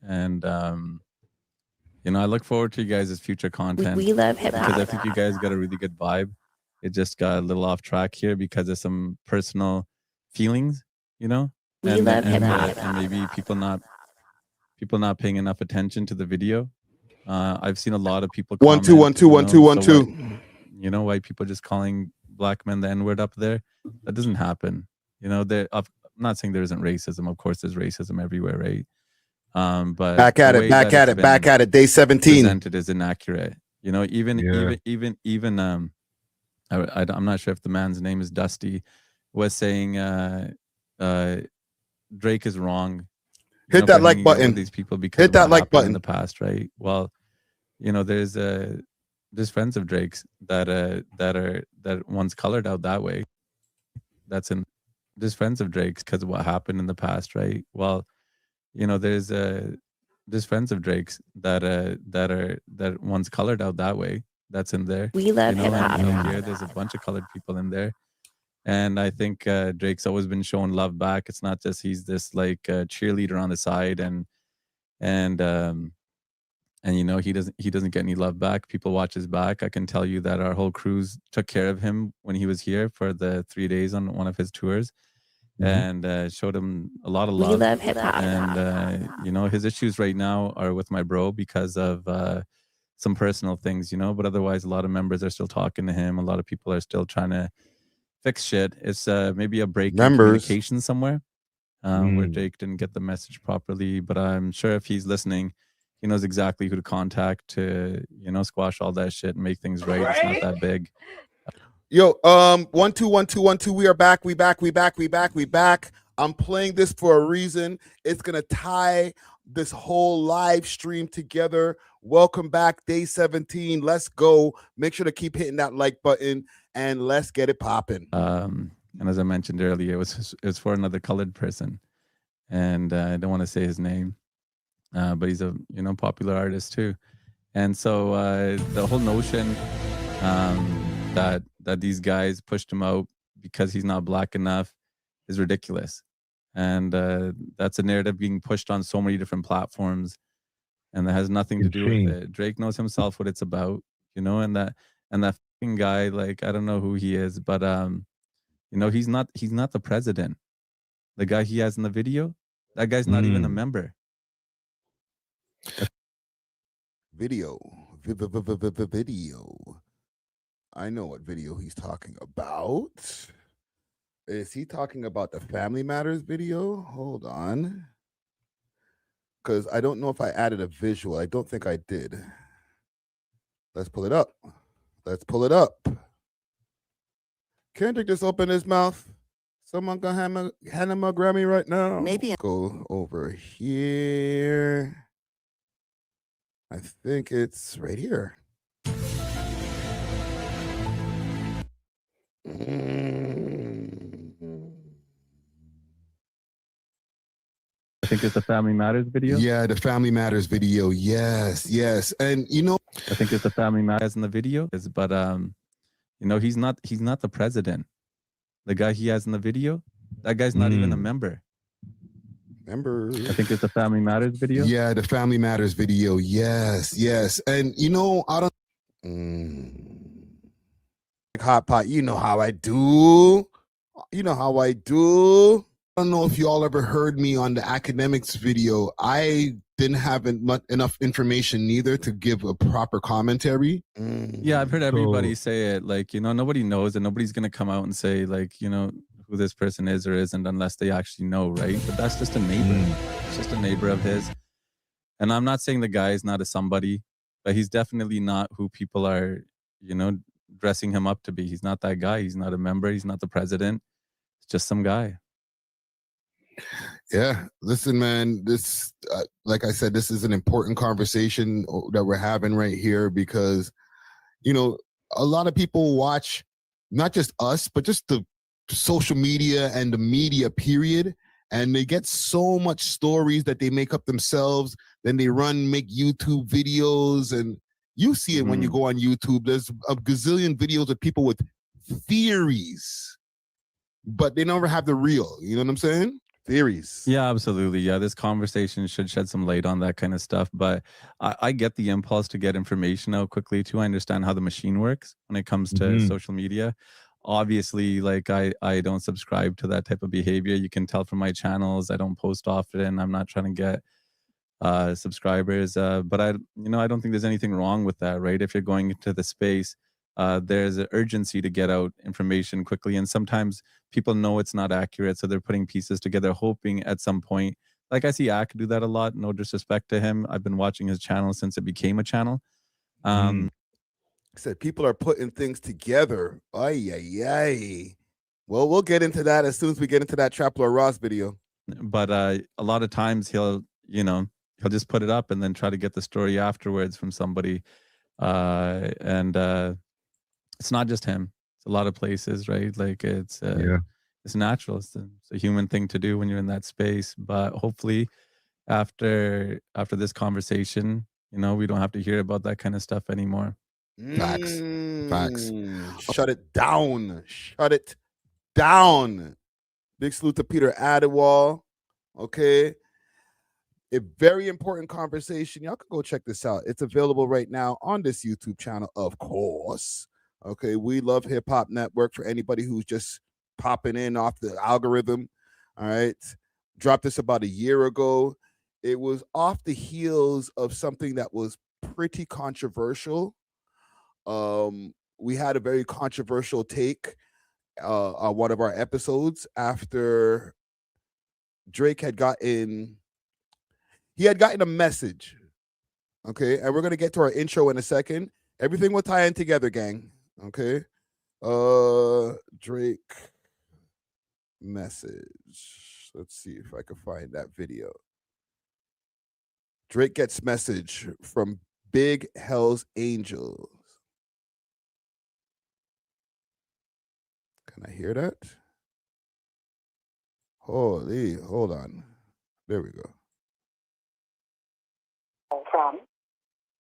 And you know, I look forward to you guys' future content. We love hip hop because I think you guys got a really good vibe. It just got a little off track here because of some personal feelings, you know. We love hip hop. And maybe people not paying enough attention to the video. I've seen a lot of people. 1 2 1 2 1 2 1 2. You know, white people just calling black men the N-word up there. That doesn't happen. You know, I'm not saying there isn't racism. Of course, there's racism everywhere, right? But back at it. Day 17. Presented is inaccurate. You know, even I'm not sure if the man's name is Dusty, was saying Drake is wrong. Hit that like button. These people because hit that like button in the past, right? Well, you know, there's friends of Drake's that once colored out that way. There's friends of Drake's because of what happened in the past, right? Well, you know, there's friends of Drake's that once colored out that way. That's in there. We love hip hop. Here, there's a bunch of colored people in there, and I think Drake's always been showing love back. It's not just he's this like cheerleader on the side, and you know he doesn't get any love back. People watch his back. I can tell you that our whole crews took care of him when he was here for the 3 days on one of his tours. And showed him a lot of love. We love hip hop. And you know, his issues right now are with my bro because of some personal things, you know, but otherwise a lot of members are still talking to him. A lot of people are still trying to fix shit. It's maybe a break in communication somewhere where Jake didn't get the message properly, but I'm sure if he's listening, he knows exactly who to contact to, you know, squash all that shit and make things right. It's not that big. Yo, 1 2 1 2 1 2. We are back. We back. I'm playing this for a reason. It's gonna tie this whole live stream together. Welcome back, day 17. Let's go. Make sure to keep hitting that like button and let's get it popping. And as I mentioned earlier, it was for another colored person, and I don't want to say his name, but he's a popular artist too. And so the whole notion that these guys pushed him out because he's not black enough is ridiculous. And that's a narrative being pushed on so many different platforms, and that has nothing to do with it. Drake knows himself what it's about, you know, and that fucking guy, like, I don't know who he is, but you know, he's not the president. The guy he has in the video, that guy's not even a member. Video. I know what video he's talking about. Is he talking about the Family Matters video? Hold on. Because I don't know if I added a visual. I don't think I did. Let's pull it up. Kendrick just opened his mouth. Someone gonna hand him a Grammy right now. Maybe. Go over here. I think it's right here. I think it's the Family Matters video. Yeah, the Family Matters video. Yes. And you know, I think it's the Family Matters in the video. But you know, he's not the president. The guy he has in the video, that guy's not even a member. I think it's the Family Matters video. Yeah, the Family Matters video. Yes. And you know, I don't hot pot, you know how I do. I don't know if y'all ever heard me on the academics video. I didn't have enough information neither to give a proper commentary. Yeah, I've heard everybody say it. Like, you know, nobody knows, and nobody's gonna come out and say, like, you know, who this person is or isn't unless they actually know, right? But that's just a neighbor. It's just a neighbor of his. And I'm not saying the guy is not a somebody, but he's definitely not who people are, you know, dressing him up to be. He's not that guy. He's not a member. He's not the president. It's just some guy. Yeah, listen, man, this, like I said, this is an important conversation that we're having right here because, you know, a lot of people watch not just us, but just the social media and the media period, and they get so much stories that they make up themselves. Then they make YouTube videos, and you see it when you go on YouTube. There's a gazillion videos of people with theories, but they never have the real. You know what I'm saying? theories. Yeah, absolutely. Yeah, this conversation should shed some light on that kind of stuff. But I get the impulse to get information out quickly too. I understand how the machine works when it comes to social media. Obviously, like I don't subscribe to that type of behavior. You can tell from my channels. I don't post often. I'm not trying to get subscribers. But I don't think there's anything wrong with that, right? If you're going into the space, there's an urgency to get out information quickly, and sometimes people know it's not accurate, so they're putting pieces together, hoping at some point. Like I see Ak do that a lot. No disrespect to him. I've been watching his channel since it became a channel. Said people are putting things together. Ay, ay, ay. Well, we'll get into that as soon as we get into that Trapler Ross video. But a lot of times he'll just put it up and then try to get the story afterwards from somebody. And it's not just him. It's a lot of places, right? Like it's natural. It's a human thing to do when you're in that space. But hopefully after this conversation, we don't have to hear about that kind of stuff anymore. Facts. Shut it down. Shut it down. Big salute to Peter Adiwal. Okay. A very important conversation. Y'all can go check this out. It's available right now on this YouTube channel, of course. Okay. We Love Hip Hop Network for anybody who's just popping in off the algorithm. All right. Dropped this about a year ago. It was off the heels of something that was pretty controversial. We had a very controversial take on one of our episodes after Drake had gotten a message. Okay, and we're gonna get to our intro in a second. Everything will tie in together, gang. Okay. Drake message. Let's see if I can find that video. Drake gets message from Big Hell's Angels. Can I hear that? Holy, hold on. There we go. From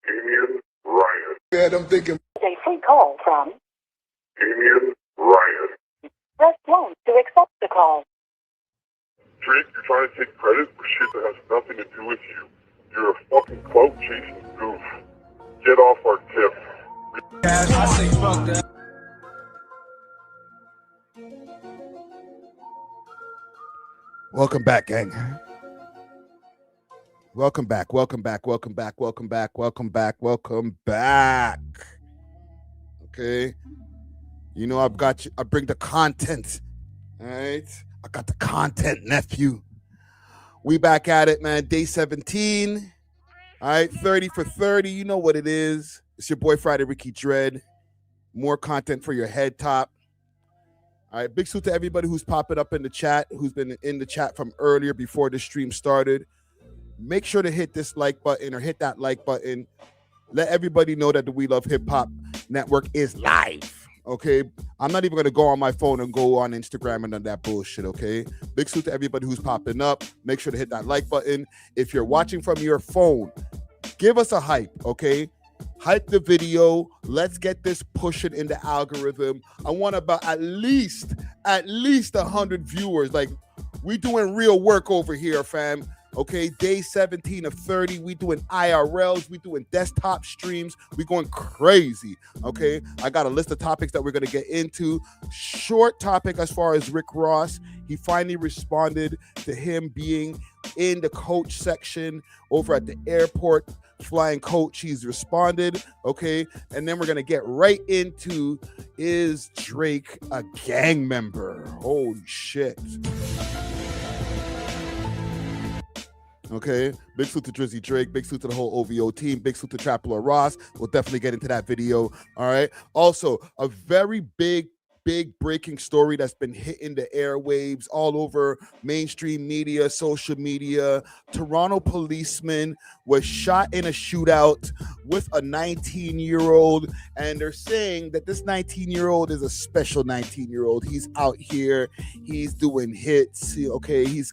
Damien Ryan. Man, I'm thinking. a free call from Damien Ryan. press 1 to accept the call. Drake, you're trying to take credit for shit that has nothing to do with you. You're a fucking clout chasing goof. Get off our tip. I say fuck that. Welcome back, gang. Welcome back. Welcome back. Welcome back. Welcome back. Welcome back. Welcome back. Okay. You know, I've got you. I bring the content. All right. I got the content, nephew. We back at it, man. Day 17. All right. 30 for 30. You know what it is. It's your boy Friday Ricky Dread. More content for your head top. All right, big salute to everybody who's popping up in the chat, who's been in the chat from earlier before the stream started. Make sure to hit this like button or hit that like button. Let everybody know that the We Love Hip Hop Network is live, okay? I'm not even going to go on my phone and go on Instagram and all that bullshit, okay? Big salute to everybody who's popping up. Make sure to hit that like button. If you're watching from your phone, give us a hype, okay? Hype the video. Let's get this pushing in the algorithm. I want about at least 100 viewers. Like, we doing real work over here, fam. Okay, day 17 of 30. We doing IRLs. We doing desktop streams. We going crazy. Okay, I got a list of topics that we're gonna get into. Short topic as far as Rick Ross. He finally responded to him being in the coach section over at the airport. Flying coach, he's responded. Okay, and then we're gonna get right into, is Drake a gang member? Holy shit. Okay, big salute to Drizzy Drake, big salute to the whole OVO team, big salute to Trapler Ross. We'll definitely get into that video. All right, also a very big breaking story that's been hitting the airwaves all over mainstream media, social media. Toronto policeman was shot in a shootout with a 19-year-old, and they're saying that this 19-year-old is a special 19-year-old. He's out here, he's doing hits, okay, he's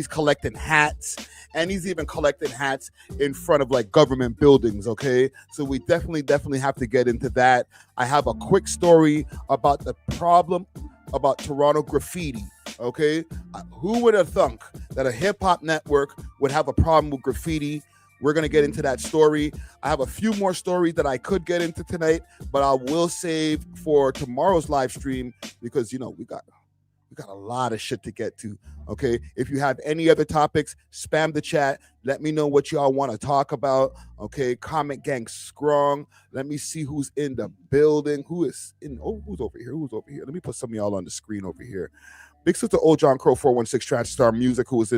collecting hats, and he's even collecting hats in front of like government buildings, okay? So we definitely have to get into that. I have a quick story about the problem about Toronto graffiti. Okay, who would have thunk that a hip hop network would have a problem with graffiti? We're gonna get into that story. I have a few more stories that I could get into tonight, but I will save for tomorrow's live stream because we got a lot of shit to get to. Okay, if you have any other topics, spam the chat. Let me know what y'all want to talk about. Okay, comment gang strong. Let me see who's in the building. Who's over here? Who's over here? Let me put some of y'all on the screen over here. Big salute to Old John Crow 416 Transtar Music, who was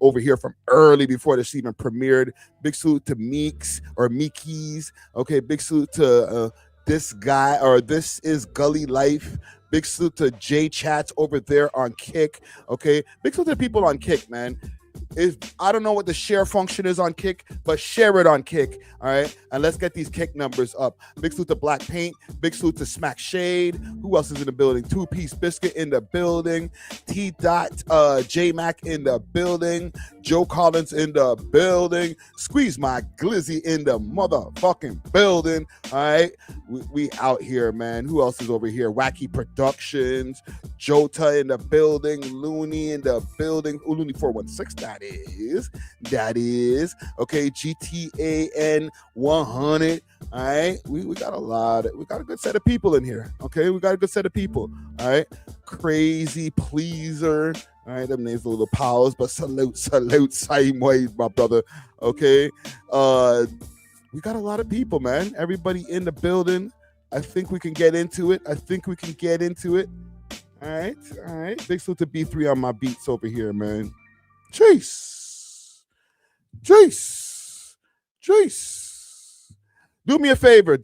over here from early before this even premiered. Big salute to Meekies. Okay, big salute to this guy, or This Is Gully Life. Big salute to J Chats over there on Kick. Okay, big salute to the people on Kick, man. I don't know what the share function is on Kick, but share it on Kick. All right, and let's get these Kick numbers up. Big salute to Black Paint. Big salute to Smack Shade. Who else is in the building? Two Piece Biscuit in the building. T. J Mac in the building. Joe Collins in the building. Squeeze My Glizzy in the motherfucking building. All right, we out here, man. Who else is over here? Wacky Productions. Jota in the building. Looney in the building. Looney 416. That is okay. GTAN 100. All right, we got a good set of people in here. Okay, we got a good set of people. All right, Crazy Pleaser. All right, them names a little powers, but salute, same way, my brother. Okay, we got a lot of people, man. Everybody in the building. I think we can get into it. All right. Big salute to B3 on my beats over here, man. Jace. Do me a favor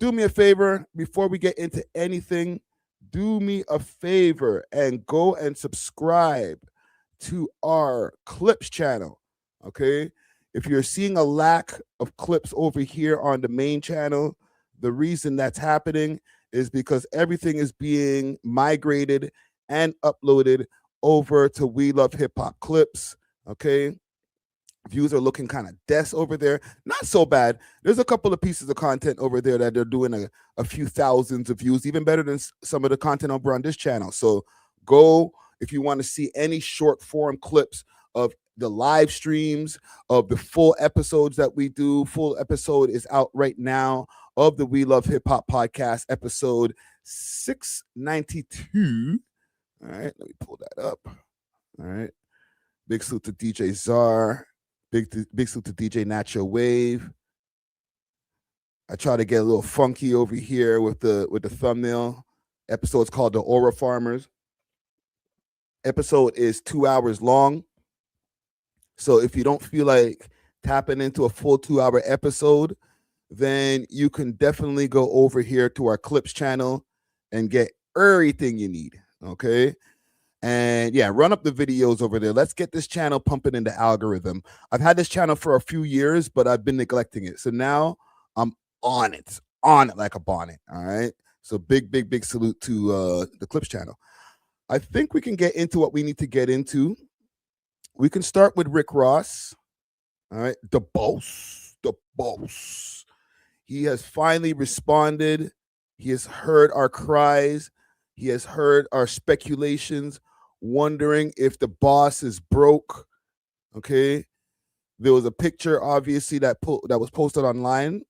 before we get into anything. Do me a favor and go and subscribe to our Clips channel. Okay, if you're seeing a lack of clips over here on the main channel, the reason that's happening is because everything is being migrated and uploaded over to We Love Hip Hop Clips. Okay, views are looking kind of des over there. Not so bad. There's a couple of pieces of content over there that they're doing a few thousands of views, even better than some of the content over on this channel. So go if you want to see any short form clips of the live streams, of the full episodes that we do. Full episode is out right now of the We Love Hip Hop podcast, episode 692. All right, let me pull that up. All right. Big salute to DJ Czar. Big salute to DJ Nacho Wave. I try to get a little funky over here with the thumbnail. Episode's called The Aura Farmers. Episode is 2 hours long. So if you don't feel like tapping into a full 2-hour episode, then you can definitely go over here to our Clips channel and get everything you need. Okay. And yeah, run up the videos over there. Let's get this channel pumping in the algorithm. I've had this channel for a few years, but I've been neglecting it. So now I'm on it like a bonnet. All right. So big salute to the Clips channel. I think we can get into what we need to get into. We can start with Rick Ross. All right. The boss. He has finally responded. He has heard our cries. He has heard our speculations, wondering if the boss is broke. Okay. There was a picture, obviously, that was posted online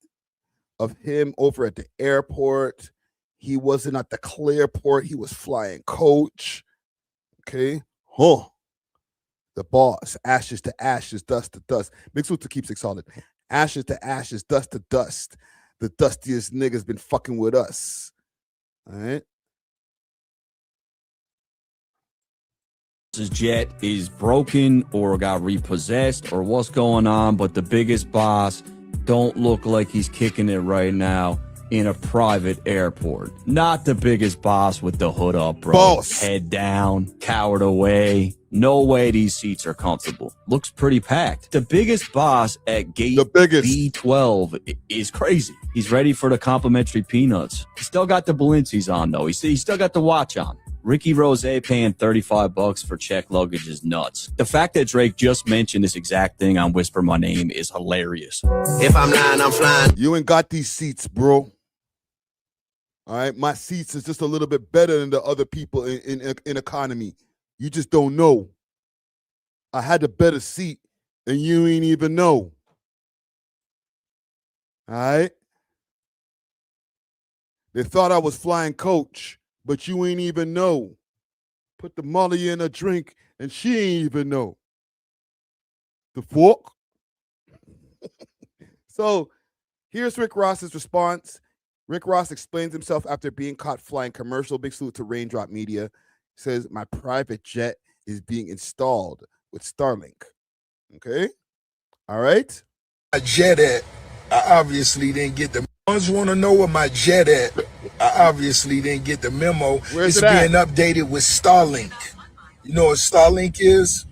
of him over at the airport. He wasn't at the Clearport. He was flying coach. Okay. The boss, ashes to ashes, dust to dust. Big salute to Keep Six Solid. Ashes to ashes, dust to dust. The dustiest niggas been fucking with us. All right. His jet is broken or got repossessed or what's going on, but the biggest boss don't look like he's kicking it right now in a private airport. Not the biggest boss with the hood up, bro. Boss. Head down, cowered away. No way these seats are comfortable. Looks pretty packed. The biggest boss at gate B12 is crazy. He's ready for the complimentary peanuts. He still got the Balenci's on, though. He still got the watch on. Ricky Rose paying $35 for check luggage is nuts. The fact that Drake just mentioned this exact thing on Whisper My Name is hilarious. If I'm lying, I'm flying. You ain't got these seats, bro. All right, my seats is just a little bit better than the other people in economy. You just don't know. I had a better seat and you ain't even know. All right? They thought I was flying coach, but you ain't even know. Put the molly in a drink and she ain't even know. The fork. So here's Rick Ross's response. Rick Ross explains himself after being caught flying commercial. Big salute to Raindrop Media. He says, my private jet is being installed with Starlink. Okay? All right? My jet at, I obviously didn't get the ones want to know where my jet at. I obviously didn't get the memo. Where's it's it at? being updated with Starlink. You know what Starlink is?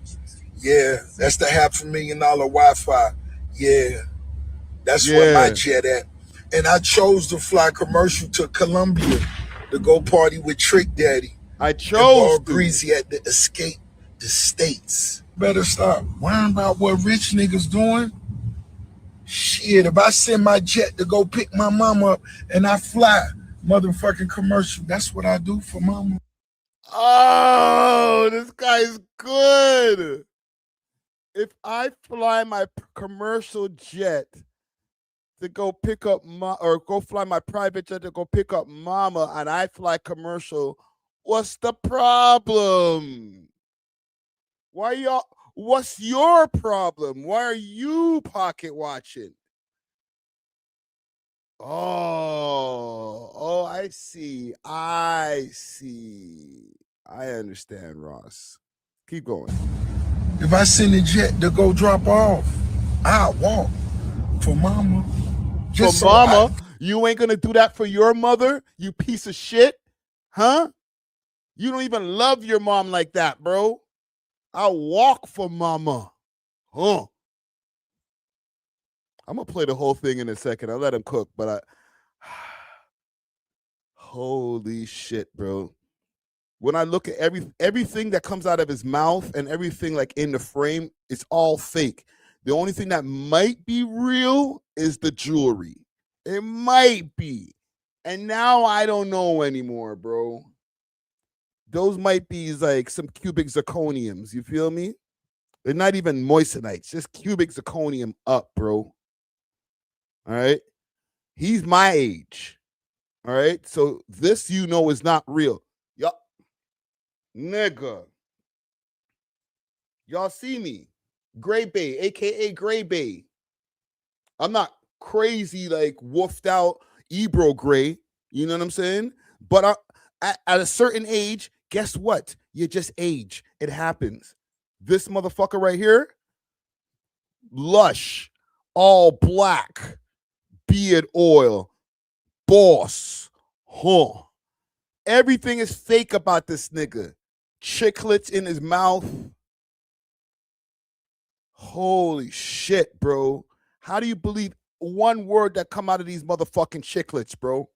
Yeah, that's the $500,000 Wi-Fi. Yeah, that's where my jet at. And I chose to fly commercial to Colombia to go party with Trick Daddy. I chose and Greasy at the Escape the States. Better stop worrying about what rich niggas doing. Shit, if I send my jet to go pick my mama up and I fly motherfucking commercial, that's what I do for mama. Oh, this guy's good. If I fly my commercial jet to go pick up or go fly my private jet to go pick up mama and I fly commercial, what's the problem? Why y'all? What's your problem? Why are you pocket watching? Oh, I see. I understand, Ross. Keep going. If I send a jet to go drop off, I'll walk for mama. Just for mama? You ain't gonna do that for your mother, you piece of shit? Huh? You don't even love your mom like that, bro. I'll walk for mama. Huh? I'm gonna play the whole thing in a second. I'll let him cook, but holy shit, bro. When I look at everything that comes out of his mouth and everything like in the frame, it's all fake. The only thing that might be real is the jewelry. It might be. And now I don't know anymore, bro. Those might be like some cubic zirconiums. You feel me? They're not even moissanites, just cubic zirconium up, bro. All right. He's my age. All right. So this, you know, is not real. Y'all, nigga. Y'all see me. Gray Bay, aka Gray Bay. I'm not crazy like woofed out Ebro Gray. You know what I'm saying? But at a certain age, guess what? You just age. It happens. This motherfucker right here, lush, all black, beard oil, boss, huh? Everything is fake about this nigga. Chiclets in his mouth. Holy shit, bro. How do you believe one word that come out of these motherfucking chiclets, bro?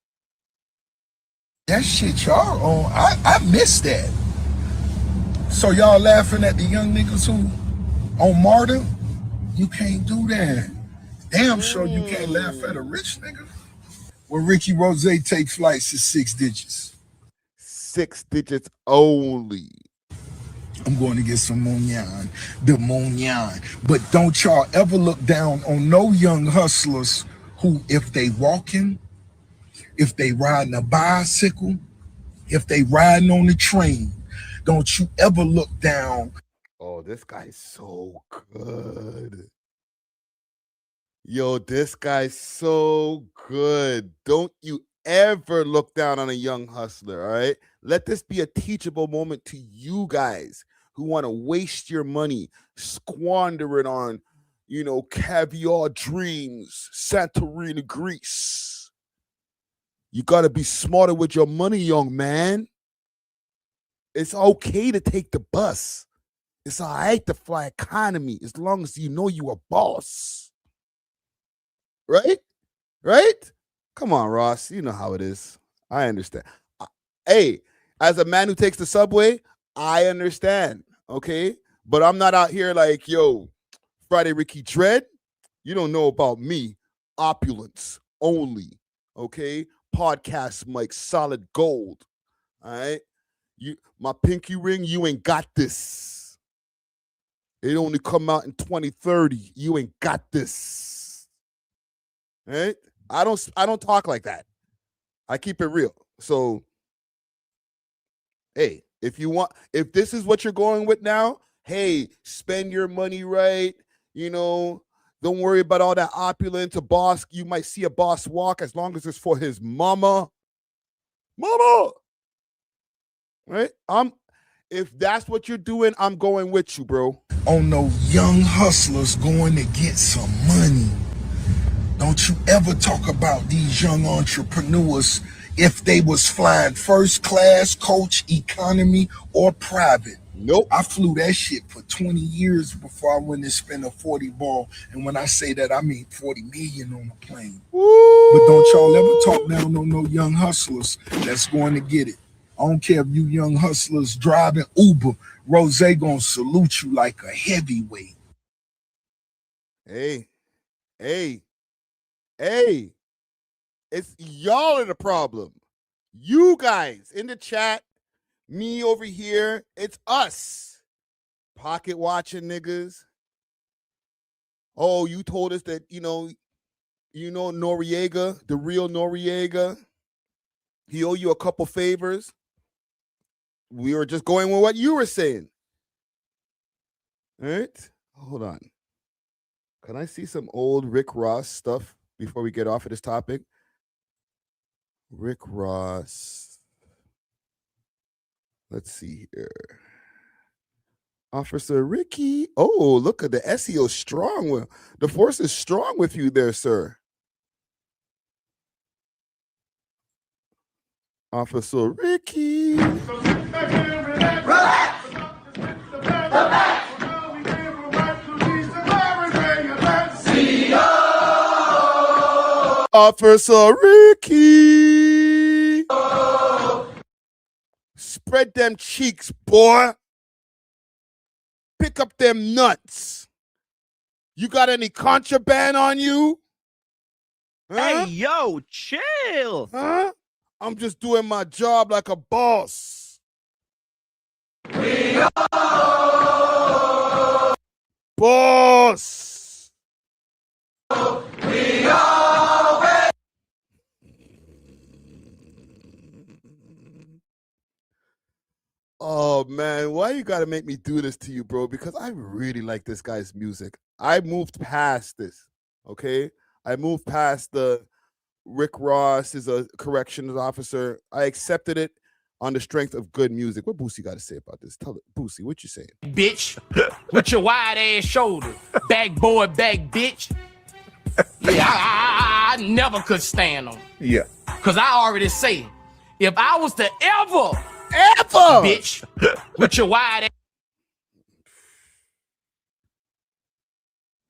That shit y'all on, I missed that. So y'all laughing at the young niggas who on Martyr? You can't do that. Damn sure you can't laugh at a rich nigga. When Ricky Rose take flights is 6 digits. 6 digits only. I'm going to get some Mounion, the Mounion. But don't y'all ever look down on no young hustlers who, if they walking, if they riding a bicycle, if they riding on the train, don't you ever look down. Oh, this guy's so good. Yo, this guy's so good. Don't you ever look down on a young hustler, all right? Let this be a teachable moment to you guys who want to waste your money, squander it on, you know, caviar dreams, Santorini, Greece. You got to be smarter with your money, young man. It's okay to take the bus. It's all right to fly economy as long as you know you a boss. Right? Right? Come on, Ross. You know how it is. I understand. Hey, as a man who takes the subway, I understand. Okay? But I'm not out here like, yo, Friday Ricky Dread. You don't know about me. Opulence only. Okay? Podcast mic, solid gold. All right? My pinky ring, you ain't got this. It only come out in 2030. You ain't got this. Right? I don't talk like that. I keep it real. So, hey, if this is what you're going with now, hey, spend your money right. You know, don't worry about all that opulence. A boss, you might see a boss walk as long as it's for his mama. Mama. Right? If that's what you're doing, I'm going with you, bro. On no young hustlers going to get some money. Don't you ever talk about these young entrepreneurs if they was flying first class, coach, economy, or private. Nope. I flew that shit for 20 years before I went and spent a 40 ball. And when I say that, I mean 40 million on a plane. Woo! But don't y'all ever talk down on no young hustlers that's going to get it. I don't care if you young hustlers driving Uber. Rose gonna salute you like a heavyweight. Hey. It's y'all are the problem. You guys in the chat, me over here, it's us. Pocket watching niggas. Oh, you told us that, you know Noriega, the real Noriega. He owe you a couple favors. We were just going with what you were saying. All right? Hold on. Can I see some old Rick Ross stuff before we get off of this topic? Rick Ross. Let's see here. Officer Ricky. Oh, look at the SEO strong. The force is strong with you there, sir. Officer Ricky. Relax. Officer Ricky. Spread them cheeks, boy. Pick up them nuts. You got any contraband on you? Huh? Hey, yo, chill. Huh? I'm just doing my job like a boss. Boss. Oh man, why you gotta make me do this to you, bro? Because I really like this guy's music. I moved past this, okay? I moved past the Rick Ross is a corrections officer. I accepted it on the strength of good music. What Boosie got to say about this? Tell it, Boosie, what you saying? Bitch, with your wide ass shoulder, back boy, back bitch. Yeah, I never could stand them. Yeah. Cause I already say, if I was to ever, bitch, with your wide ass.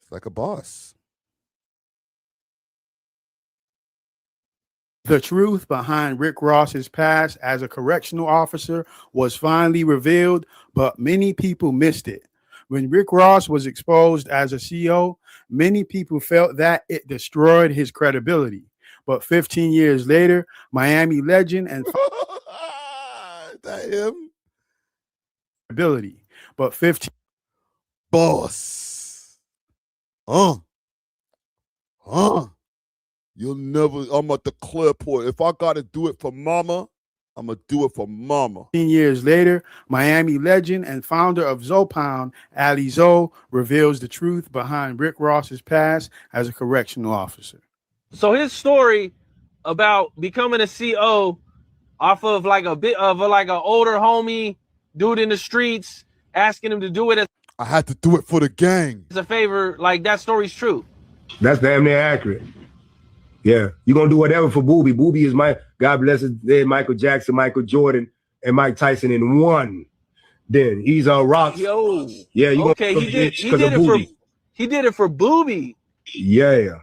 It's like a boss. The truth behind Rick Ross's past as a correctional officer was finally revealed, but many people missed it. When Rick Ross was exposed as a CO, many people felt that it destroyed his credibility. But 15 years later, Miami legend and that him? Ability. But 15 boss. You'll never, I'm at the clear point. If I gotta do it for mama, I'm gonna do it for mama. 15 years later, Miami legend and founder of Zopound, Ali Zo, reveals the truth behind Rick Ross's past as a correctional officer. So his story about becoming a CO off of like a bit of like an older homie dude in the streets asking him to do it as I had to do it for the gang. a favor, like that story's true. That's damn near accurate. Yeah, you're going to do whatever for Boobie. Boobie is God bless his dead Michael Jackson, Michael Jordan, and Mike Tyson in one. Then he's on rocks. Yo. Yeah, you okay, he did it for Boobie. Yeah.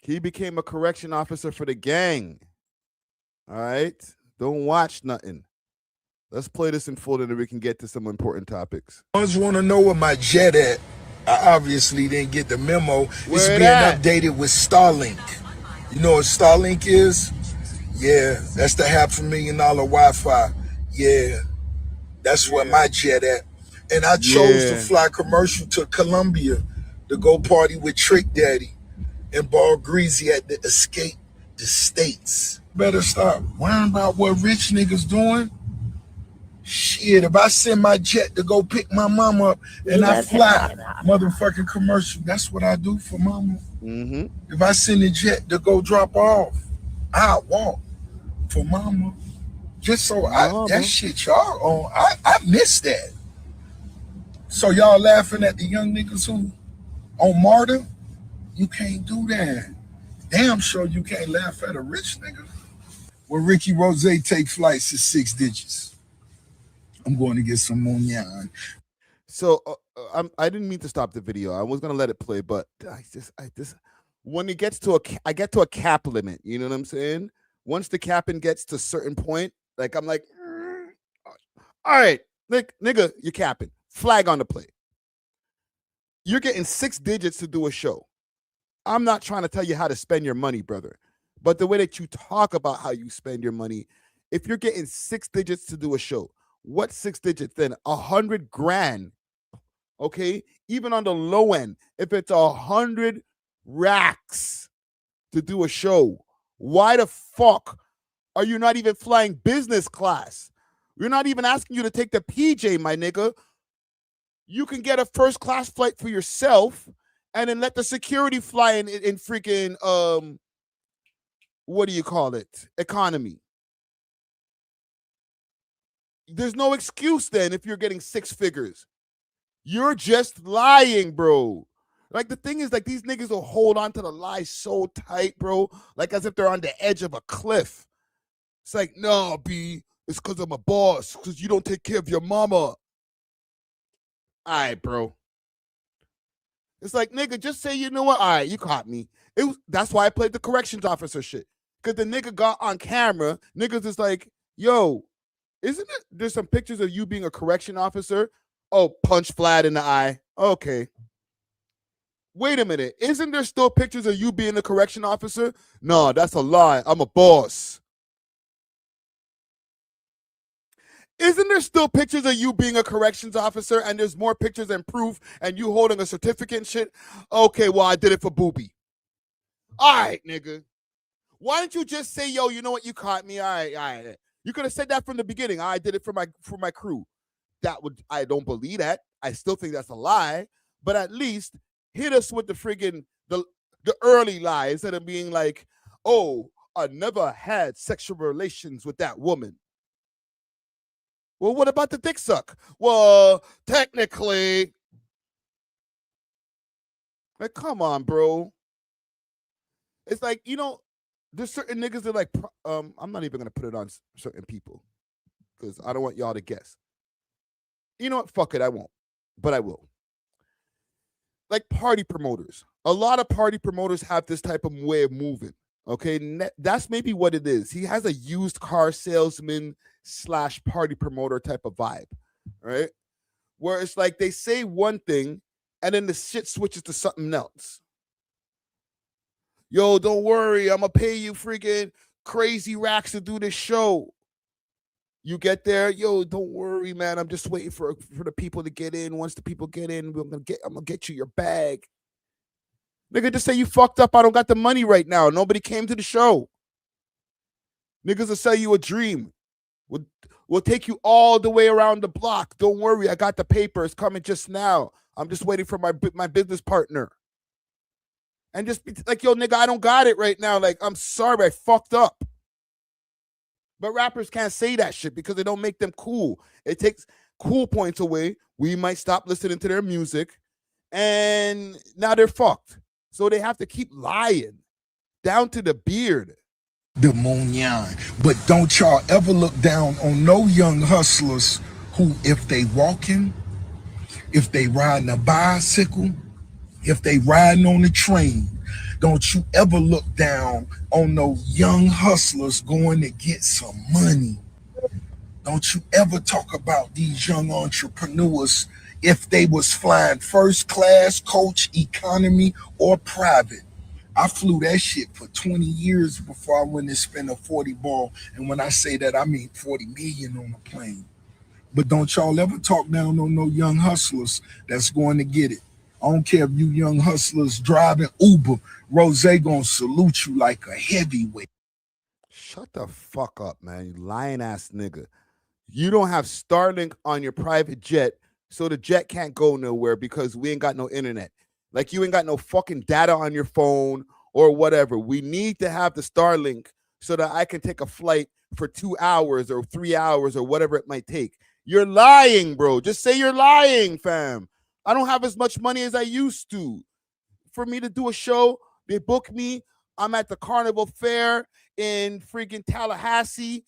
He became a correction officer for the gang. All right? Don't watch nothing. Let's play this in full and then we can get to some important topics. I just want to know where my jet at. I obviously didn't get the memo. It's being updated with Starlink. You know what Starlink is? Yeah, that's the $500,000 Wi-Fi. Yeah, That's where my jet at. And I chose to fly commercial to Colombia to go party with Trick Daddy and Ball Greasy at the Escape the States. Better stop worrying about what rich niggas doing. Shit, if I send my jet to go pick my mama up and I fly motherfucking commercial, that's what I do for mama. If I send a jet to go drop her off, I walk for mama. Just so that shit y'all on, I miss that. So y'all laughing at the young niggas who on martyr? You can't do that. Damn sure you can't laugh at a rich nigga. When Ricky Rose take flights, it's 6 digits. I'm going to get some Mounion. So I didn't mean to stop the video. I was gonna let it play, but I just when it gets to I get to a cap limit. You know what I'm saying? Once the capping gets to a certain point, like I'm like, all right, nigga, you're capping. Flag on the play. You're getting 6 digits to do a show. I'm not trying to tell you how to spend your money, brother, but the way that you talk about how you spend your money, if you're getting 6 digits to do a show, what 6 digits then? 100 grand. Okay, even on the low end, if it's 100 racks to do a show, why the fuck are you not even flying business class? We're not even asking you to take the PJ, my nigga. You can get a first class flight for yourself and then let the security fly in freaking what do you call it? Economy. There's no excuse then if you're getting 6 figures. You're just lying, bro. Like, the thing is, like, these niggas will hold on to the lie so tight, bro, like as if they're on the edge of a cliff. It's like, no, B, it's because I'm a boss, because you don't take care of your mama. All right, bro. It's like, nigga, just say, you know what? All right, you caught me. That's why I played the corrections officer shit. Because the nigga got on camera. Niggas is like, yo, isn't it? There's some pictures of you being a correction officer. Oh, punch flat in the eye. Okay. Wait a minute. Isn't there still pictures of you being a correction officer? No, that's a lie. I'm a boss. Isn't there still pictures of you being a corrections officer and there's more pictures and proof and you holding a certificate and shit? Okay, well, I did it for Booby. All right, nigga. Why don't you just say, yo, you know what? You caught me. All right. You could have said that from the beginning. I did it for my crew. I don't believe that. I still think that's a lie. But at least hit us with the friggin' the early lies instead of being like, oh, I never had sexual relations with that woman. Well, what about the dick suck? Well, technically. Like, come on, bro. It's like, you know, there's certain niggas that like, I'm not even going to put it on certain people because I don't want y'all to guess. You know what? Fuck it. I won't, but I will. Like party promoters. A lot of party promoters have this type of way of moving. Okay. That's maybe what it is. He has a used car salesman / party promoter type of vibe. Right. Where it's like they say one thing and then the shit switches to something else. Yo, don't worry. I'm going to pay you freaking crazy racks to do this show. You get there, yo, don't worry, man. I'm just waiting for the people to get in. Once the people get in, I'm gonna get you your bag. Nigga, just say you fucked up. I don't got the money right now. Nobody came to the show. Niggas will sell you a dream. We'll take you all the way around the block. Don't worry, I got the paper. It's coming just now. I'm just waiting for my business partner. And just be like, yo, nigga, I don't got it right now. Like, I'm sorry, I fucked up. But rappers can't say that shit because they don't make them cool. It takes cool points away. We might stop listening to their music. And now they're fucked. So they have to keep lying down to the beard. The Mounion. But don't y'all ever look down on no young hustlers who, if they walking, if they riding a bicycle, if they riding on the train, don't you ever look down on those young hustlers going to get some money. Don't you ever talk about these young entrepreneurs if they was flying first class, coach, economy, or private. I flew that shit for 20 years before I went and spent a 40 ball. And when I say that, I mean 40 million on a plane. But don't y'all ever talk down on no young hustlers that's going to get it. I don't care if you young hustlers driving Uber. Rose gonna salute you like a heavyweight. Shut the fuck up, man, you lying ass nigga. You don't have Starlink on your private jet, so the jet can't go nowhere because we ain't got no internet. Like you ain't got no fucking data on your phone or whatever. We need to have the Starlink so that I can take a flight for 2 hours or 3 hours or whatever it might take. You're lying, bro. Just say you're lying, fam. I don't have as much money as I used to. For me to do a show, they book me. I'm at the Carnival Fair in freaking Tallahassee.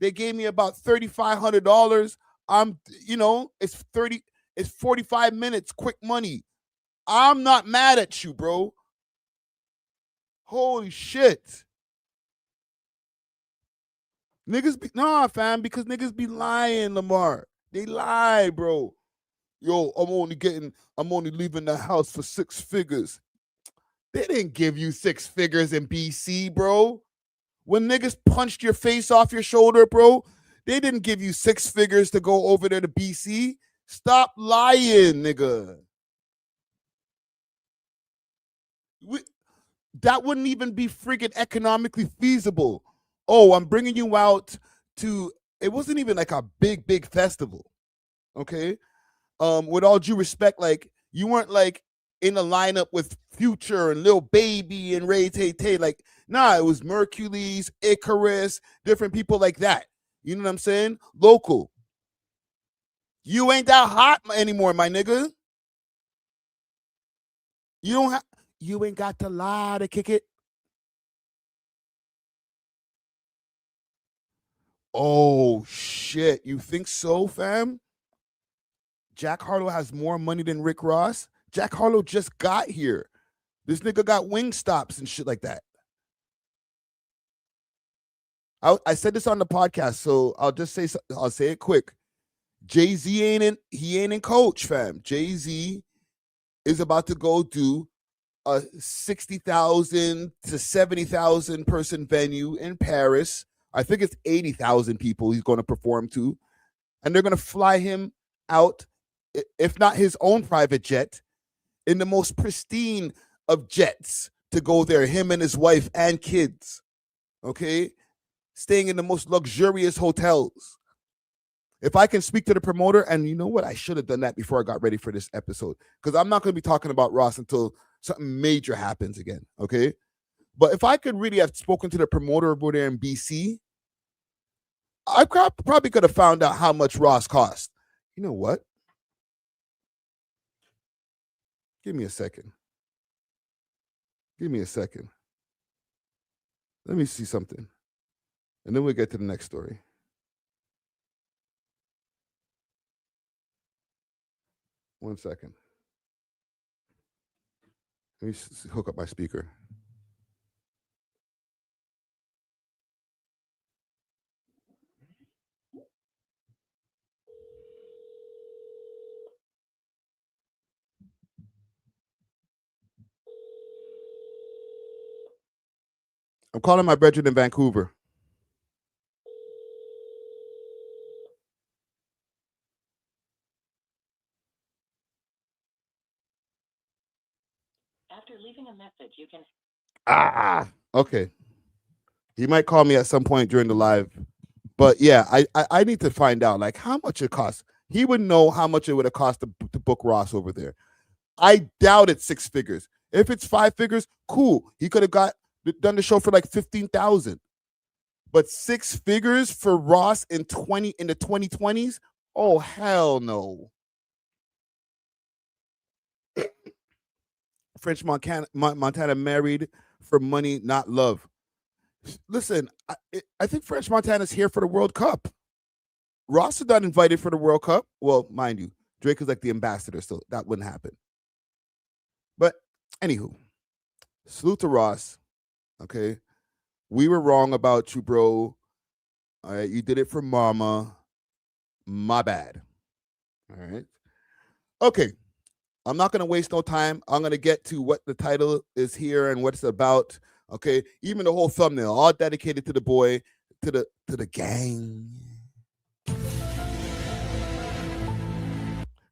They gave me about $3,500. It's 45 minutes, quick money. I'm not mad at you, bro. Holy shit. Fam, because niggas be lying, Lamar. They lie, bro. Yo, I'm only leaving the house for 6 figures. They didn't give you 6 figures in BC, bro. When niggas punched your face off your shoulder, bro, they didn't give you 6 figures to go over there to BC. Stop lying, nigga. That wouldn't even be freaking economically feasible. Oh, I'm bringing you out to, it wasn't even like a big festival, okay? With all due respect, like, you weren't like in a lineup with Future and Lil Baby and Ray Tay Tay. Like, nah, it was Mercules, Icarus, different people like that. You know what I'm saying? Local. You ain't that hot anymore, my nigga. You ain't got to lie to kick it. Oh, shit. You think so, fam? Jack Harlow has more money than Rick Ross? Jack Harlow just got here. This nigga got wing stops and shit like that. I said this on the podcast, so I'll say it quick. Jay-Z ain't in Coach, fam. Jay-Z is about to go do a 60,000 to 70,000 person venue in Paris. I think it's 80,000 people he's going to perform to. And they're going to fly him out, if not his own private jet, in the most pristine of jets to go there, him and his wife and kids, okay? Staying in the most luxurious hotels. If I can speak to the promoter, and you know what? I should have done that before I got ready for this episode, because I'm not going to be talking about Ross until something major happens again, okay? But if I could really have spoken to the promoter over there in BC, I probably could have found out how much Ross cost. You know what? Give me a second. Let me see something. And then we'll get to the next story. One second. Let me hook up my speaker. I'm calling my brethren in Vancouver. After leaving a message, you can... Okay. He might call me at some point during the live. But yeah, I need to find out like how much it costs. He would know how much it would have cost to book Ross over there. I doubt it's 6 figures. If it's 5 figures, cool. He could have done the show for like 15,000. But 6 figures for Ross in the 2020s? Oh, hell no. French Montana married for money, not love. Listen, I think French Montana's here for the World Cup. Ross is not invited for the World Cup. Well, mind you, Drake is like the ambassador, so that wouldn't happen. But anywho, salute to Ross. Okay. We were wrong about you, bro. All right. You did it for mama. My bad. All right. Okay. I'm not going to waste no time. I'm going to get to what the title is here and what it's about. Okay. Even the whole thumbnail, all dedicated to the boy, to the gang.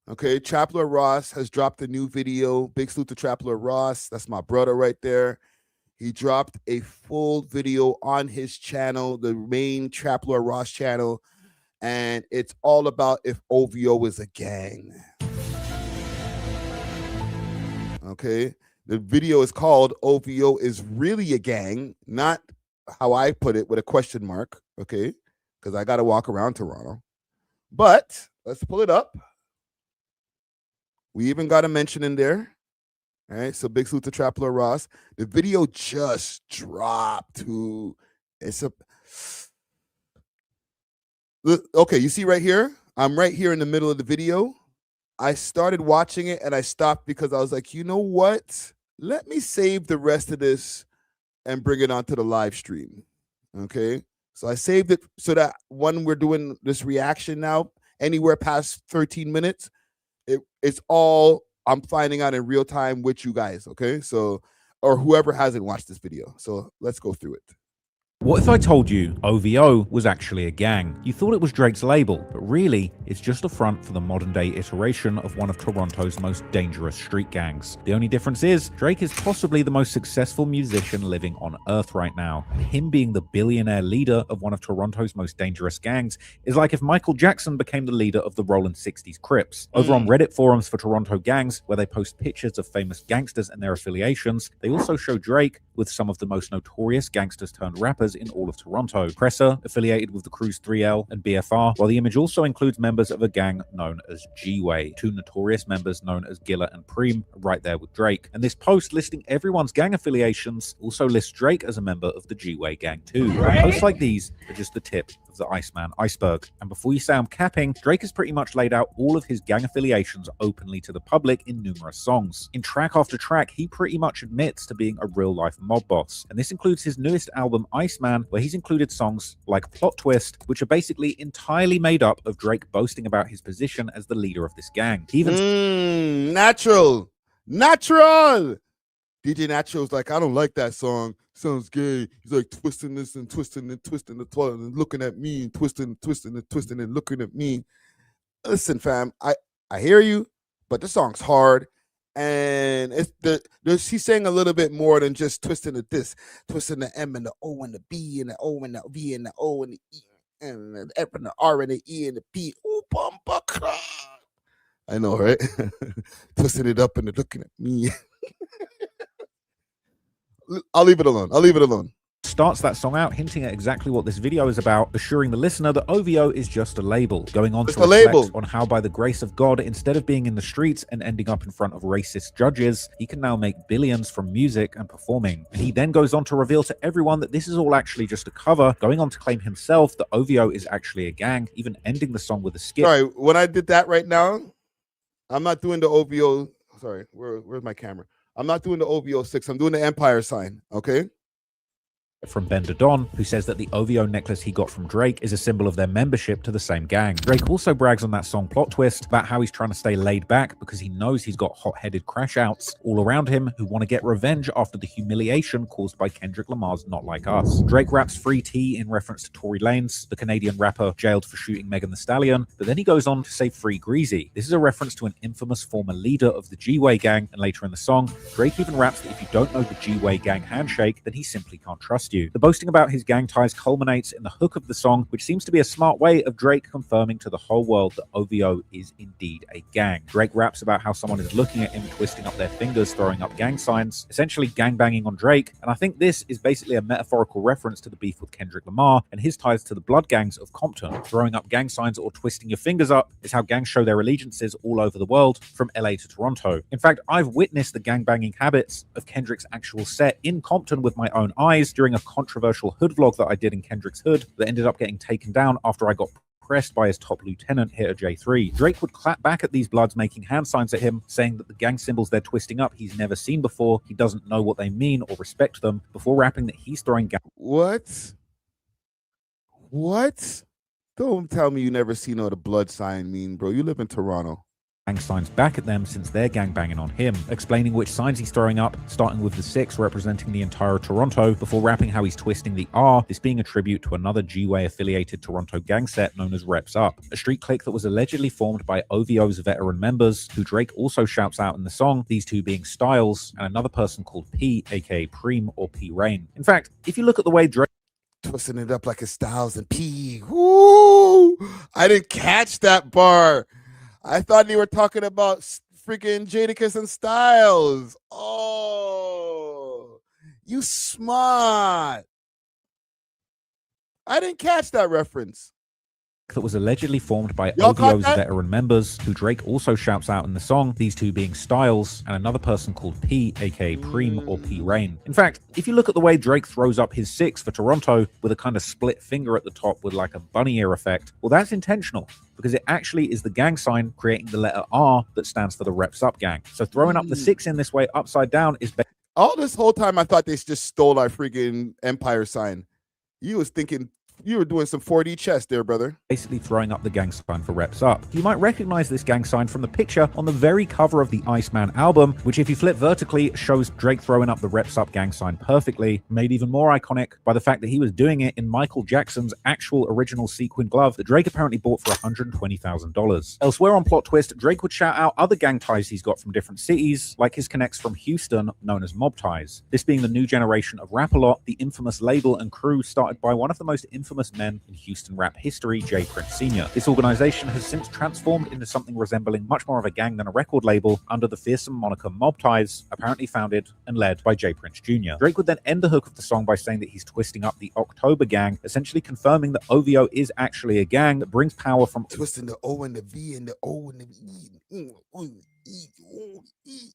Okay, Trapler Ross has dropped a new video. Big salute to Trapler Ross. That's my brother right there. He dropped a full video on his channel, the main Trapler Ross channel, and it's all about if OVO is a gang. Okay, the video is called OVO is really a gang, not how I put it with a question mark. Okay, because I got to walk around Toronto. But let's pull it up. We even got a mention in there. All right, so big salute to Trapler Ross. The video just dropped to okay, you see right here? I'm right here in the middle of the video. I started watching it and I stopped because I was like, you know what? Let me save the rest of this and bring it onto the live stream. Okay, so I saved it so that when we're doing this reaction now, anywhere past 13 minutes, it's all I'm finding out in real time with you guys, okay? So, or whoever hasn't watched this video. So let's go through it. What if I told you OVO was actually a gang? You thought it was Drake's label, but really, it's just a front for the modern-day iteration of one of Toronto's most dangerous street gangs. The only difference is, Drake is possibly the most successful musician living on Earth right now, and him being the billionaire leader of one of Toronto's most dangerous gangs is like if Michael Jackson became the leader of the Rollin' 60s Crips. Over on Reddit forums for Toronto gangs, where they post pictures of famous gangsters and their affiliations, they also show Drake with some of the most notorious gangsters turned rappers in all of Toronto. Presser, affiliated with the Crews 3L and BFR, while the image also includes members of a gang known as G-Way, two notorious members known as Gilla and Preem, right there with Drake. And this post listing everyone's gang affiliations also lists Drake as a member of the G-Way gang too. Posts like these are just the tip of the Iceman iceberg. And before you say I'm capping, Drake has pretty much laid out all of his gang affiliations openly to the public in numerous songs. In track after track, he pretty much admits to being a real-life mob boss. And this includes his newest album, Iceman, where he's included songs like Plot Twist, which are basically entirely made up of Drake boasting about his position as the leader of this gang. He even Natural. DJ Natural's like, I don't like that song. Sounds gay. He's like twisting this and twisting and twisting the toilet and looking at me and twisting and looking at me. Listen, fam, I hear you, but the song's hard. And it's he's saying a little bit more than just twisting the this, twisting the M and the O and the B and the O and the V and the O and the E and the F and the R and the E and the P. Ooh, bumper. I know, right? Twisting it up and looking at me. I'll leave it alone. Starts that song out hinting at exactly what this video is about, assuring the listener that OVO is just a label, going on to reflect on how by the grace of God, instead of being in the streets and ending up in front of racist judges, he can now make billions from music and performing. And he then goes on to reveal to everyone that this is all actually just a cover, going on to claim himself that OVO is actually a gang, even ending the song with a skit. Sorry, when I did that right now, I'm not doing the OVO. Sorry, where's my camera? I'm not doing the OVO 6. I'm doing the Empire sign, okay? From Bender Don, who says that the OVO necklace he got from Drake is a symbol of their membership to the same gang. Drake also brags on that song Plot Twist about how he's trying to stay laid back because he knows he's got hot-headed crash outs all around him who want to get revenge after the humiliation caused by Kendrick Lamar's Not Like Us. Drake raps Free T in reference to Tory Lanez, the Canadian rapper jailed for shooting Megan Thee Stallion, but then he goes on to say Free Greasy. This is a reference to an infamous former leader of the G-Way gang, and later in the song, Drake even raps that if you don't know the G-Way gang handshake, then he simply can't trust you. The boasting about his gang ties culminates in the hook of the song, which seems to be a smart way of Drake confirming to the whole world that OVO is indeed a gang. Drake raps about how someone is looking at him, twisting up their fingers, throwing up gang signs, essentially gangbanging on Drake, and I think this is basically a metaphorical reference to the beef with Kendrick Lamar and his ties to the blood gangs of Compton. Throwing up gang signs or twisting your fingers up is how gangs show their allegiances all over the world, from LA to Toronto. In fact, I've witnessed the gangbanging habits of Kendrick's actual set in Compton with my own eyes during a controversial hood vlog that I did in Kendrick's hood that ended up getting taken down after I got pressed by his top lieutenant, Hitter J3. Drake would clap back at these bloods, making hand signs at him, saying that the gang symbols they're twisting up he's never seen before, he doesn't know what they mean or respect them, before rapping that he's throwing gang. What? Don't tell me you never seen what a blood sign mean, bro. You live in Toronto. gang signs back at them since they're gangbanging on him, explaining which signs he's throwing up, starting with the 6 representing the entire Toronto, before rapping how he's twisting the R, this being a tribute to another G-Way affiliated Toronto gang set known as Reps Up, a street clique that was allegedly formed by OVO's veteran members, who Drake also shouts out in the song, these two being Styles and another person called P, aka Preem or P Rain. In fact, if you look at the way Drake twisting it up like a Styles and P. Woo! I didn't catch that bar. I thought you were talking about freaking Jadakiss and Styles. Oh, you smart. I didn't catch that reference. That was allegedly formed by OVO's veteran members, who Drake also shouts out in the song, these two being Styles and another person called P, aka Preem or P Rain. In fact, if you look at the way Drake throws up his 6 for Toronto with a kind of split finger at the top with like a bunny ear effect, well, that's intentional, because it actually is the gang sign creating the letter R that stands for the Reps Up gang. So throwing up the 6 in this way upside down is all this whole time I thought they just stole our freaking Empire sign. You was thinking you were doing some 4D chess there, brother. Basically throwing up the gang sign for Reps Up. You might recognize this gang sign from the picture on the very cover of the Iceman album, which if you flip vertically shows Drake throwing up the Reps Up gang sign perfectly, made even more iconic by the fact that he was doing it in Michael Jackson's actual original sequin glove that Drake apparently bought for $120,000. Elsewhere on Plot Twist, Drake would shout out other gang ties he's got from different cities, like his connects from Houston, known as Mob Ties. This being the new generation of Rap-A-Lot, the infamous label and crew started by one of the most infamous men in Houston rap history, J. Prince Sr. This organization has since transformed into something resembling much more of a gang than a record label under the fearsome moniker Mob Ties, apparently founded and led by J. Prince Jr. Drake would then end the hook of the song by saying that he's twisting up the October gang, essentially confirming that OVO is actually a gang that brings power from twisting the O and the V and the O and the E.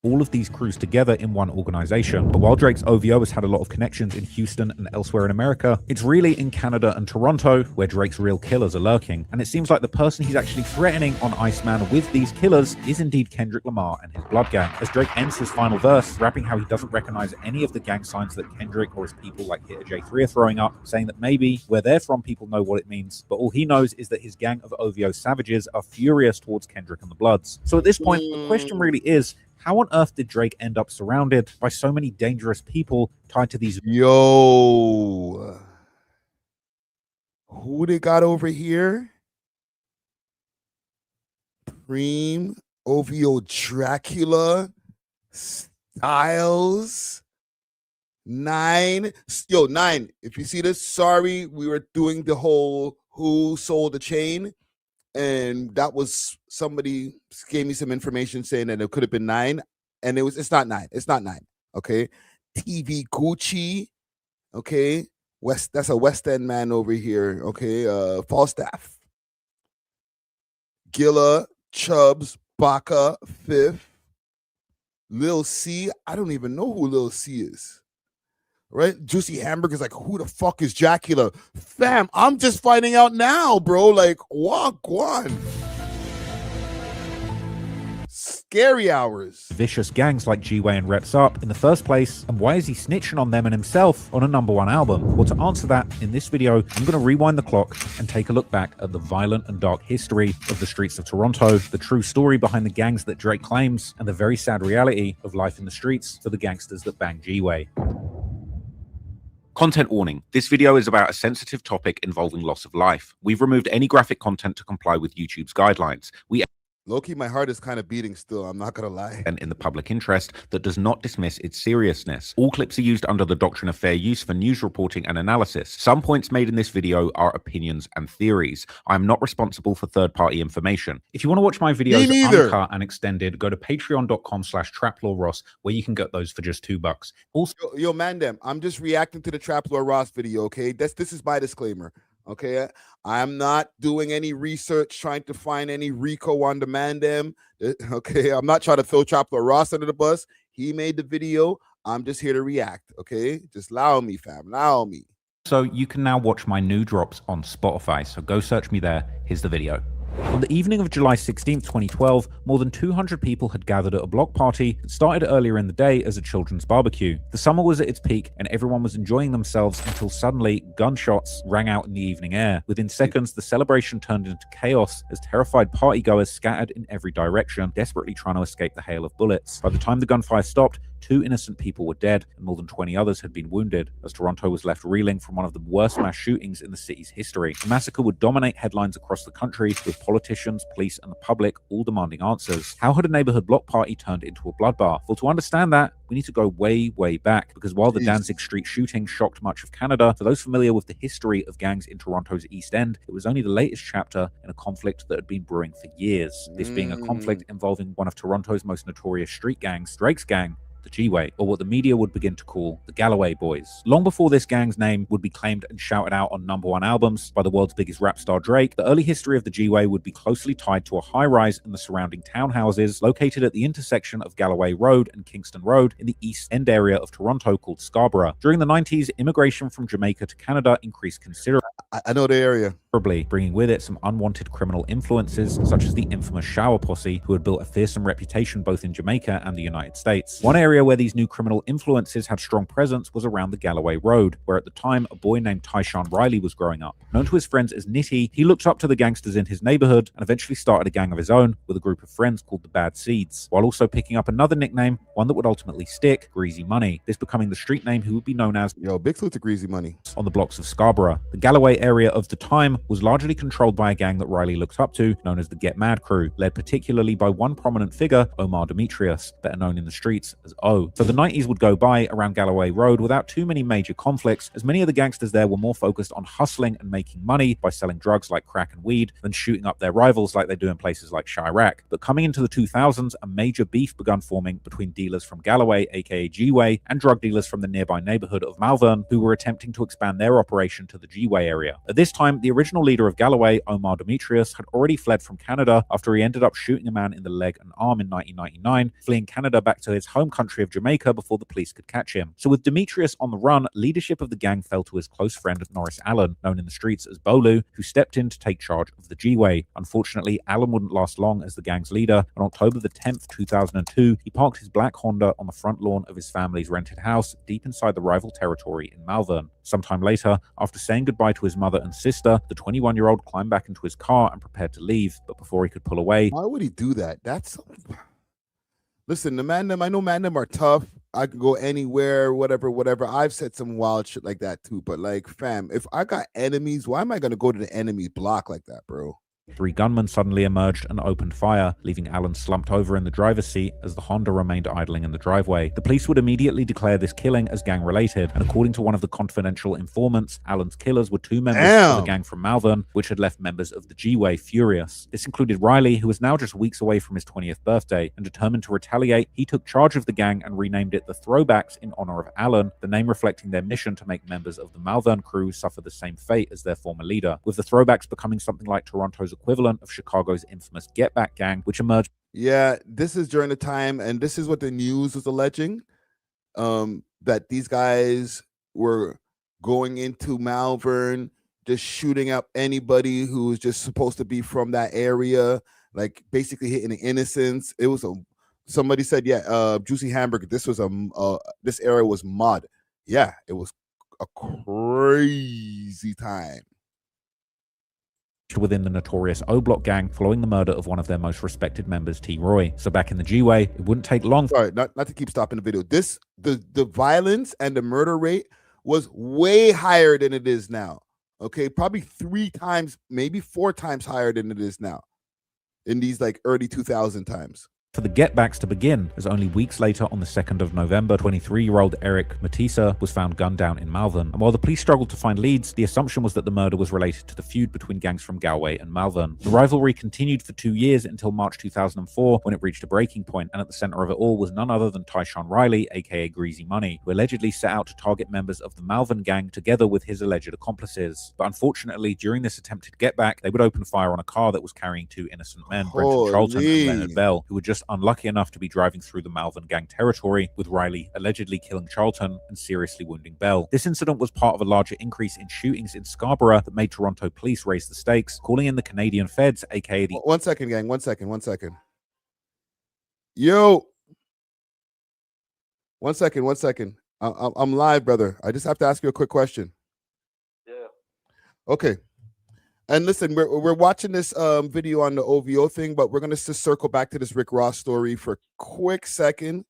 all of these crews together in one organization. But while Drake's OVO has had a lot of connections in Houston and elsewhere in America, it's really in Canada and Toronto where Drake's real killers are lurking. And it seems like the person he's actually threatening on Iceman with these killers is indeed Kendrick Lamar and his Blood Gang, as Drake ends his final verse rapping how he doesn't recognize any of the gang signs that Kendrick or his people like Hitter J3 are throwing up, saying that maybe where they're from people know what it means, but all he knows is that his gang of OVO savages are furious towards Kendrick and the Bloods. So at this point, the question really is, how on earth did Drake end up surrounded by so many dangerous people tied to these? Yo, who they got over here? Preem, OVO Dracula, Styles, 9. Yo, 9, if you see this, sorry, we were doing the whole who sold the chain. And that was somebody gave me some information saying that it could have been 9, and it's not 9. It's not 9. Okay, TV Gucci. Okay, that's a West End man over here. Okay, Falstaff, Gilla, Chubbs, Baca, Fifth, Lil C. I don't even know who Lil C is. Right? Juicy Hamburger's like, who the fuck is Dracula? Fam, I'm just finding out now, bro. Like, walk one. Scary hours. Vicious gangs like G-Way and Reps Up in the first place, and why is he snitching on them and himself on a #1 album? Well, to answer that, in this video, I'm going to rewind the clock and take a look back at the violent and dark history of the streets of Toronto, the true story behind the gangs that Drake claims, and the very sad reality of life in the streets for the gangsters that bang G-Way. Content warning. This video is about a sensitive topic involving loss of life. We've removed any graphic content to comply with YouTube's guidelines. Low-key, my heart is kind of beating still, I'm not gonna lie. And in the public interest that does not dismiss its seriousness. All clips are used under the doctrine of fair use for news reporting and analysis. Some points made in this video are opinions and theories. I'm not responsible for third-party information. If you want to watch my videos uncut and extended, go to patreon.com/traplawross, where you can get those for just $2. Also, yo, Mandem, I'm just reacting to the Trap Lord Ross video, okay? This is my disclaimer. Okay, I'm not doing any research trying to find any Rico on the Mandem. Okay, I'm not trying to throw Trap Lord Ross under the bus. He made the video. I'm just here to react. Okay, just allow me, fam. Allow me. So you can now watch my new drops on Spotify. So go search me there. Here's the video. On the evening of July 16, 2012, more than 200 people had gathered at a block party that started earlier in the day as a children's barbecue. The summer was at its peak and everyone was enjoying themselves until suddenly gunshots rang out in the evening air. Within seconds, the celebration turned into chaos as terrified partygoers scattered in every direction, desperately trying to escape the hail of bullets. By the time the gunfire stopped, 2 innocent people were dead and more than 20 others had been wounded, as Toronto was left reeling from one of the worst mass shootings in the city's history. The massacre would dominate headlines across the country, with politicians, police, and the public all demanding answers. How had a neighborhood block party turned into a bloodbath? Well, to understand that, we need to go way, way back, because while the Danzig Street shooting shocked much of Canada, for those familiar with the history of gangs in Toronto's East End, it was only the latest chapter in a conflict that had been brewing for years. This being a conflict involving one of Toronto's most notorious street gangs, Drake's gang, the G-Way, or what the media would begin to call the Galloway Boys. Long before this gang's name would be claimed and shouted out on #1 albums by the world's biggest rap star Drake, the early history of the G-Way would be closely tied to a high-rise and the surrounding townhouses located at the intersection of Galloway Road and Kingston Road in the East End area of Toronto called Scarborough. During the 90s, immigration from Jamaica to Canada increased considerably. I know the area. Bringing with it some unwanted criminal influences, such as the infamous Shower Posse, who had built a fearsome reputation both in Jamaica and the United States. One area where these new criminal influences had strong presence was around the Galloway Road, where at the time a boy named Tyshawn Riley was growing up. Known to his friends as Nitty, he looked up to the gangsters in his neighborhood and eventually started a gang of his own with a group of friends called the Bad Seeds, while also picking up another nickname, one that would ultimately stick, Greasy Money, this becoming the street name he would be known as Big salute to Greasy Money on the blocks of Scarborough. The Galloway area of the time was largely controlled by a gang that Riley looked up to, known as the Get Mad Crew, led particularly by one prominent figure, Omar Demetrius, better known in the streets as O. So the 90s would go by around Galloway Road without too many major conflicts, as many of the gangsters there were more focused on hustling and making money by selling drugs like crack and weed than shooting up their rivals like they do in places like Chirac. But coming into the 2000s, a major beef began forming between dealers from Galloway, aka G-Way, and drug dealers from the nearby neighborhood of Malvern, who were attempting to expand their operation to the G-Way area. At this time, the original leader of Galloway, Omar Demetrius, had already fled from Canada after he ended up shooting a man in the leg and arm in 1999, fleeing Canada back to his home country of Jamaica before the police could catch him. So with Demetrius on the run, leadership of the gang fell to his close friend Norris Allen, known in the streets as Bolu, who stepped in to take charge of the G-Way. Unfortunately, Allen wouldn't last long as the gang's leader. On October the 10th, 2002, he parked his black Honda on the front lawn of his family's rented house deep inside the rival territory in Malvern. Sometime later, after saying goodbye to his mother and sister, the 21-year-old climbed back into his car and prepared to leave, but before he could pull away... Why would he do that? Listen, I know man them are tough. I can go anywhere, whatever. I've said some wild shit like that too, but like, fam, if I got enemies, why am I going to go to the enemy's block like that, bro? 3 gunmen suddenly emerged and opened fire, leaving Allen slumped over in the driver's seat as the Honda remained idling in the driveway. The police would immediately declare this killing as gang-related, and according to one of the confidential informants, Allen's killers were 2 members of the gang from Malvern, which had left members of the G-Way furious. This included Riley, who was now just weeks away from his 20th birthday, and determined to retaliate, he took charge of the gang and renamed it the Throwbacks in honor of Allen, the name reflecting their mission to make members of the Malvern crew suffer the same fate as their former leader, with the Throwbacks becoming something like Toronto's equivalent of Chicago's infamous Get Back gang, which emerged. Yeah, this is during the time, and this is what the news was alleging, that these guys were going into Malvern, just shooting up anybody who was just supposed to be from that area, like basically hitting the innocents. It was somebody said, Juicy Hamburger, this area was mud. Yeah, it was a crazy time within the notorious O-Block gang following the murder of one of their most respected members, T. Roy. So back in the G-Way, it wouldn't take long. Sorry, not to keep stopping the video. The violence and the murder rate was way higher than it is now. Okay, probably 3 times, maybe 4 times higher than it is now in these like early 2000 times. For the get-backs to begin, as only weeks later on the 2nd of November, 23-year-old Eric Matissa was found gunned down in Malvern. And while the police struggled to find leads, the assumption was that the murder was related to the feud between gangs from Galway and Malvern. The rivalry continued for 2 years until March 2004, when it reached a breaking point, and at the center of it all was none other than Tyshawn Riley, aka Greasy Money, who allegedly set out to target members of the Malvern gang together with his alleged accomplices. But unfortunately, during this attempted get-back, they would open fire on a car that was carrying 2 innocent men, Brenton Charlton and Leonard Bell, who were just just unlucky enough to be driving through the Malvern gang territory, with Riley allegedly killing Charlton and seriously wounding Bell. This incident was part of a larger increase in shootings in Scarborough that made Toronto police raise the stakes, calling in the Canadian feds, aka the— One second, gang. One second. Yo. One second. I'm live, brother. I just have to ask you a quick question. Yeah. Okay. And listen, we're watching this video on the OVO thing, but we're gonna just circle back to this Rick Ross story for a quick second,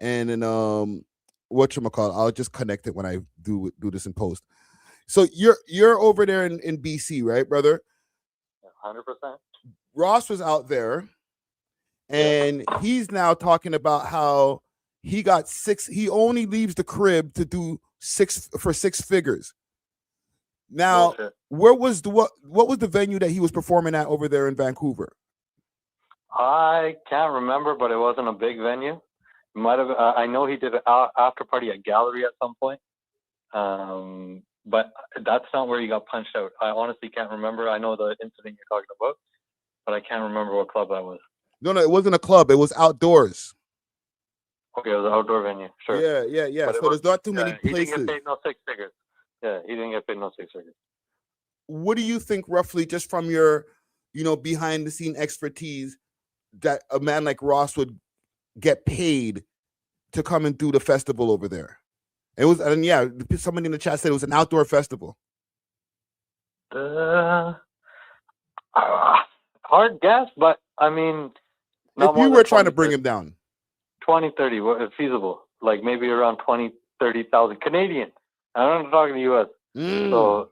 and then whatchamacallit, I'll just connect it when I do this in post. So you're over there in BC, right, brother? 100%. Ross was out there, and he's now talking about how he got he only leaves the crib to do six figures. Now, what was the venue that he was performing at over there in Vancouver? I can't remember, but it wasn't a big venue. Might have. I know he did an after party at Gallery at some point, but that's not where he got punched out. I honestly can't remember. I know the incident you're talking about, but I can't remember what club that was. No, it wasn't a club. It was outdoors. Okay, it was an outdoor venue. Sure. Yeah. But so there's not too many he places. didn't get paid no six figures. Yeah, he didn't get paid no six figures. What do you think, roughly, just from your, behind the scene expertise, that a man like Ross would get paid to come and do the festival over there? It was, and yeah, somebody in the chat said it was an outdoor festival. Hard guess, but I mean, if you were trying to bring him down, 20, 30, what feasible? Like maybe around 20, 30,000 Canadian. I'm not talking the US. So,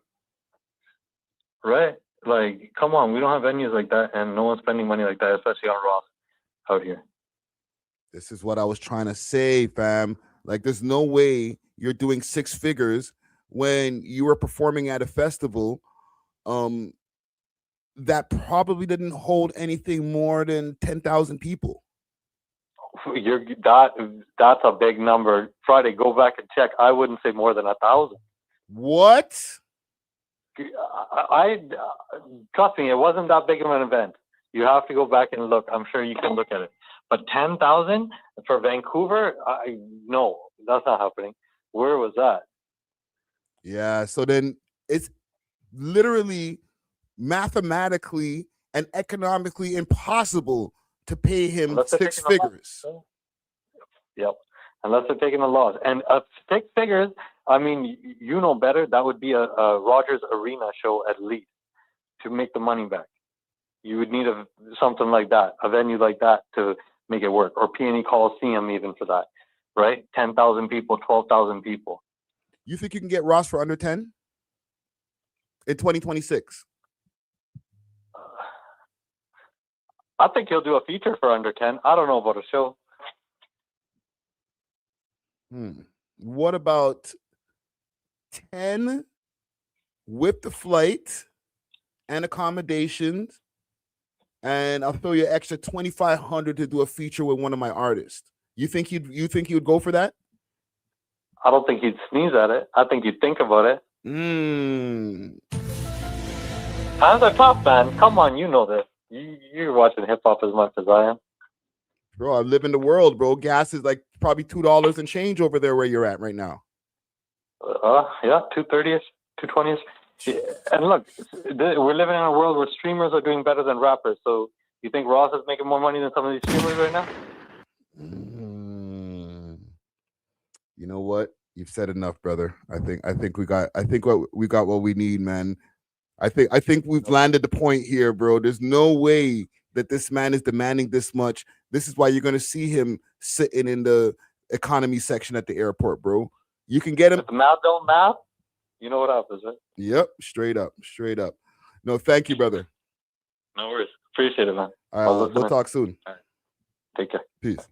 right? Like, come on, we don't have venues like that, and no one's spending money like that, especially on Ross out here. This is what I was trying to say, fam. Like, there's no way you're doing six figures when you were performing at a festival that probably didn't hold anything more than 10,000 people. That's a big number. Friday, go back and check. I wouldn't say more than 1,000. What? I trust me, it wasn't that big of an event. You have to go back and look. I'm sure you can look at it. But 10,000 for Vancouver? No, that's not happening. Where was that? Yeah, so then it's literally mathematically and economically impossible to pay him six figures. Yep, unless they're taking a loss. And six figures, I mean, you know better. That would be a Rogers Arena show at least to make the money back. You would need something like that, a venue like that to make it work, or P&E Coliseum even for that, right? 10,000 people, 12,000 people. You think you can get Ross for under 10 in 2026? I think he'll do a feature for under 10. I don't know about a show. What about 10 with the flight and accommodations, and I'll throw you an extra 2,500 to do a feature with one of my artists? You think you'd go for that? I don't think he'd sneeze at it. I think you'd think about it. Times are tough, man. Come on, you know this. You're watching hip hop as much as I am. Bro, I live in the world, bro. Gas is like probably $2 and change over there where you're at right now. Yeah, 230ish, 220ish. And look, we're living in a world where streamers are doing better than rappers. So you think Ross is making more money than some of these streamers right now? You know what? You've said enough, brother. I think we got what we need, man. I think we've landed the point here, bro. There's no way that this man is demanding this much. This is why you're gonna see him sitting in the economy section at the airport, bro. You can get him. If the math don't math, you know what happens, right? Yep, straight up. No, thank you, brother. No worries. Appreciate it, man. All right, we'll talk soon. All right. Take care. Peace.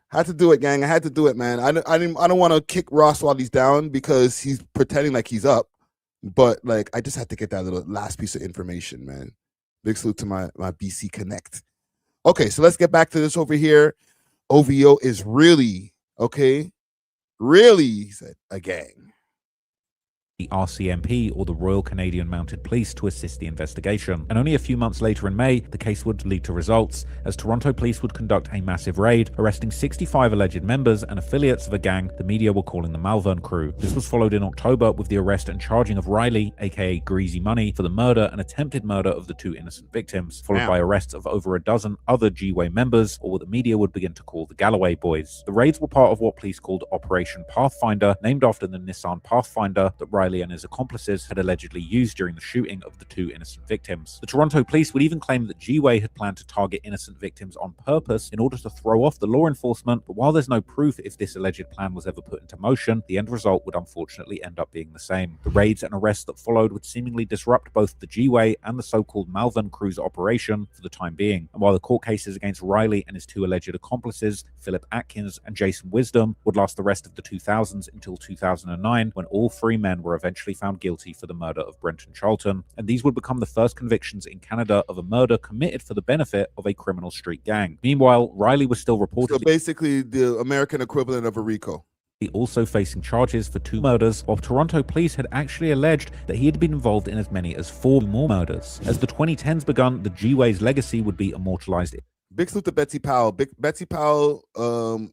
Had to do it, gang. I had to do it, man. I don't want to kick Ross while he's down because he's pretending like he's up. But like, I just had to get that little last piece of information, man. Big salute to my BC Connect. Okay, so let's get back to this over here. OVO is really, okay, really, he said, a gang. the RCMP, or the Royal Canadian Mounted Police, to assist the investigation. And only a few months later in May, the case would lead to results, as Toronto police would conduct a massive raid, arresting 65 alleged members and affiliates of a gang the media were calling the Malvern Crew. This was followed in October with the arrest and charging of Riley, aka Greasy Money, for the murder and attempted murder of the 2 innocent victims, followed by arrests of over a dozen other G-Way members, or what the media would begin to call the Galloway Boys. The raids were part of what police called Operation Pathfinder, named after the Nissan Pathfinder that Riley and his accomplices had allegedly used during the shooting of the 2 innocent victims. The Toronto police would even claim that G-Way had planned to target innocent victims on purpose in order to throw off the law enforcement, but while there's no proof if this alleged plan was ever put into motion, the end result would unfortunately end up being the same. The raids and arrests that followed would seemingly disrupt both the G-Way and the so-called Malvern Crew's operation for the time being, and while the court cases against Riley and his 2 alleged accomplices, Philip Atkins and Jason Wisdom, would last the rest of the 2000s until 2009, when all 3 men were eventually found guilty for the murder of Brenton Charlton, and these would become the first convictions in Canada of a murder committed for the benefit of a criminal street gang. Meanwhile, Riley was still reportedly... So basically the American equivalent of a RICO. Also facing charges for 2 murders, while Toronto police had actually alleged that he had been involved in as many as 4 more murders. As the 2010s begun, the G-Way's legacy would be immortalized. Big salute to Betsy Powell. Betsy Powell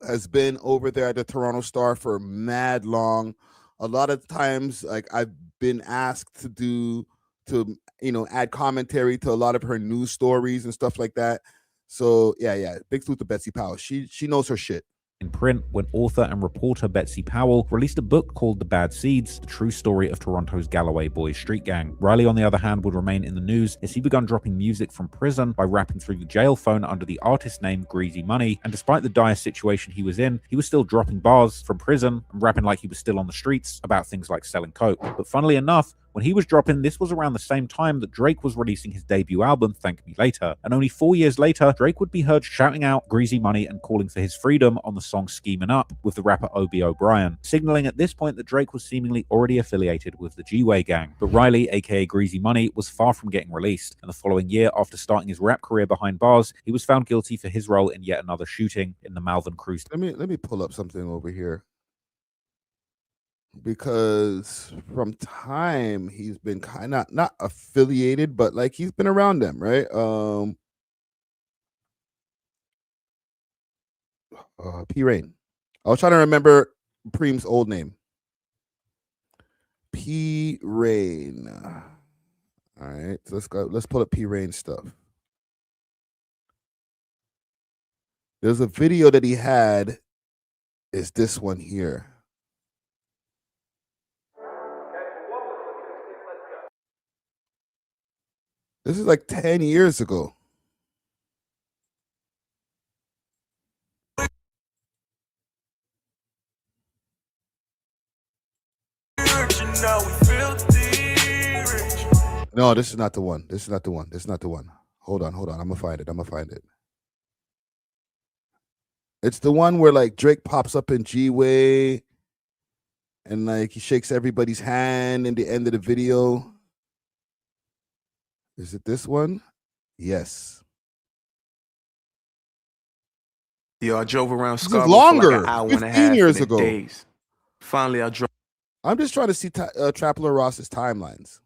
has been over there at the Toronto Star for mad long. A lot of times, like, I've been asked to add commentary to a lot of her news stories and stuff like that. So yeah, big salute to Betsy Powell. She knows her shit. In print, when author and reporter Betsy Powell released a book called The Bad Seeds, the true story of Toronto's Galloway Boys street gang. Riley, on the other hand, would remain in the news as he began dropping music from prison by rapping through the jail phone under the artist name Greasy Money, and despite the dire situation he was in, he was still dropping bars from prison and rapping like he was still on the streets about things like selling coke. But funnily enough, when he was dropping, this was around the same time that Drake was releasing his debut album, Thank Me Later. And only 4 years later, Drake would be heard shouting out Greasy Money and calling for his freedom on the song Schemin' Up with the rapper O.B.O. signaling at this point that Drake was seemingly already affiliated with the G-Way gang. But Riley, aka Greasy Money, was far from getting released. And the following year, after starting his rap career behind bars, he was found guilty for his role in yet another shooting in the Malvern Crew. Let me pull up something over here, because from time he's been kind of not affiliated, but like he's been around them, right? P Rain. I was trying to remember Preem's old name. P Rain. All right, so let's pull up P Rain stuff. There's a video that he had. Is this one here? This is like 10 years ago. No, this is not the one. This is not the one. This is not the one. Hold on. I'm gonna find it. It's the one where like Drake pops up in G-Way and like he shakes everybody's hand in the end of the video. Is it this one? Yes. Yo, I drove around This is Scarborough longer. for like an hour and a 15 half years in ago. days. Finally, I drove. I'm just trying to see Trapler Ross's timelines.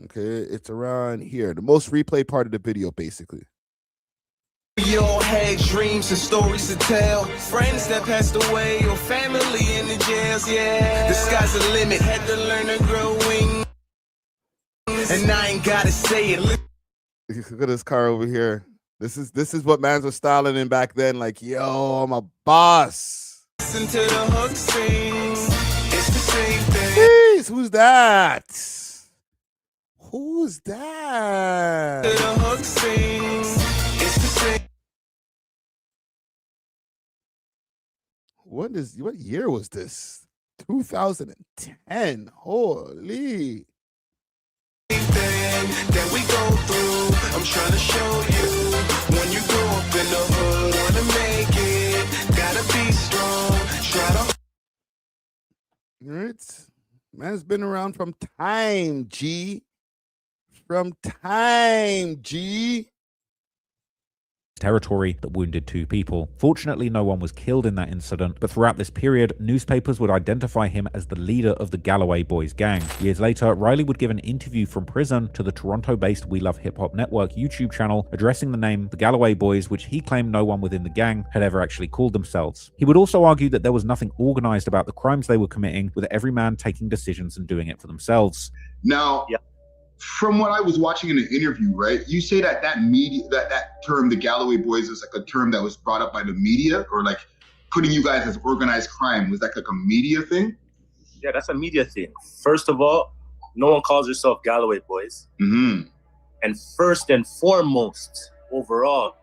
Okay, it's around here. The most replayed part of the video, basically. We all had dreams and stories to tell. Friends that passed away or family in the jails, yeah. The sky's the limit. Had to learn to grow wings. And I ain't gotta say it. Look at this car over here. This is what mans were styling in back then. Like, yo, I'm a boss. Listen to the hook sing. It's the same thing. Jeez, who's that? Who's that? To the hook sing. It's the same. What year was this? 2010. Holy. That we go through. I'm trying to show you. When you grow up in the hood, wanna make it. Gotta be strong. Try to. All right. Man's been around from time, G. From time, G. territory that wounded 2 people. Fortunately, no one was killed in that incident, but throughout this period, newspapers would identify him as the leader of the Galloway Boys gang. Years later, Riley would give an interview from prison to the Toronto-based We Love Hip Hop Network YouTube channel, addressing the name the Galloway Boys, which he claimed no one within the gang had ever actually called themselves. He would also argue that there was nothing organized about the crimes they were committing, with every man taking decisions and doing it for themselves. Now, from what I was watching in an interview, right, you say that that term, the Galloway Boys, is like a term that was brought up by the media, or like putting you guys as organized crime. Was that like a media thing? Yeah, that's a media thing. First of all, no one calls yourself Galloway Boys. Mm-hmm. And first and foremost, overall,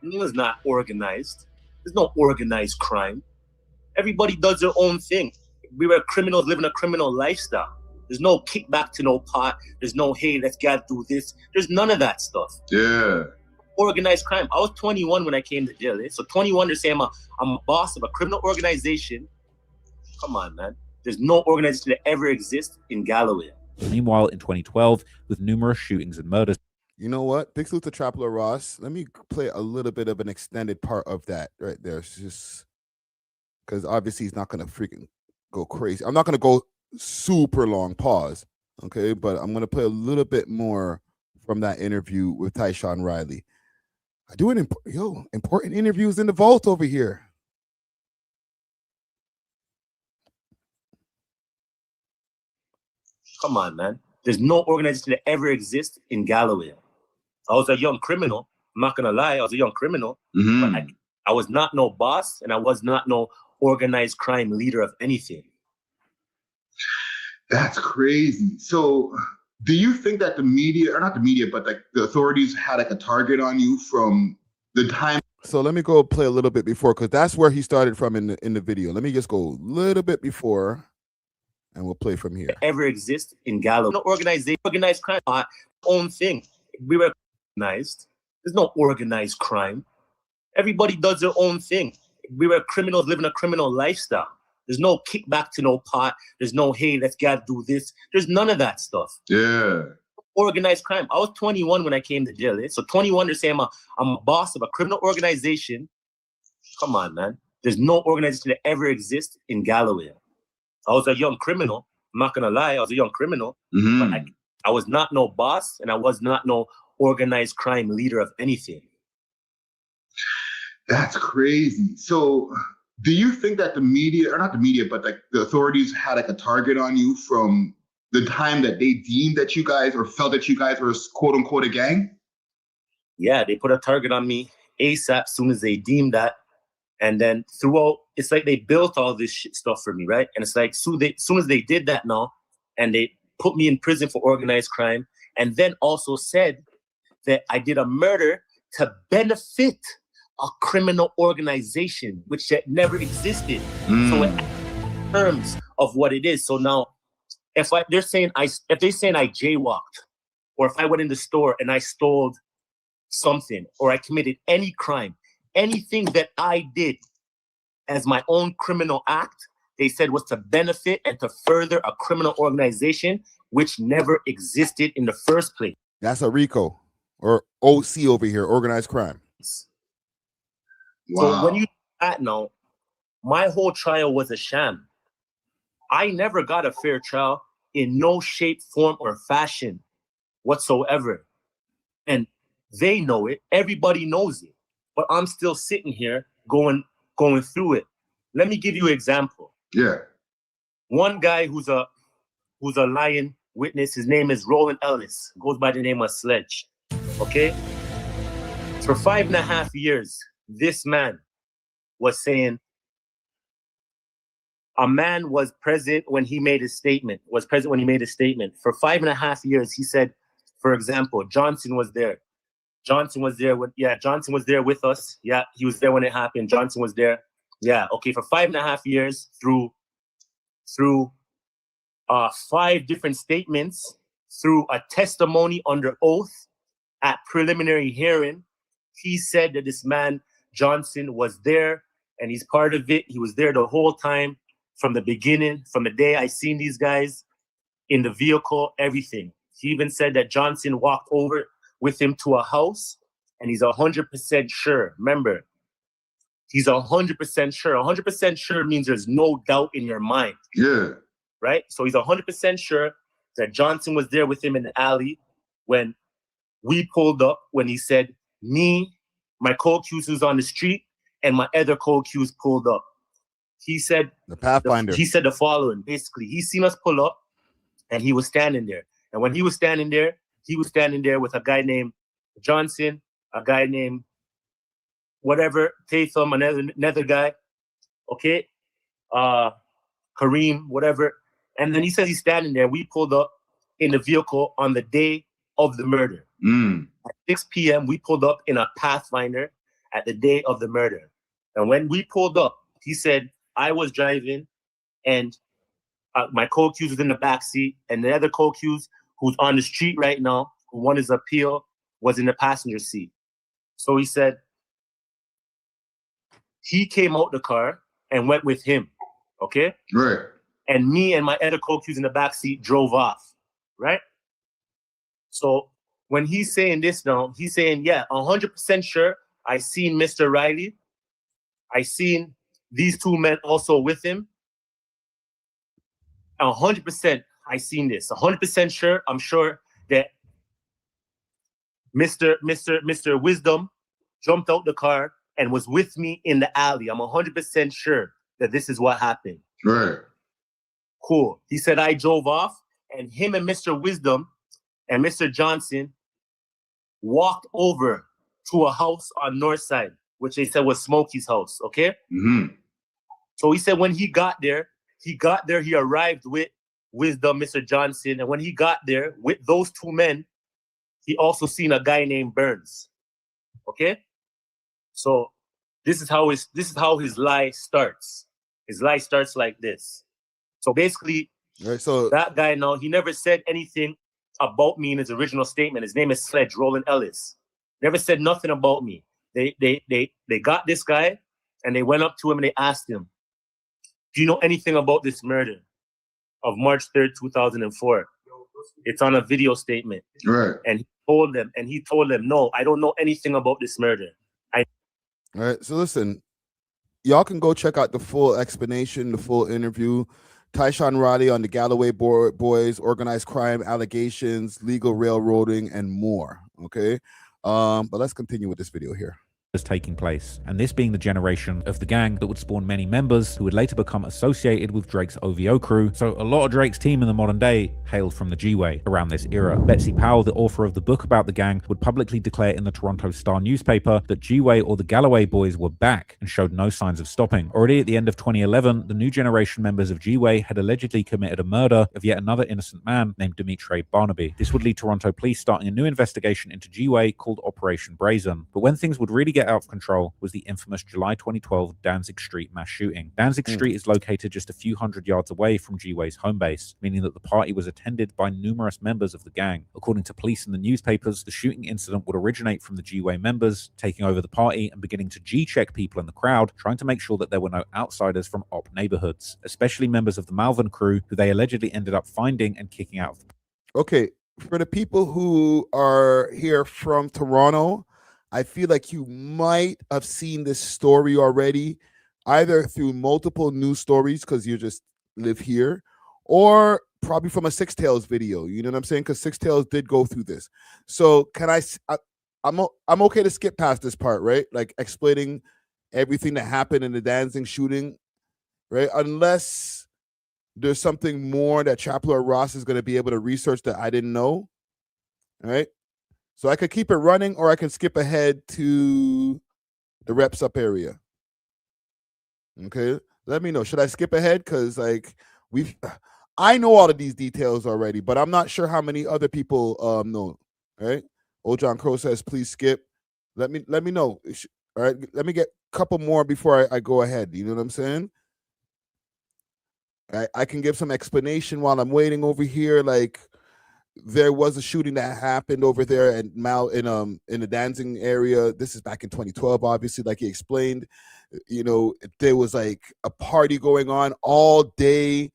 it was not organized. There's no organized crime. Everybody does their own thing. We were criminals living a criminal lifestyle. There's no kickback to no pot. There's no, hey, let's get do this. There's none of that stuff. Yeah. Organized crime. I was 21 when I came to jail. So 21 to say I'm a boss of a criminal organization. Come on, man. There's no organization that ever exists in Galloway. Meanwhile, in 2012, with numerous shootings and murders. You know what? Big salute to Trapler Ross. Let me play a little bit of an extended part of that right there. It's just because obviously he's not going to freaking go crazy. I'm not going to go super long pause, okay, but I'm gonna play a little bit more from that interview with Tyshawn Riley. I do important interviews in the vault over here. Come on, man. There's no organization that ever exists in Galloway. I was a young criminal. I'm not gonna lie, I was a young criminal, but I was not no boss, and I was not no organized crime leader of anything. That's crazy. So do you think that the media, or not the media, but like the authorities had like a target on you from the time? So let me go play a little bit before, because that's where he started from in the video. Let me just go a little bit before, and we'll play from here. Ever exist in Galloway? No organized crime, own thing. We were organized. There's no organized crime. Everybody does their own thing. We were criminals living a criminal lifestyle. There's no kickback to no pot. There's no, hey, let's get do this. There's none of that stuff. Yeah. Organized crime. I was 21 when I came to jail. So 21 to say I'm a boss of a criminal organization. Come on, man. There's no organization that ever exists in Galloway. I was a young criminal. I'm not gonna lie, I was a young criminal. But I was not no boss, and I was not no organized crime leader of anything. That's crazy. So do you think that the media, or not the media, but like the authorities had like a target on you from the time that they deemed that you guys, or felt that you guys were quote unquote a gang? Yeah, they put a target on me ASAP as soon as they deemed that. And then throughout, it's like they built all this shit stuff for me, right? And it's like soon as they did that now, and they put me in prison for organized crime, and then also said that I did a murder to benefit a criminal organization, which never existed. So in terms of what it is. So now, if they're saying I jaywalked, or if I went in the store and I stole something, or I committed any crime, anything that I did as my own criminal act, they said was to benefit and to further a criminal organization which never existed in the first place. That's a RICO, or OC over here, organized crime. Wow. So when you do that now, my whole trial was a sham. I never got a fair trial in no shape, form, or fashion whatsoever. And they know it. Everybody knows it. But I'm still sitting here going through it. Let me give you an example. Yeah. One guy who's a lying witness, his name is Roland Ellis, goes by the name of Sledge. Okay? For 5.5 years, this man was saying a man was present when he made his statement, For 5.5 years, he said, for example, Johnson was there. Johnson was there with us. Yeah, he was there when it happened. Johnson was there. Yeah, okay, for 5.5 years through 5 different statements, through a testimony under oath at preliminary hearing, he said that this man, Johnson, was there and he's part of it. He was there the whole time from the beginning, from the day I seen these guys in the vehicle, everything. He even said that Johnson walked over with him to a house and he's 100% sure. Remember, he's 100% sure. 100% sure means there's no doubt in your mind. Yeah. Right? So he's 100% sure that Johnson was there with him in the alley when we pulled up, when he said, me, my co-accusers on the street, and my other co-accused pulled up. He said the Pathfinder. He said the following. Basically, he seen us pull up, and he was standing there. And when he was standing there with a guy named Johnson, a guy named whatever, Tatham, another guy, okay, Kareem, whatever. And then he says he's standing there. We pulled up in the vehicle on the day of the murder. At 6 p.m., we pulled up in a Pathfinder at the day of the murder. And when we pulled up, he said, I was driving and my co-accused was in the back seat, and the other co-accused who's on the street right now, who won his appeal, was in the passenger seat. So he said he came out the car and went with him, okay? Right. And me and my other co-accused in the back seat drove off, right? So when he's saying this now, he's saying, yeah, 100% sure I seen Mr. Riley. I seen these two men also with him. 100% I seen this. 100% sure. I'm sure that Mr. Wisdom jumped out the car and was with me in the alley. I'm 100% sure that this is what happened. Right. Cool. He said I drove off, and him and Mr. Wisdom and Mr. Johnson walked over to a house on North Side, which they said was Smokey's house, okay? So he said when he got there, he arrived with Wisdom, Mr. Johnson, and when he got there with those two men, he also seen a guy named Burns, okay? So this is how his lie starts. His lie starts like this. So basically, right, so that guy now, he never said anything about me in his original statement. His name is Sledge, Roland Ellis. Never said nothing about me. They got this guy and they went up to him and they asked him, do you know anything about this murder of March 3rd, 2004? It's on a video statement. Right. And he told them, no, I don't know anything about this murder. All right, so listen, y'all can go check out the full explanation, the full interview. Tyshawn Riley on the Galloway boys, organized crime allegations, legal railroading, and more. Okay, but let's continue with this video here. Taking place, and this being the generation of the gang that would spawn many members who would later become associated with Drake's OVO crew. So a lot of Drake's team in the modern day hailed from the G-Way around this era. Betsy Powell, the author of the book about the gang, would publicly declare in the Toronto Star newspaper that G-Way or the Galloway boys were back and showed no signs of stopping. Already at the end of 2011, the new generation members of G-Way had allegedly committed a murder of yet another innocent man named Dimitri Barnaby. This would lead Toronto police starting a new investigation into G-Way called Operation Brazen. But when things would really get out of control was the infamous July 2012 Danzig Street mass shooting. Danzig Street is located just a few hundred yards away from G-Way's home base, meaning that the party was attended by numerous members of the gang. According to police and the newspapers, the shooting incident would originate from the G-Way members taking over the party and beginning to G-check people in the crowd, trying to make sure that there were no outsiders from op neighborhoods, especially members of the Malvern crew, who they allegedly ended up finding and kicking out of the... Okay, for the people who are here from Toronto, I feel like you might have seen this story already, either through multiple news stories because you just live here, or probably from a Six Tails video. You know what I'm saying? Because Six Tails did go through this. So can I'm okay to skip past this part, right? Like explaining everything that happened in the Danzig shooting, right? Unless there's something more that Chapler Ross is going to be able to research that I didn't know, all right? So I could keep it running, or I can skip ahead to the reps up area. Okay, let me know. Should I skip ahead? Because like I know all of these details already, but I'm not sure how many other people know. All right. Old John Crow says, please skip. Let me know. All right. Let me get a couple more before I go ahead. You know what I'm saying? I can give some explanation while I'm waiting over here. Like, there was a shooting that happened over there in the Danzig area. This is back in 2012, obviously, like he explained. You know, there was like a party going on all day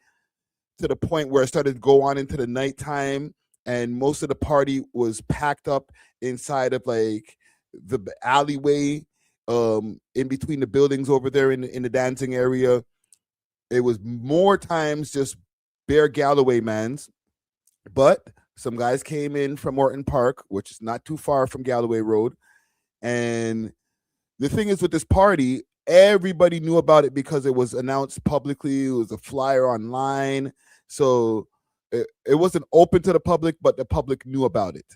to the point where it started to go on into the nighttime, and most of the party was packed up inside of like, you know, the Danzig area. This is back in 2012, obviously, like he explained. You know, there was like a party going on all day to the point where it started to go on into the nighttime, and most of the party was packed up inside of like, you know, the Danzig area. This is back in 2012, obviously, like he explained. You know, there was like a party going on all day to the point where it started to go on into the nighttime, and most of the party was packed up the alleyway in between the buildings over there in the dancing area. It was more times just bare Galloway mans, but some guys came in from Morton Park, which is not too far from Galloway Road. And the thing is with this party, everybody knew about it because it was announced publicly. It was a flyer online. So it wasn't open to the public, but the public knew about it.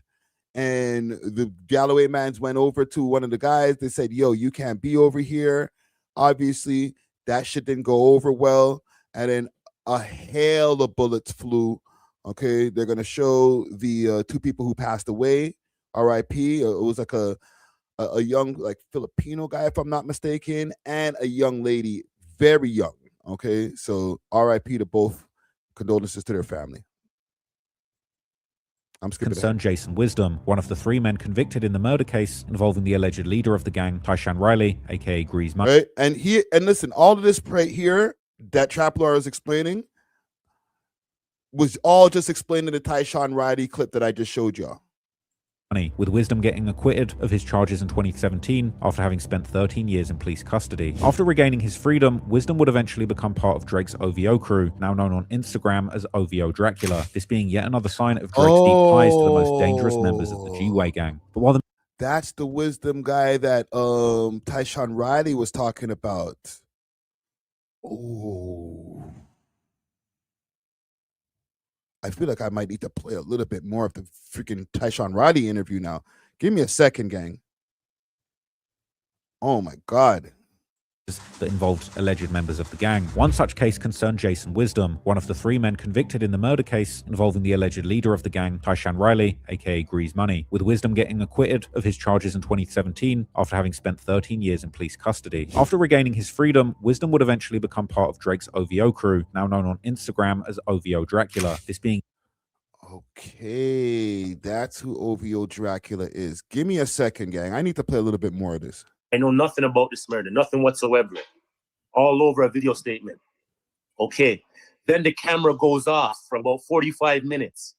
And the Galloway mans went over to one of the guys. They said, yo, you can't be over here. Obviously, that shit didn't go over well. And then a hail of bullets flew. Okay, they're going to show the two people who passed away, R.I.P. It was like a young, like Filipino guy, if I'm not mistaken, and a young lady, very young. Okay, so R.I.P. to both. Condolences to their family. I'm skipping concerned Jason Wisdom, one of the 3 men convicted in the murder case involving the alleged leader of the gang, Tyshawn Riley, aka Grease Money. Right, and listen, all of this right here that Trap Lord is explaining was all just explained in the Tyshawn Riley clip that I just showed y'all. With Wisdom getting acquitted of his charges in 2017 after having spent 13 years in police custody. After regaining his freedom, Wisdom would eventually become part of Drake's OVO crew, now known on Instagram as OVO Dracula, this being yet another sign of Drake's deep ties to the most dangerous members of the G-Way gang. But while the That's the Wisdom guy that Tyshawn Riley was talking about. Oh, I feel like I might need to play a little bit more of the freaking Tyshawn Riley interview now. Give me a second, gang. Oh my God. that involved alleged members of the gang. One such case concerned Jason Wisdom, one of the 3 men convicted in the murder case involving the alleged leader of the gang, Tyshawn Riley, aka Grease Money, with Wisdom getting acquitted of his charges in 2017 after having spent 13 years in police custody. After regaining his freedom, Wisdom would eventually become part of Drake's OVO crew, now known on Instagram as OVO Dracula, this being Okay, that's who OVO Dracula is. Give me a second, gang. I need to play a little bit more of this. I know nothing about this murder, nothing whatsoever. All over a video statement. Okay, then the camera goes off for about 45 minutes,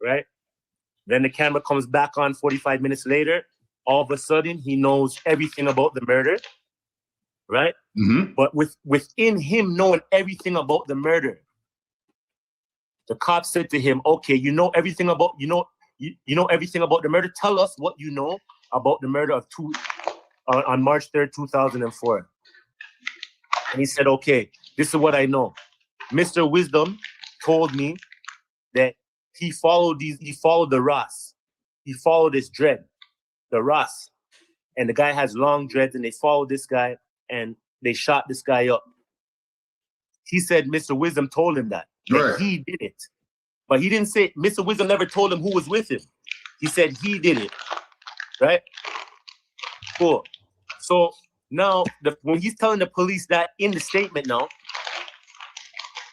right? Then the camera comes back on 45 minutes later. All of a sudden, he knows everything about the murder, right? Mm-hmm. But within him knowing everything about the murder, the cop said to him, okay, you know everything about, you know everything about the murder. Tell us what you know about the murder of on March 3rd, 2004. And he said, okay, this is what I know. Mr. Wisdom told me that he followed the Ross. He followed this dread, the Ross. And the guy has long dreads and they followed this guy and they shot this guy up. He said Mr. Wisdom told him that Right. he did it. But he didn't say, Mr. Wisdom never told him who was with him. He said he did it, right? Cool. So now, when he's telling the police that in the statement now,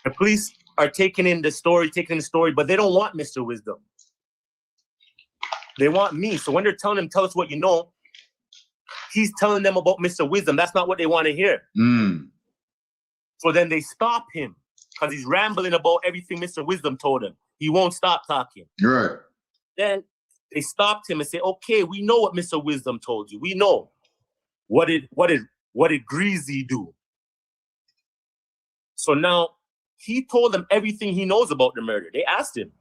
the police are taking the story, but they don't want Mr. Wisdom. They want me. So when they're telling him, tell us what you know, he's telling them about Mr. Wisdom. That's not what they want to hear. Mm. So then they stop him because he's rambling about everything Mr. Wisdom told him. He won't stop talking. Right. Then they stopped him and said, okay, we know what Mr. Wisdom told you. We know. What did Greasy do? So now he told them everything he knows about the murder. They asked him.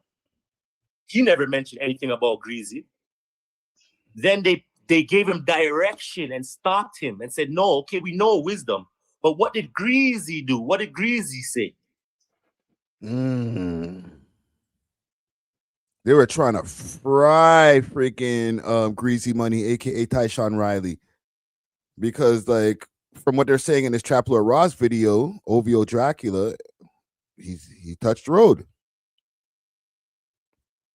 He never mentioned anything about Greasy. Then they gave him direction and stopped him and said, no, okay, we know Wisdom. But what did Greasy do? What did Greasy say? They were trying to fry freaking Greasy Money, aka Tyshawn Riley, because like from what they're saying in this Trap Lord Ross video, OVO Dracula, he touched the road.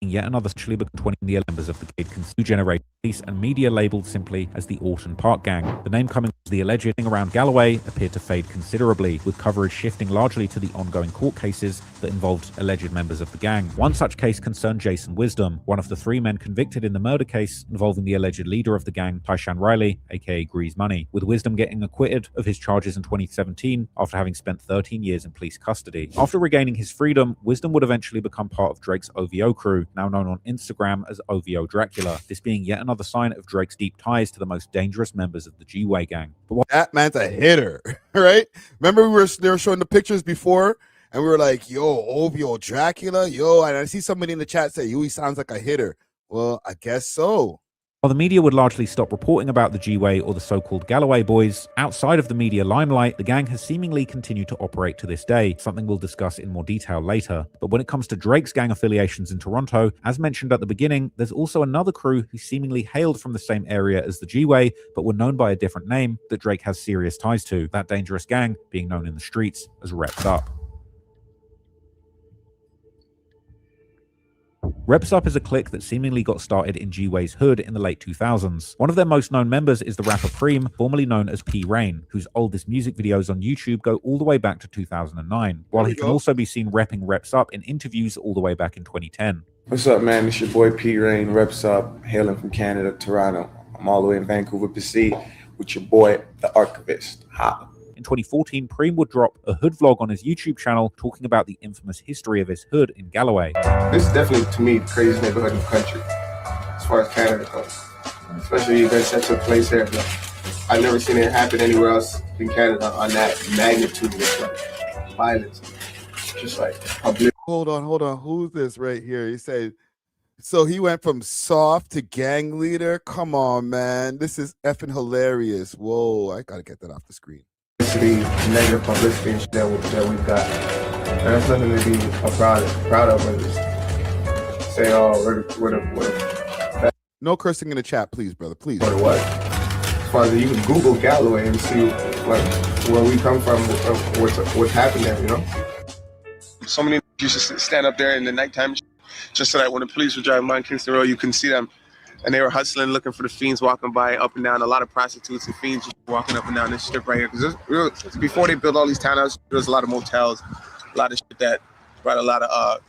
Yet another actually between the members of the Kid Consu generate police and media labeled simply as the Orton Park Gang. The name coming The alleged thing around Galloway appeared to fade considerably, with coverage shifting largely to the ongoing court cases that involved alleged members of the gang. One such case concerned Jason Wisdom, one of the 3 men convicted in the murder case involving the alleged leader of the gang, Tyshawn Riley, aka Grease Money, with Wisdom getting acquitted of his charges in 2017 after having spent 13 years in police custody. After regaining his freedom, Wisdom would eventually become part of Drake's OVO crew, now known on Instagram as OVO Dracula, this being yet another sign of Drake's deep ties to the most dangerous members of the G-Way gang. But that man's a hitter, right? Remember they were showing the pictures before, and we were like, yo, OVO Dracula, yo, and I see somebody in the chat say, yo, he sounds like a hitter. Well, I guess so. While the media would largely stop reporting about the G-Way or the so-called Galloway boys, outside of the media limelight, the gang has seemingly continued to operate to this day, something we'll discuss in more detail later. But when it comes to Drake's gang affiliations in Toronto, as mentioned at the beginning, there's also another crew who seemingly hailed from the same area as the G-Way, but were known by a different name that Drake has serious ties to, that dangerous gang being known in the streets as Reps Up. Reps Up is a clique that seemingly got started in G-Way's hood in the late 2000s. One of their most known members is the rapper Preem, formerly known as P. Rain, whose oldest music videos on YouTube go all the way back to 2009, while he can also be seen repping Reps Up in interviews all the way back in 2010. What's up, man? It's your boy P. Rain, Reps Up, hailing from Canada, Toronto. I'm all the way in Vancouver, BC, with your boy, the Archivist. Holla. In 2014, Preem would drop a hood vlog on his YouTube channel talking about the infamous history of his hood in Galloway. This is definitely, to me, the craziest neighborhood in the country, as far as Canada goes. Especially events that took place here. I've never seen it happen anywhere else in Canada on that magnitude of violence. Just like public. Hold on. Who's this right here? He said, so he went from soft to gang leader? Come on, man. This is effing hilarious. Whoa, I gotta get that off the screen. Negative publicity that we've got. And that's nothing to be proud of. And just say, oh, we're no cursing in the chat, please, brother, please. What? As far as you can Google Galloway and see like where we come from, what's happened there, you know? So many used to stand up there in the nighttime just so that when the police were driving by Kingston Road, you couldn't see them. And they were hustling, looking for the fiends walking by up and down. A lot of prostitutes and fiends just walking up and down this strip right here. Because before they built all these townhouses, there was a lot of motels, a lot of shit that brought a lot of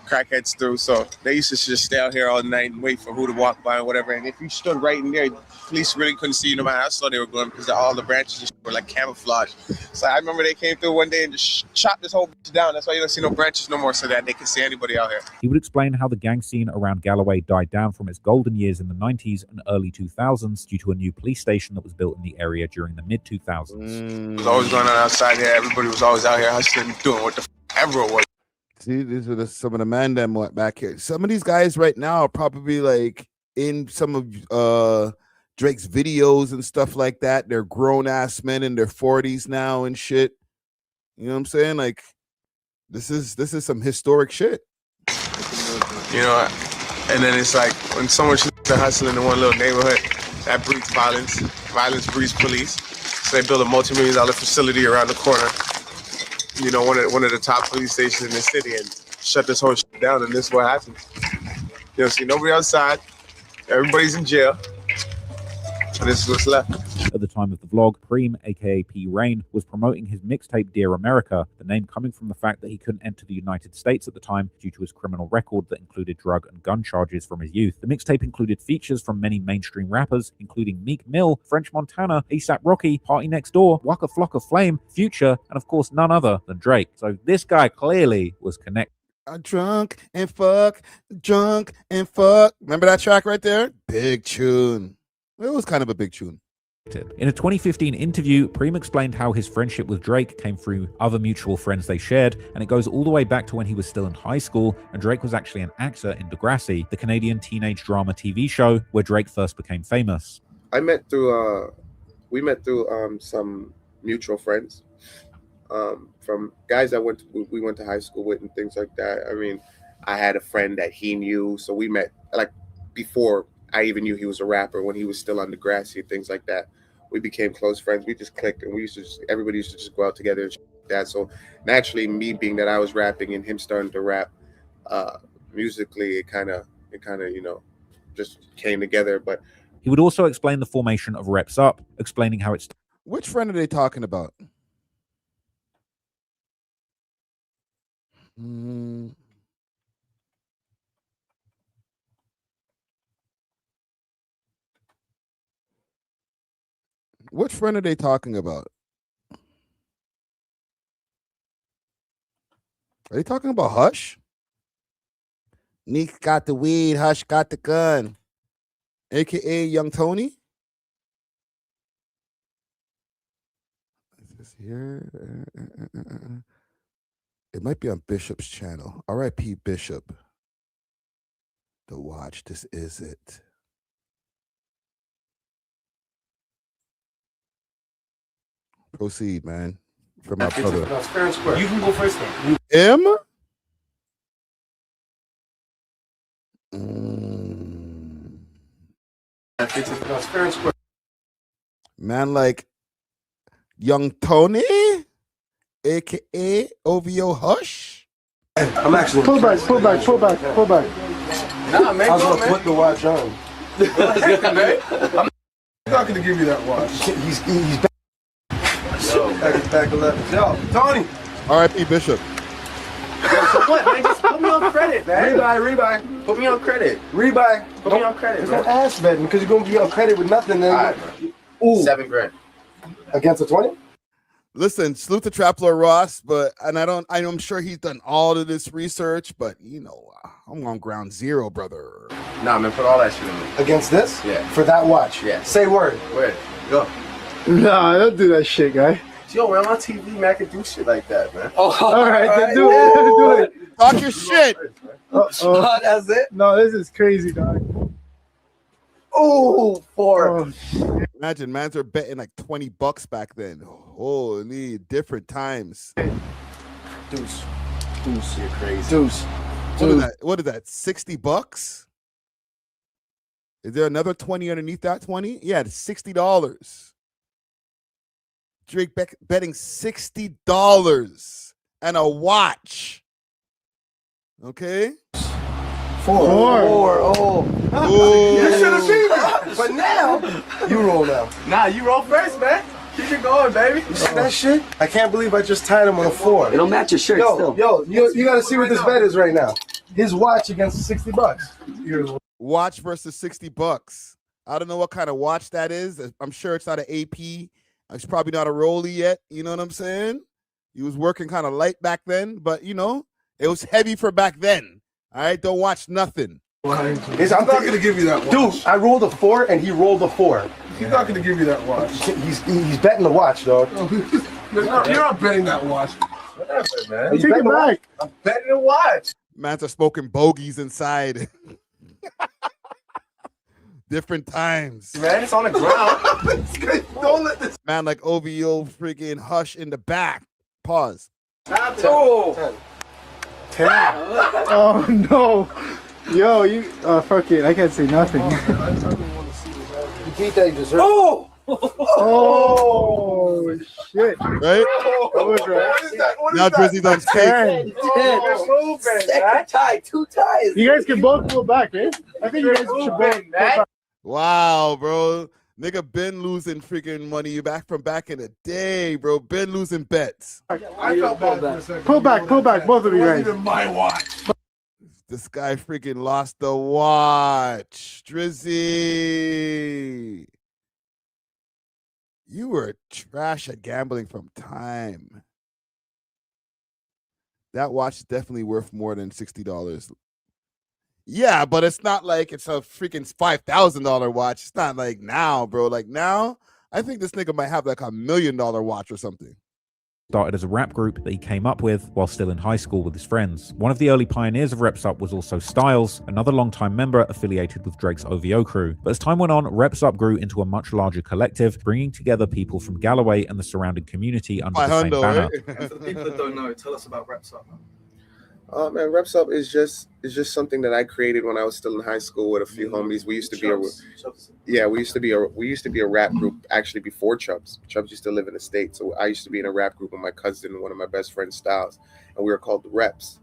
crackheads through. So they used to just stay out here all night and wait for who to walk by or whatever. And if you stood right in there, police really couldn't see you no matter how slow they were going because all the branches were like camouflage. So I remember they came through one day and just chopped this whole bitch down. That's why you don't see no branches no more, so that they can see anybody out here. He would explain how the gang scene around Galloway died down from its golden years in the 90s and early 2000s due to a new police station that was built in the area during the mid-2000s. It was always going on outside here. Everybody was always out here hustling, doing what the ever it was. See, these are some of the man them went back here. Some of these guys right now are probably like in some of Drake's videos and stuff like that. They're grown ass men in their 40s now and shit. You know what I'm saying? Like this is some historic shit. You know, and then it's like when someone's hustling in one little neighborhood, that breeds violence. Violence breeds police. So they build a multi-million-dollar facility around the corner. You know, one of the top police stations in the city, and shut this whole shit down, and this is what happens. You don't see nobody outside. Everybody's in jail. And this is what's left. At the time of the vlog, Preem, aka P. Rain, was promoting his mixtape Dear America, the name coming from the fact that he couldn't enter the United States at the time due to his criminal record that included drug and gun charges from his youth. The mixtape included features from many mainstream rappers, including Meek Mill, French Montana, A$AP Rocky, Party Next Door, Waka Flocka Flame, Future, and of course none other than Drake. So this guy clearly was connected. Drunk and fuck. Remember that track right there? Big tune. It was kind of a big tune. In a 2015 interview, Preem explained how his friendship with Drake came through other mutual friends they shared, and it goes all the way back to when he was still in high school, and Drake was actually an actor in Degrassi, the Canadian teenage drama TV show where Drake first became famous. We met through some mutual friends, from guys that we went to high school with and things like that. I mean, I had a friend that he knew, so we met like before I even knew he was a rapper, when he was still on Degrassi and things like that. We became close friends. We just clicked, and everybody used to just go out together and shit like that. So naturally, me being that I was rapping and him starting to rap, musically, it kind of, you know, just came together. But He would also explain the formation of Reps Up, explaining how it's... Which friend are they talking about? Which friend are they talking about? Are they talking about Hush? Neek got the weed, Hush got the gun. AKA Young Tony? Is this here? It might be on Bishop's channel. R.I.P. Bishop. The watch, this is it. Proceed, man. From my brother. You can go first then. M? Man, like Young Tony, aka OVO Hush. I'm actually pull back. Nah, man, I was gonna put the watch on. I'm not gonna give you that watch. He's back. Back 11. Yo, Tony. R.I.P. Bishop. So what, man? Just put me on credit, man. Rebuy. Put me on credit. Rebuy. Put me on credit. There's no ass betting because you're gonna be on credit with nothing. Then ooh, $7 against a 20. Listen, salute to Trapler Ross, but I'm sure he's done all of this research, but you know, I'm on ground zero, brother. Nah, man, put all that shit on me. Against this? Yeah. For that watch? Yeah. Say word. Word. Go. Nah, don't do that shit, guy. Yo, man, I'm on TV, man. I can do shit like that, man. Oh, all right, then do it. Do it. Talk your shit. Oh, that's it? No, this is crazy, dog. Oh, 4. Oh, imagine, mans are betting like $20 back then. Holy, different times. Deuce, you're crazy. Deuce. What is that? $60? Is there another 20 underneath that 20? Yeah, it's $60. Drake betting $60 and a watch. Okay. 4. Oh. You should have seen that. But now, you roll now. Nah, you roll first, man. Keep it going, baby. You see that shit? I can't believe I just tied him on a 4. It don't match your shirt still. Yo, you got to see what this bet is right now. His watch against $60. Watch versus $60. I don't know what kind of watch that is. I'm sure it's not an AP. It's probably not a Rollie yet. You know what I'm saying? He was working kind of light back then, but you know, it was heavy for back then. All right, don't watch nothing. I'm not going to give you that watch. Dude, I rolled a 4 and he rolled a 4. He's not going to give you that watch. He's betting the watch, dog. You're not betting that watch. Whatever, man. Take it back. I'm betting the watch. Mans are smoking bogeys inside. Different times. Man, it's on the ground. Don't let this. Man, like OVO freaking Hush in the back. Pause. 10. Oh, no. Yo, you fuck it. I can't say nothing. You beat that, you deserve. Oh! Oh shit! Right? Now Drizzy's on stage. 10. Second tie, 2 ties. You guys can both go back, eh? I think you guys should both go back. Wow, bro. Nigga been losing freaking money back from back in the day, bro. Been losing bets. I felt bad for a second. Pull back, both of you guys. Even my watch. This guy freaking lost the watch. Drizzy. You were trash at gambling from time. That watch is definitely worth more than $60. Yeah, but it's not like it's a freaking $5,000 watch. It's not like now, bro. Like now, I think this nigga might have like $1 million watch or something. Started as a rap group that he came up with while still in high school with his friends. One of the early pioneers of Reps Up was also Styles, another longtime member affiliated with Drake's OVO crew. But as time went on, Reps Up grew into a much larger collective, bringing together people from Galloway and the surrounding community under the same banner. And for the people that don't know, tell us about Reps Up. Man, Reps Up is just something that I created when I was still in high school with a few homies. We used to be we used to be a rap group actually before Chubbs. Chubbs used to live in the States, so I used to be in a rap group with my cousin and one of my best friends, Styles, and we were called the Reps.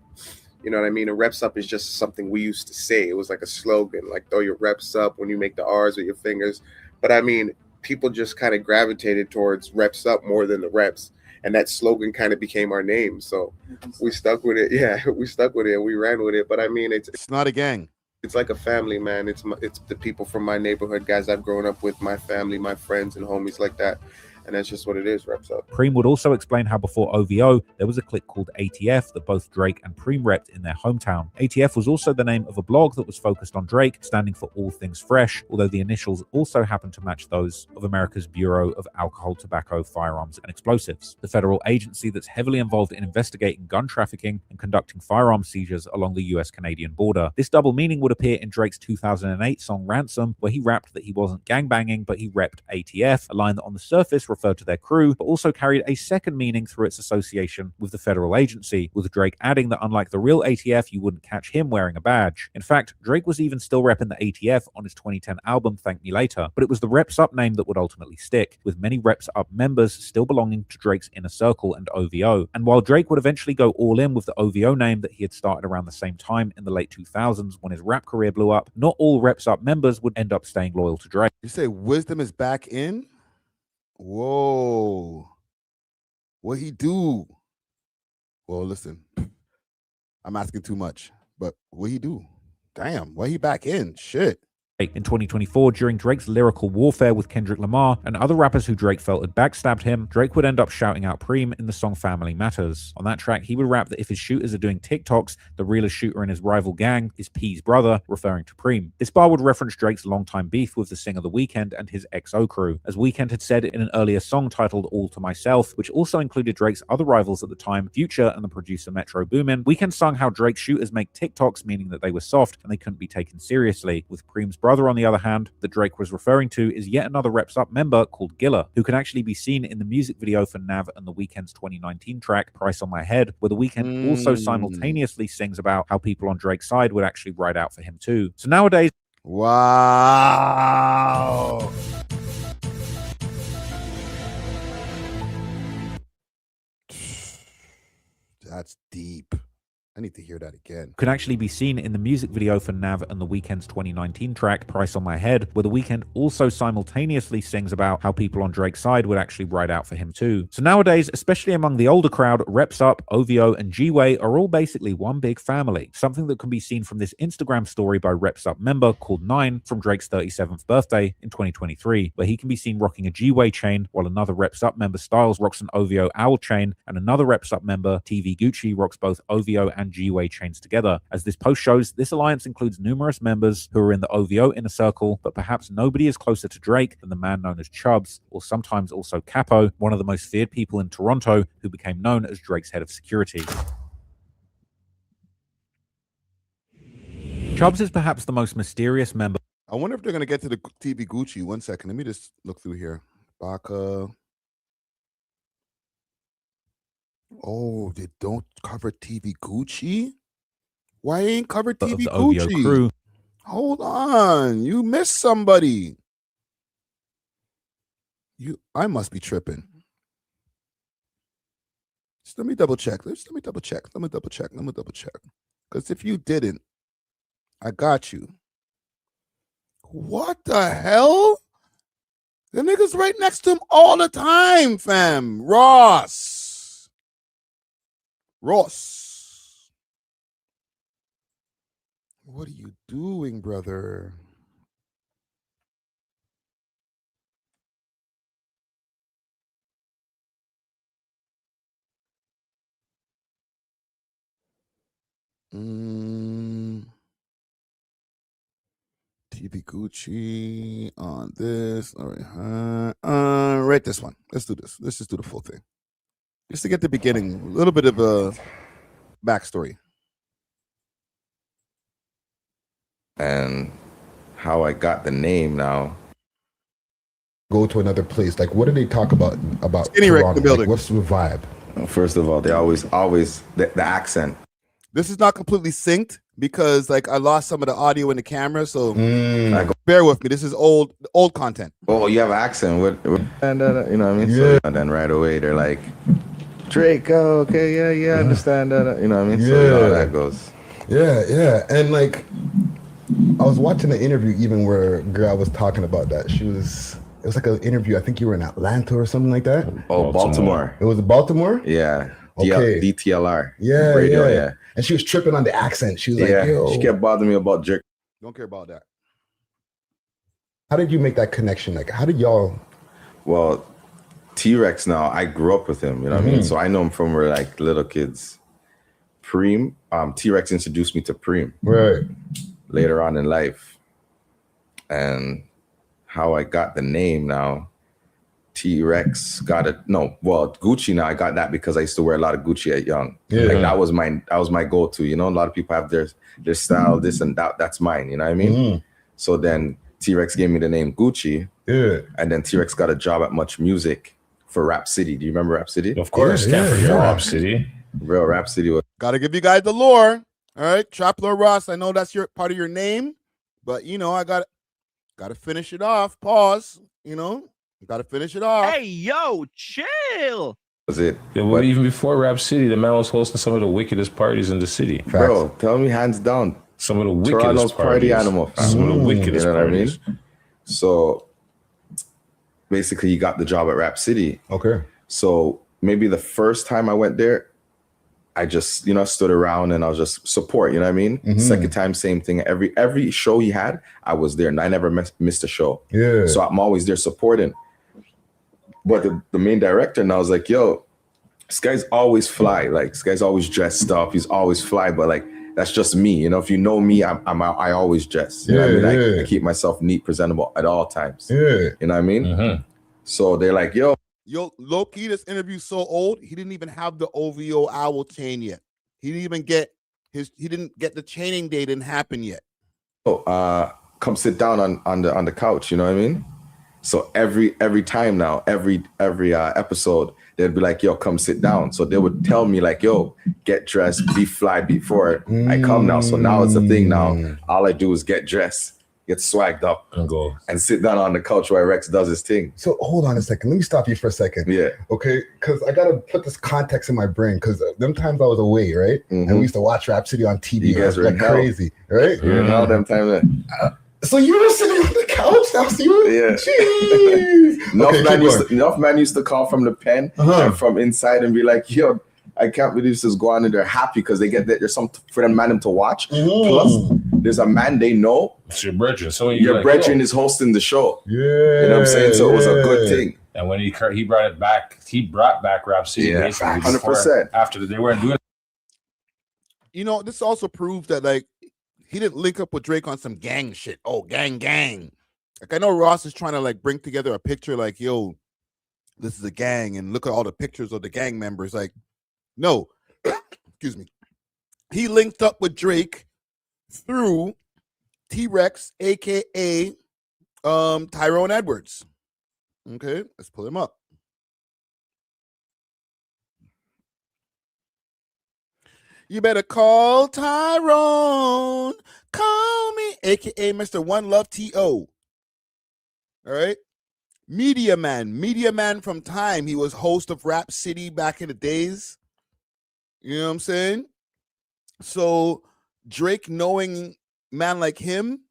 You know what I mean? And reps up is just something we used to say. It was like a slogan, like throw your reps up when you make the R's with your fingers. But I mean, people just kind of gravitated towards reps up more than the reps. And that slogan kind of became our name. So we stuck with it. Yeah, we stuck with it and we ran with it. But I mean, it's not a gang. It's like a family, man. It's the people from my neighborhood, guys I've grown up with, my family, my friends and homies like that. And that's just what it is, reps up. Preem would also explain how before OVO, there was a clique called ATF that both Drake and Preem repped in their hometown. ATF was also the name of a blog that was focused on Drake, standing for All Things Fresh, although the initials also happened to match those of America's Bureau of Alcohol, Tobacco, Firearms, and Explosives, the federal agency that's heavily involved in investigating gun trafficking and conducting firearm seizures along the US-Canadian border. This double meaning would appear in Drake's 2008 song Ransom, where he rapped that he wasn't gangbanging, but he repped ATF, a line that on the surface referred to their crew, but also carried a second meaning through its association with the federal agency, with Drake adding that unlike the real ATF, you wouldn't catch him wearing a badge. In fact, Drake was even still repping the ATF on his 2010 album Thank Me Later, but it was the Reps Up name that would ultimately stick, with many Reps Up members still belonging to Drake's inner circle and OVO. And while Drake would eventually go all in with the OVO name that he had started around the same time in the late 2000s when his rap career blew up, not all Reps Up members would end up staying loyal to Drake. You say Wisdom is back in? Whoa. What he do? Well, listen, I'm asking too much, but what he do? Damn, why he back in? Shit. In 2024, during Drake's lyrical warfare with Kendrick Lamar and other rappers who Drake felt had backstabbed him, Drake would end up shouting out Preem in the song Family Matters. On that track, he would rap that if his shooters are doing TikToks, the realest shooter in his rival gang is P's brother, referring to Preem. This bar would reference Drake's longtime beef with the singer The Weeknd and his XO crew. As Weeknd had said in an earlier song titled All to Myself, which also included Drake's other rivals at the time, Future and the producer Metro Boomin, Weeknd sung how Drake's shooters make TikToks, meaning that they were soft and they couldn't be taken seriously, with Preem's brother, on the other hand, that Drake was referring to is yet another Reps Up member called Gilla, who can actually be seen in the music video for Nav and The Weeknd's 2019 track Price on My Head, where The Weeknd also simultaneously sings about how people on Drake's side would actually ride out for him too. So nowadays, wow. That's deep. I need to hear that again. Can actually be seen in the music video for Nav and The Weeknd's 2019 track Price on My Head, where The Weeknd also simultaneously sings about how people on Drake's side would actually ride out for him too. So nowadays, especially among the older crowd, Reps Up, OVO, and G-Way are all basically one big family, something that can be seen from this Instagram story by Reps Up member called 9 from Drake's 37th birthday in 2023, where he can be seen rocking a G-Way chain, while another Reps Up member Styles rocks an OVO owl chain, and another Reps Up member, TV Gucci, rocks both OVO and G-Way chains together. As this post shows, this alliance includes numerous members who are in the OVO inner circle, but perhaps nobody is closer to Drake than the man known as Chubbs, or sometimes also Capo, one of the most feared people in Toronto, who became known as Drake's head of security. Chubbs is perhaps the most mysterious member. I wonder if they're going to get to the TV Gucci. 1 second. Let me just look through here. Baka. Oh, they don't cover TV Gucci? Why ain't cover TV Gucci? Crew. Hold on. You missed somebody. I must be tripping. Just let me double check. Let me double check. Because if you didn't, I got you. What the hell? The nigga's right next to him all the time, fam. Ross. What are you doing, brother? TV Gucci on this. All right. Right, this one. Let's do this. Let's just do the full thing. Just to get the beginning, a little bit of a backstory. And how I got the name now. Go to another place. Like, what do they talk about Skinny Rick in the building. Like, what's the vibe? First of all, they always the accent. This is not completely synced because like I lost some of the audio in the camera, so bear with me. This is old content. Oh, you have an accent. What and you know what I mean? Yeah. So, and then right away they're like, Drake, okay, yeah, I understand that. You know what I mean? So you know how that goes. Yeah. And like, I was watching the interview even where girl was talking about that. It was like an interview. I think you were in Atlanta or something like that. Oh, Baltimore. It was Baltimore? Yeah. Okay. DTLR. Yeah, Radio, yeah. And she was tripping on the accent. She was like, yo. She kept bothering me about jerk. Don't care about that. How did you make that connection? Like, how did y'all? Well, T-Rex now, I grew up with him, you know what I mean? So I know him from we're like little kids. Preem, T-Rex introduced me to Preem. Right. Later on in life. And how I got the name now, T-Rex got it. No, well, Gucci now, I got that because I used to wear a lot of Gucci at young. Yeah. Like that was my go-to, you know? A lot of people have their style, this and that. That's mine, you know what I mean? So then T-Rex gave me the name Gucci. Yeah. And then T-Rex got a job at Much Music for Rap City. Do you remember Rap City? Of course, Rap City. Real Rap City was. Gotta give you guys the lore. All right, Trap Lord Ross. I know that's your part of your name, but you know I gotta finish it off. Pause. You know, gotta finish it off. Hey, yo, chill. Was it? Yeah, well, even before Rap City, the man was hosting some of the wickedest parties in the city. Bro, tell me hands down. Some of the wickedest Toronto's party parties. animal. Some of the wickedest you know parties. What I mean? So basically, he got the job at Rap City. Okay. So maybe the first time I went there, I just, stood around and I was just support, you know what I mean? Second time, same thing. Every show he had, I was there and I never missed a show. Yeah. So I'm always there supporting. But the main director now was like, yo, this guy's always fly. Like, this guy's always dressed up. He's always fly. But like, that's just me. You know, if you know me, I always dress. You know what I mean? I keep myself neat, presentable at all times. Yeah. You know what I mean? So they're like, yo, low-key, this interview's so old, he didn't even have the OVO owl chain yet. He didn't get the chaining day didn't happen yet. Come sit down on the couch, you know what I mean? So every time now, every episode, they'd be like, yo, come sit down. So they would tell me like, yo, get dressed, be fly before I come now. So now it's a thing now. All I do is get dressed, get swagged up and go and sit down on the couch while Rex does his thing. So hold on a second. Let me stop you for a second. Yeah. Okay. Because I got to put this context in my brain because them times I was away, right? And we used to watch Rap City on TV. You guys were like in hell. crazy, right? You were in hell them times. So you were sitting on the couch now? So you were, Yeah. Jeez. Enough man used to call from the pen and from inside and be like, yo, I can't believe this is going on, and they're happy because they get that there's something for them man to watch. Plus, there's a man they know. It's your brethren. So your brethren is hosting the show. Yeah. You know what I'm saying? So it was a good thing. And when he brought it back, he brought back Rap City. Yeah, basically 100%. After they weren't doing. You know, this also proves that like he didn't link up with Drake on some gang shit. Oh, gang. Like I know Ross is trying to like bring together a picture like, yo, this is a gang, and look at all the pictures of the gang members. Like, no, excuse me. He linked up with Drake through T-Rex, aka Tyrone Edwards. Okay, let's pull him up. You better call Tyrone. Call me, aka Mr. One Love T.O. All right. Media Man from Time. He was host of Rap City back in the days. You know what I'm saying? So Drake, knowing man like him,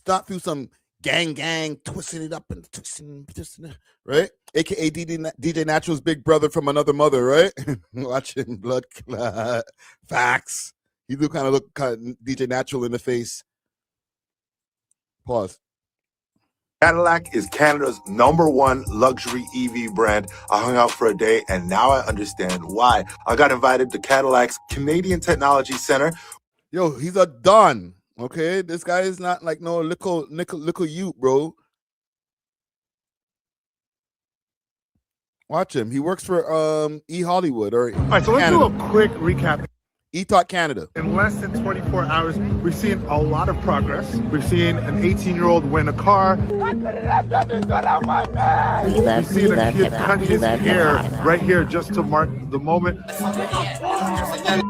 thought through some gang, twisting it up and twisting it, right? AKA DJ Natural's big brother from another mother, right? Watching Blood Clot. Facts. He do kind of look DJ Natural in the face. Pause. Cadillac is Canada's #1 luxury EV brand. I hung out for a day and now I understand why. I got invited to Cadillac's Canadian Technology Center. Yo, he's a don. Okay, this guy is not like no little youth, bro. Watch him. He works for E Hollywood or All right, so let's do a quick recap. E-Talk Canada. In less than 24 hours, we've seen a lot of progress. We've seen an 18-year-old win a car. We've seen a kid cut his hair right here just to mark the moment. And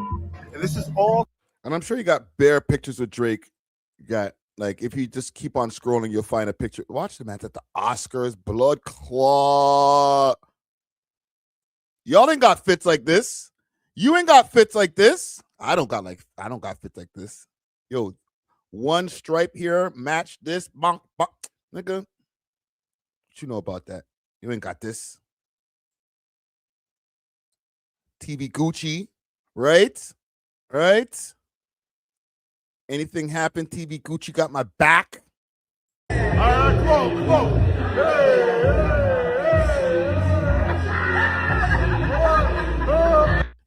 this is all. And I'm sure you got bare pictures of Drake. You got, like, if you just keep on scrolling, you'll find a picture. Watch the man at the Oscars, blood clot. Y'all ain't got fits like this. You ain't got fits like this. I don't got fits like this. Yo, one stripe here, match this, bonk, bonk. Nigga. What you know about that? You ain't got this. TV Gucci, right? Right? Anything happen, TV Gucci got my back. All right, come on, come on.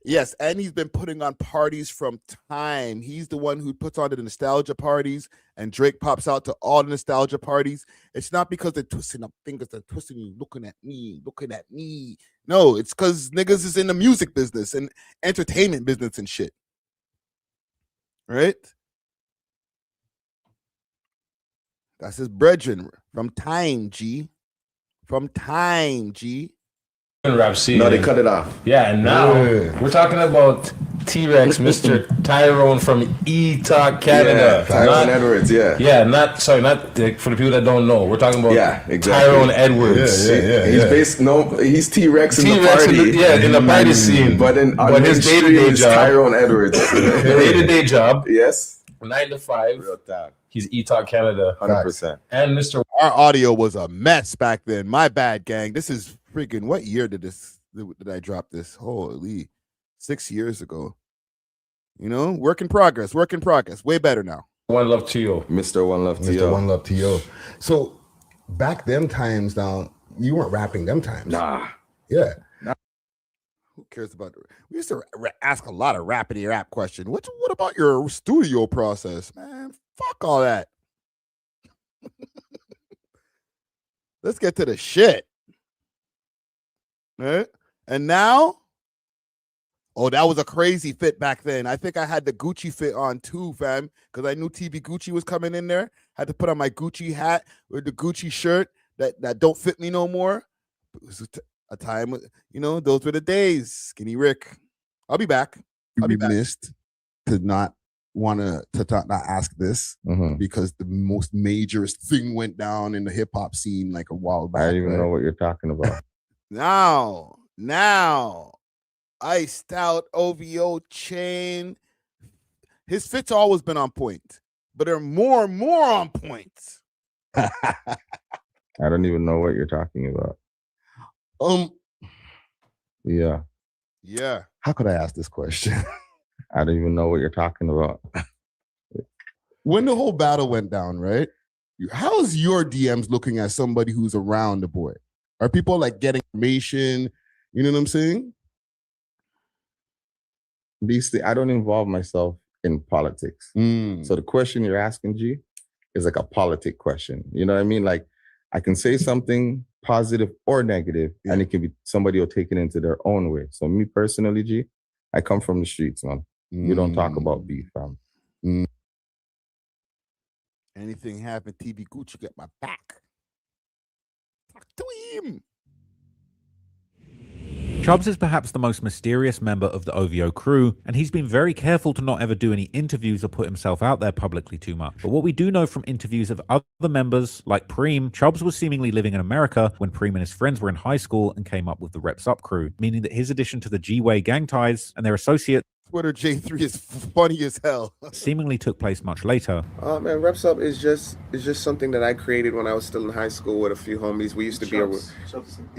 Yes, and he's been putting on parties from time. He's the one who puts on the nostalgia parties, and Drake pops out to all the nostalgia parties. It's not because they're twisting up fingers, they're twisting you, looking at me. No, it's because niggas is in the music business and entertainment business and shit. Right? That's his brethren from time, G. From time, G. Rap scene. No, they cut it off. Yeah, and now we're talking about T-Rex, Mr. Tyrone from E-Talk Canada. Yeah, Tyrone Edwards, yeah. Yeah, not for the people that don't know. We're talking about exactly. Tyrone Edwards. He's T-Rex in the party. In the party scene. But his day-to-day job. Tyrone Edwards. Day-to-day job. Yes. 9 to 5. Real time. He's E-Talk Canada. 100%. And Mr. Our audio was a mess back then. My bad, gang. This is freaking, what year did I drop this? Holy, 6 years ago. You know, work in progress. Way better now. One Love to You. Mr. One Love to You. Mr. One Love to You. So back them times now, you weren't rapping them times. Nah. Yeah. Who cares about it? We used to ask a lot of rapidy rap questions. What about your studio process? Man, fuck all that. Let's get to the shit. Right? And now, that was a crazy fit back then. I think I had the Gucci fit on too, fam, because I knew TV Gucci was coming in there. Had to put on my Gucci hat with the Gucci shirt that don't fit me no more. It was a time, those were the days. Skinny Rick. I'll be back. I'll be missed to not want to not ask this because the most major thing went down in the hip hop scene like a while back. I don't even know what you're talking about. Now, iced out OVO chain. His fits always been on point, but they're more and more on point. I don't even know what you're talking about. Yeah. How could I ask this question? I don't even know what you're talking about. When the whole battle went down, right? How's your DMs looking at somebody who's around the boy? Are people like getting information? You know what I'm saying? I don't involve myself in politics. So the question you're asking, G, is like a politic question. You know what I mean? Like I can say something positive or negative, and it can be somebody will take it into their own way. So me personally, G, I come from the streets, man. We don't talk about beef, fam. Anything happen, TV Gucci got my back. Talk to him. Chubbs is perhaps the most mysterious member of the OVO crew, and he's been very careful to not ever do any interviews or put himself out there publicly too much. But what we do know from interviews of other members, like Preem, Chubbs was seemingly living in America when Preem and his friends were in high school and came up with the Reps Up crew, meaning that his addition to the G-Way gang ties and their associate Twitter J3 is funny as hell. seemingly took place much later. Man, Reps Up is just something that I created when I was still in high school with a few homies. We used to be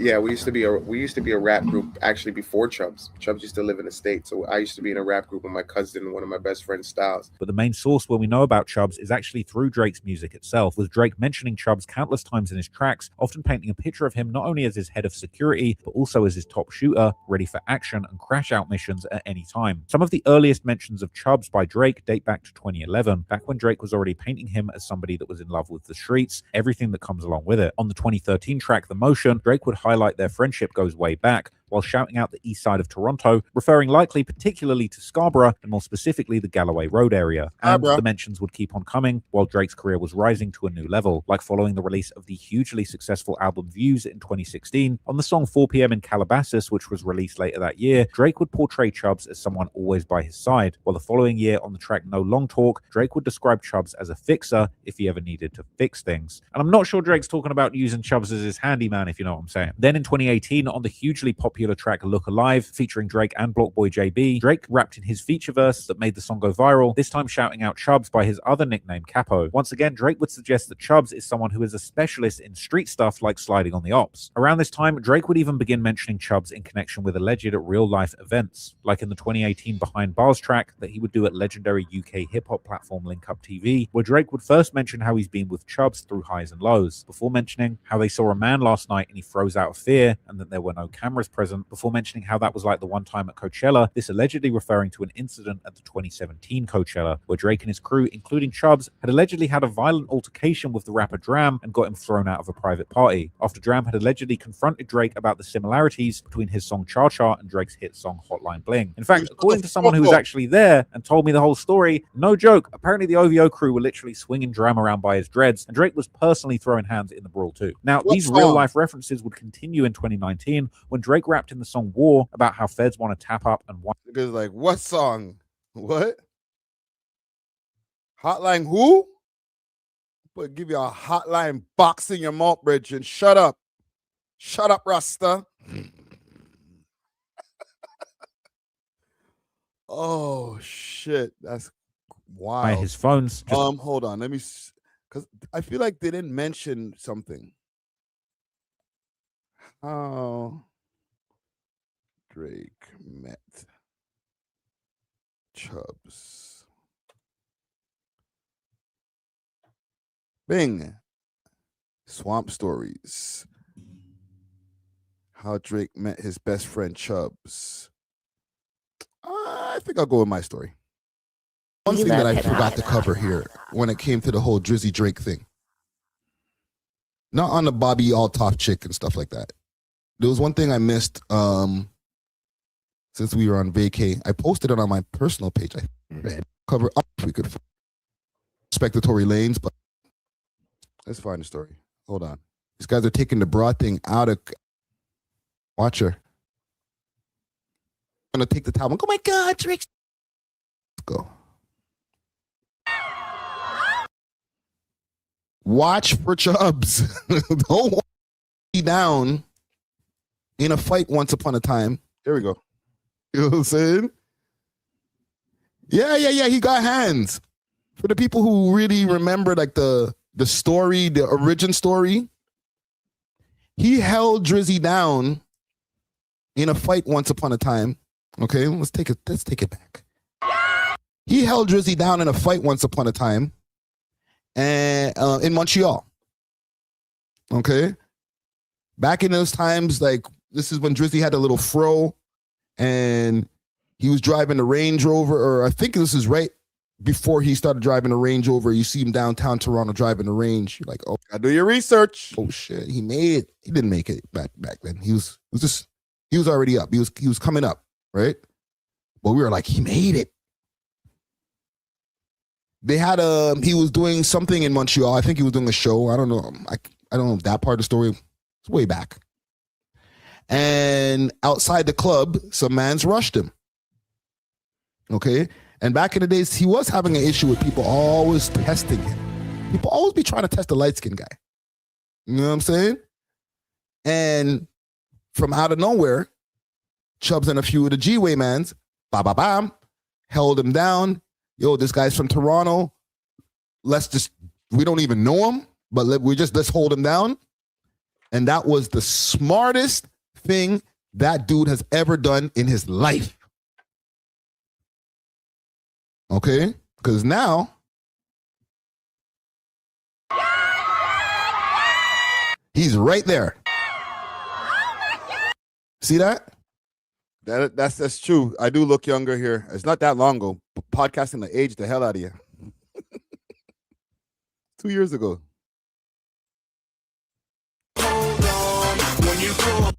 we used to be a rap group actually before Chubbs. Chubbs used to live in the States, so I used to be in a rap group with my cousin and one of my best friends, Styles. But the main source where we know about Chubbs is actually through Drake's music itself, with Drake mentioning Chubbs countless times in his tracks, often painting a picture of him not only as his head of security, but also as his top shooter, ready for action and crash out missions at any time. Some of the earliest mentions of Chubbs by Drake date back to 2011, back when Drake was already painting him as somebody that was in love with the streets, everything that comes along with it. On the 2013 track, The Motion, Drake would highlight their friendship goes way back, while shouting out the east side of Toronto, referring likely particularly to Scarborough, and more specifically the Galloway Road area. And the mentions would keep on coming, while Drake's career was rising to a new level, like following the release of the hugely successful album Views in 2016. On the song 4 PM in Calabasas, which was released later that year, Drake would portray Chubbs as someone always by his side, while the following year on the track No Long Talk, Drake would describe Chubbs as a fixer if he ever needed to fix things. And I'm not sure Drake's talking about using Chubbs as his handyman, if you know what I'm saying. Then in 2018, on the hugely popular popular track Look Alive, featuring Drake and Blockboy JB, Drake rapped in his feature verse that made the song go viral, this time shouting out Chubbs by his other nickname, Capo. Once again, Drake would suggest that Chubbs is someone who is a specialist in street stuff like sliding on the ops. Around this time, Drake would even begin mentioning Chubbs in connection with alleged real-life events, like in the 2018 Behind Bars track that he would do at legendary UK hip-hop platform Link Up TV, where Drake would first mention how he's been with Chubbs through highs and lows, before mentioning how they saw a man last night and he froze out of fear and that there were no cameras present, before mentioning how that was like the one time at Coachella, this allegedly referring to an incident at the 2017 Coachella, where Drake and his crew, including Chubbs, had allegedly had a violent altercation with the rapper Dram and got him thrown out of a private party, after Dram had allegedly confronted Drake about the similarities between his song Cha Cha and Drake's hit song Hotline Bling. In fact, according to someone who was actually there and told me the whole story, no joke, apparently the OVO crew were literally swinging Dram around by his dreads, and Drake was personally throwing hands in the brawl too. Now, these real-life references would continue in 2019 when Drake rapped in the song War about how feds want to tap up and Because like, what song? What? Hotline who? But give you a hotline box in your mouth, bridge, and shut up. Shut up, Rasta. Oh shit, that's wild. by his phones. Hold on, let me, because I feel like they didn't mention something. How Drake met Chubbs. Bing. Swamp Stories. How Drake met his best friend Chubbs. I think I'll go with my story. One thing that I forgot to cover here when it came to the whole Drizzy Drake thing. Not on the Bobby Altoff chick and stuff like that. There was one thing I missed since we were on vacay. I posted it on my personal page. I cover up if we could. Spectatory lanes, but let's find the story. Hold on. These guys are taking the broad thing out of. Watch her. I'm gonna take the towel. Oh my God, Drake. Let's go. Watch for Chubbs. Don't walk me down in a fight once upon a time. Here we go. You know what I'm saying? Yeah. He got hands. For the people who really remember like the story, the origin story, he held Drizzy down in a fight once upon a time. Okay, let's take it back. He held Drizzy down in a fight once upon a time, and in Montreal. Okay, back in those times, like this is when Drizzy had a little fro, and he was driving the Range Rover, or I think this is right before he started driving the Range Rover. You see him downtown Toronto driving the Range. You're like, oh, gotta do your research. Oh shit, he made it. He didn't make it back then. He was already up. He was coming up, right? But we were like, he made it. They had he was doing something in Montreal. I think he was doing a show. I don't know. I don't know that part of the story. It's way back. And outside the club, some mans rushed him. Okay. And back in the days, he was having an issue with people always testing him. People always be trying to test the light-skinned guy. You know what I'm saying? And from out of nowhere, Chubbs and a few of the G-Way mans, bam, held him down. Yo, this guy's from Toronto. We don't even know him, but let's hold him down. And that was the smartest thing that dude has ever done in his life. Okay? Because now, he's right there. See that? That's true. I do look younger here. It's not that long ago. Podcasting aged the hell out of you. 2 years ago.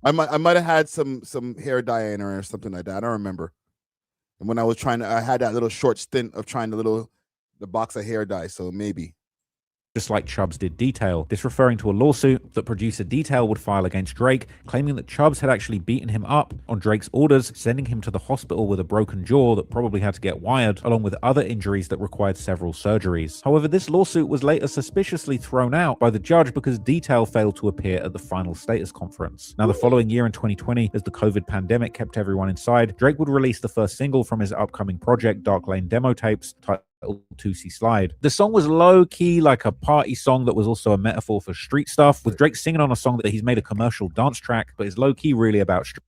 I might have had some hair dye in her or something like that. I don't remember. And when I had that little short stint of trying the box of hair dye. So maybe. just like Chubbs did Detail. This referring to a lawsuit that producer Detail would file against Drake, claiming that Chubbs had actually beaten him up on Drake's orders, sending him to the hospital with a broken jaw that probably had to get wired, along with other injuries that required several surgeries. However, this lawsuit was later suspiciously thrown out by the judge because Detail failed to appear at the final status conference. Now, the following year in 2020, as the COVID pandemic kept everyone inside, Drake would release the first single from his upcoming project, Dark Lane demo tapes, titled Tootsie Slide. The song was low-key like a party song that was also a metaphor for street stuff, with Drake singing on a song that he's made a commercial dance track, but is low-key really about street.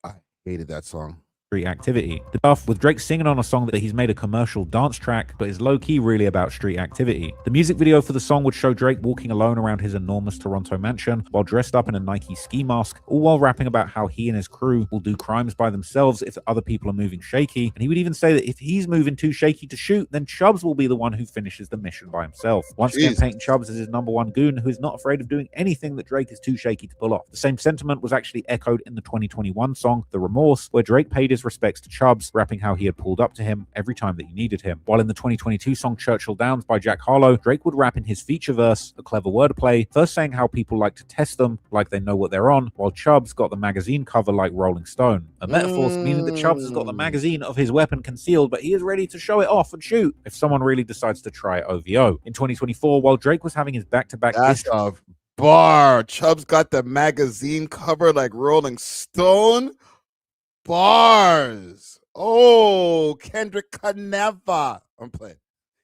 I hated that song. Street activity. The stuff with Drake singing on a song that he's made a commercial dance track, but is low-key really about street activity. The music video for the song would show Drake walking alone around his enormous Toronto mansion while dressed up in a Nike ski mask, all while rapping about how he and his crew will do crimes by themselves if other people are moving shaky, and he would even say that if he's moving too shaky to shoot, then Chubbs will be the one who finishes the mission by himself. Once again, painting Chubbs as his #1 goon who is not afraid of doing anything that Drake is too shaky to pull off. The same sentiment was actually echoed in the 2021 song The Remorse, where Drake paid his respects to Chubbs, rapping how he had pulled up to him every time that he needed him. While in the 2022 song Churchill Downs by Jack Harlow, Drake would rap in his feature verse a clever wordplay, first saying how people like to test them like they know what they're on, while Chubbs got the magazine cover like Rolling Stone. A metaphor meaning that Chubbs has got the magazine of his weapon concealed, but he is ready to show it off and shoot if someone really decides to try OVO. In 2024, while Drake was having his back-to-back bar, Chubbs got the magazine cover like Rolling Stone. Bars. Oh, Kendrick could never. I'm playing.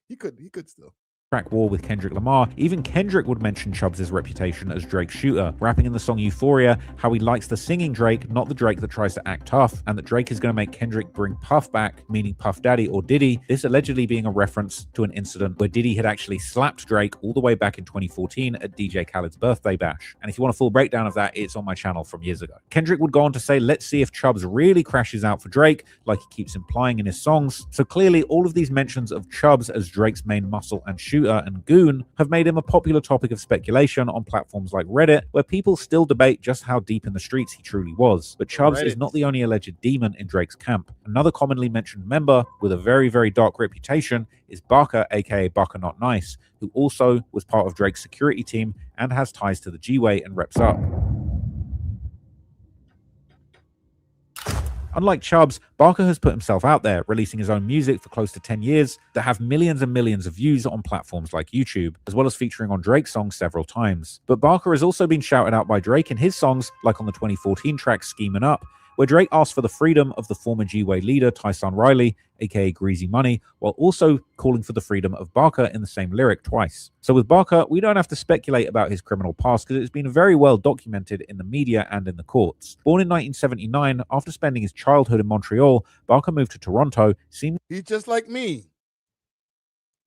He could still. track war with Kendrick Lamar, even Kendrick would mention Chubbs' reputation as Drake's shooter, rapping in the song Euphoria how he likes the singing Drake, not the Drake that tries to act tough, and that Drake is going to make Kendrick bring Puff back, meaning Puff Daddy or Diddy, this allegedly being a reference to an incident where Diddy had actually slapped Drake all the way back in 2014 at DJ Khaled's birthday bash. And if you want a full breakdown of that, it's on my channel from years ago. Kendrick would go on to say, let's see if Chubbs really crashes out for Drake, like he keeps implying in his songs. So clearly, all of these mentions of Chubbs as Drake's main muscle and shooter and goon have made him a popular topic of speculation on platforms like Reddit, where people still debate just how deep in the streets he truly was. But Chubbs is not the only alleged demon in Drake's camp. Another commonly mentioned member with a very, very dark reputation is Barker, aka Barker Not Nice, who also was part of Drake's security team and has ties to the G-Way and reps up. Unlike Chubbs, Barker has put himself out there, releasing his own music for close to 10 years that have millions and millions of views on platforms like YouTube, as well as featuring on Drake's songs several times. But Barker has also been shouted out by Drake in his songs, like on the 2014 track Schemin' Up, where Drake asked for the freedom of the former G-Way leader Tyson Riley, aka Greasy Money, while also calling for the freedom of Barker in the same lyric twice. So with Barker, we don't have to speculate about his criminal past because it's been very well documented in the media and in the courts. Born in 1979, after spending his childhood in Montreal, Barker moved to Toronto, He's just like me.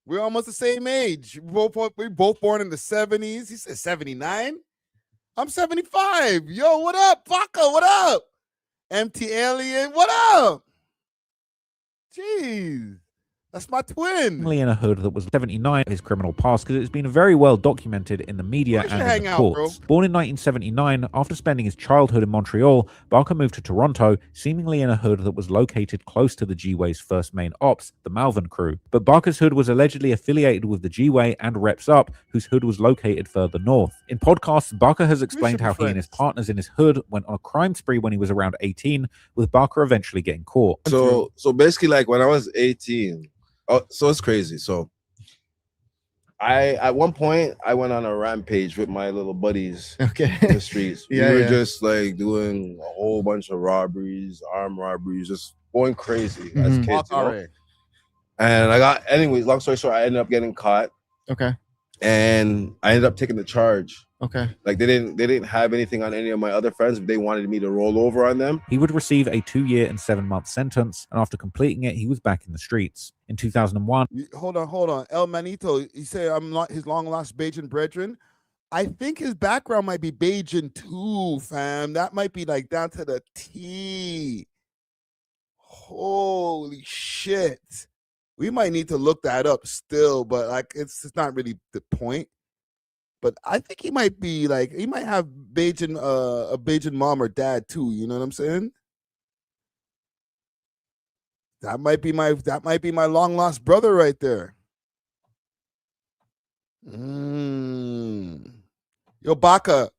We're almost the same age. We're both born in the 70s. He said 79. I'm 75. Yo, what up, Barker? What up? MT Alien, what up? Jeez, that's my twin. in a hood that was 79 his criminal past because it's been very well documented in the media and in the courts. Born in 1979, after spending his childhood in Montreal, Barker moved to Toronto, seemingly in a hood that was located close to the G-Way's first main ops, the Malvern crew. But Barker's hood was allegedly affiliated with the G-Way and Reps Up, whose hood was located further north. In podcasts, Barker has explained how he and his partners in his hood went on a crime spree when he was around 18, with Barker eventually getting caught. So basically, like when I was 18, so it's crazy. So at one point I went on a rampage with my little buddies in the streets. We were just like doing a whole bunch of robberies, armed robberies, just going crazy as kids. You know? And anyways, long story short, I ended up getting caught. And I ended up taking the charge. Like they didn't have anything on any of my other friends, but they wanted me to roll over on them. He would receive a 2-year and 7-month sentence, and after completing it, he was back in the streets. In 2001, Hold on. El Manito, he said I'm not his long lost Bajan brethren. I think his background might be Bajan too, fam. That might be like down to the T. Holy shit. We might need to look that up still, but like it's not really the point. But I think he might be like, he might have Bajan, a Bajan mom or dad too. You know what I'm saying? That might be my long lost brother right there. Yo, Baka,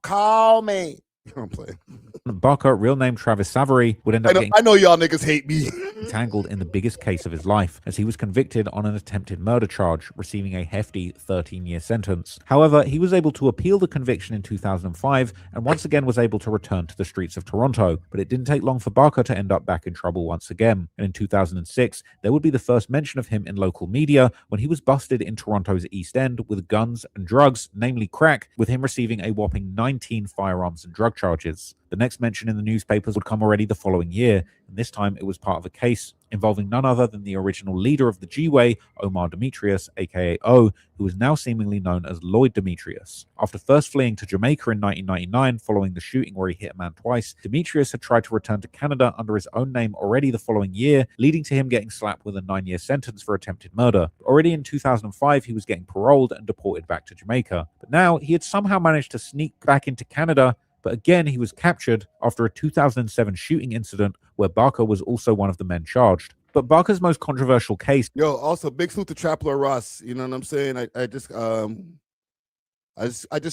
call me. I'm playing. Barker, real name Travis Savory, would end up getting I know y'all niggas hate me. entangled in the biggest case of his life, as he was convicted on an attempted murder charge, receiving a hefty 13-year sentence. However, he was able to appeal the conviction in 2005 and once again was able to return to the streets of Toronto. But it didn't take long for Barker to end up back in trouble once again. And in 2006, there would be the first mention of him in local media when he was busted in Toronto's East End with guns and drugs, namely crack, with him receiving a whopping 19 firearms and drug charges. The next mention in the newspapers would come already the following year, and this time it was part of a case involving none other than the original leader of the G-Way, Omar Demetrius, aka O, who is now seemingly known as Lloyd Demetrius. After first fleeing to Jamaica in 1999 following the shooting where he hit a man twice, Demetrius had tried to return to Canada under his own name already the following year, leading to him getting slapped with a 9-year sentence for attempted murder. Already in 2005, he was getting paroled and deported back to Jamaica. But now, he had somehow managed to sneak back into Canada, but again, he was captured after a 2007 shooting incident where Barker was also one of the men charged. But Barker's most controversial case... Yo, also, big salute to Trappler Ross. You know what I'm saying? I just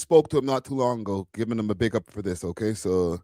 spoke to him not too long ago, giving him a big up for this, okay? So,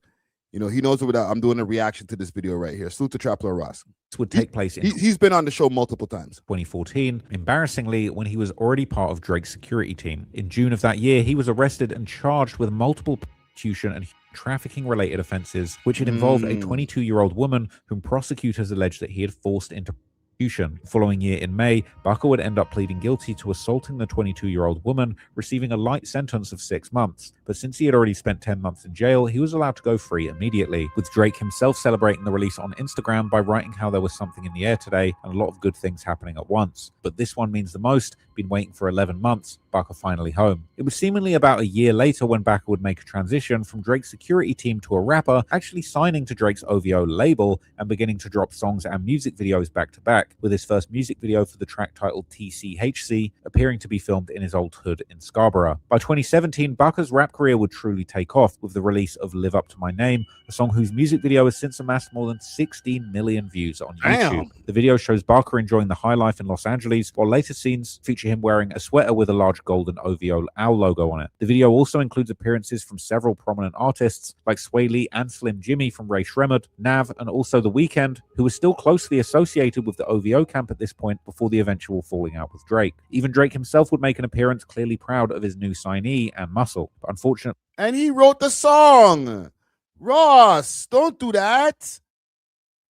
you know, he knows what I'm doing a reaction to this video right here. Salute to Trappler Ross. This would take place in... He's been on the show multiple times. 2014, embarrassingly, when he was already part of Drake's security team. In June of that year, he was arrested and charged with multiple prostitution and trafficking related offenses, which had involved a 22-year-old woman whom prosecutors alleged that he had forced into prostitution. The following year in May, Barker would end up pleading guilty to assaulting the 22-year-old woman, receiving a light sentence of 6 months. But since he had already spent 10 months in jail, he was allowed to go free immediately, with Drake himself celebrating the release on Instagram by writing how there was something in the air today and a lot of good things happening at once. But this one means the most. Been waiting for 11 months, Barker finally home. It was seemingly about a year later when Barker would make a transition from Drake's security team to a rapper, actually signing to Drake's OVO label and beginning to drop songs and music videos back to back, with his first music video for the track titled TCHC appearing to be filmed in his old hood in Scarborough. By 2017, Barker's rap career would truly take off with the release of Live Up to My Name, a song whose music video has since amassed more than 16 million views on YouTube. The video shows Barker enjoying the high life in Los Angeles, while later scenes feature him wearing a sweater with a large golden OVO logo on it. The video also includes appearances from several prominent artists like Sway Lee and Slim Jimmy from Ray Shremmerd, Nav, and also The Weeknd, who was still closely associated with the OVO camp at this point before the eventual falling out with Drake. Even Drake himself would make an appearance, clearly proud of his new signee and muscle. But unfortunately... And he wrote the song. Ross, don't do that.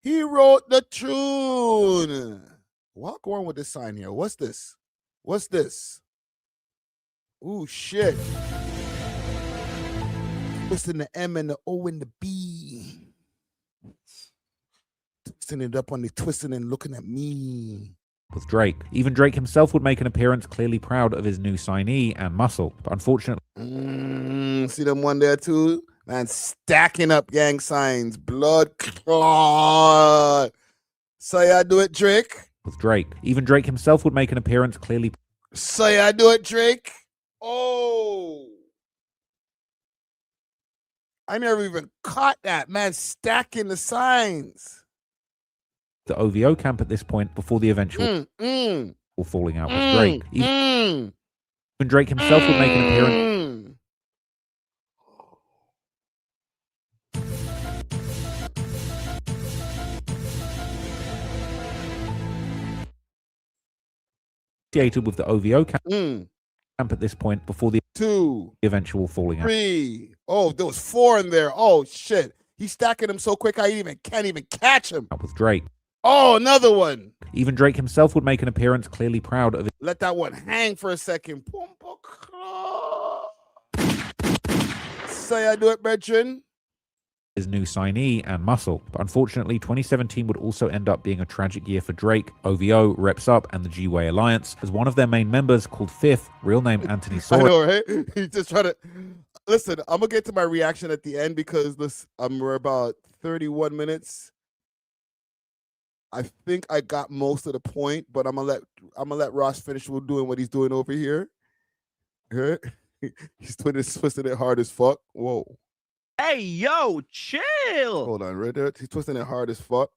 He wrote the tune. Walk on with this sign here. What's this? What's this? Ooh, shit. Twisting the M and the O and the B. Twisting it up on the twisting and looking at me. With Drake. Even Drake himself would make an appearance, clearly proud of his new signee and muscle. But unfortunately... See them one there too? Man, stacking up gang signs. Blood clot. Say I do it, Drake. With Drake. Even Drake himself would make an appearance, clearly... Say I do it, Drake. Oh. I never even caught that, man. Stacking the signs. The OVO camp at this point before the eventual falling out with Drake. Even Drake himself would make an appearance. Associated with the OVO camp at this point before the eventual falling out. 3. Oh, there was 4 in there. Oh shit. He's stacking them so quick I can't even catch him. With Drake. Oh, another one. Even Drake himself would make an appearance, clearly proud of it. Let that one hang for a second. Say I do it, Bertrand. His new signee and muscle. But unfortunately, 2017 would also end up being a tragic year for Drake, OVO, Reps Up, and the G-Way Alliance, as one of their main members, called Fifth, real name Anthony Sora. I know, right? He's just trying to... Listen, I'm going to get to my reaction at the end because we're about 31 minutes. I think I got most of the point, but I'm gonna let Ross finish doing what he's doing over here. He's twisting it hard as fuck. Whoa. Hey, yo, chill. Hold on, right there. He's twisting it hard as fuck.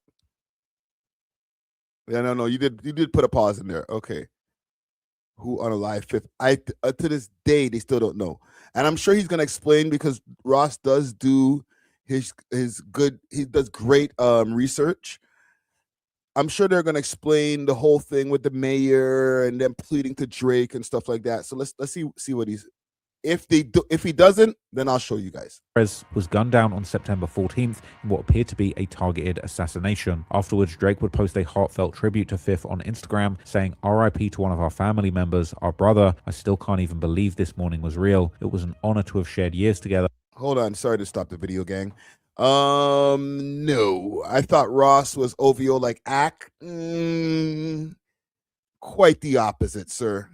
Yeah, no, you did put a pause in there. Okay. who unalived Fifth. To this day they still don't know, and I'm sure he's gonna explain because Ross does do his good. He does great research. I'm sure they're gonna explain the whole thing with the mayor and them pleading to Drake and stuff like that. So let's see what he's. If he doesn't, then I'll show you guys. Perez was gunned down on September 14th in what appeared to be a targeted assassination. Afterwards, Drake would post a heartfelt tribute to Fifth on Instagram, saying, "RIP to one of our family members, our brother. I still can't even believe this morning was real. It was an honor to have shared years together." Hold on, sorry to stop the video, gang. No, I thought Ross was OVO like act. Quite the opposite, sir.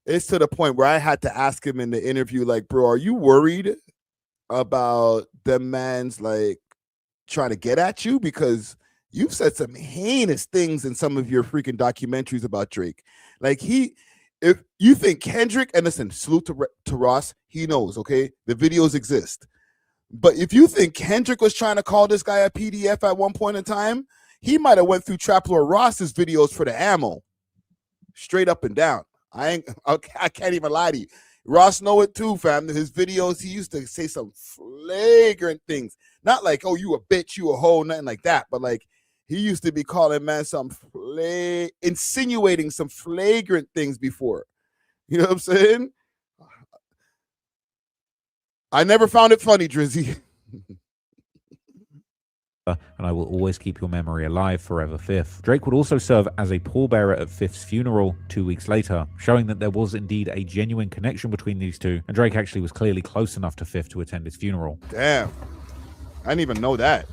It's to the point where I had to ask him in the interview, like, bro, are you worried about the man's like trying to get at you? Because you've said some heinous things in some of your freaking documentaries about Drake. Like if you think Kendrick, and listen, salute to Ross, he knows, okay? The videos exist. But if you think Kendrick was trying to call this guy a PDF at one point in time, he might have went through Trap Lord Ross's videos for the ammo. Straight up and down. I can't even lie to you. Ross know it too, fam. His videos, he used to say some flagrant things. Not like, oh, you a bitch, you a hoe, nothing like that. But like, he used to be calling man some insinuating some flagrant things before. You know what I'm saying? I never found it funny, Drizzy. And I will always keep your memory alive forever, Fifth. Drake would also serve as a pallbearer at Fifth's funeral 2 weeks later, showing that there was indeed a genuine connection between these two, and Drake actually was clearly close enough to Fifth to attend his funeral. Damn. I didn't even know that.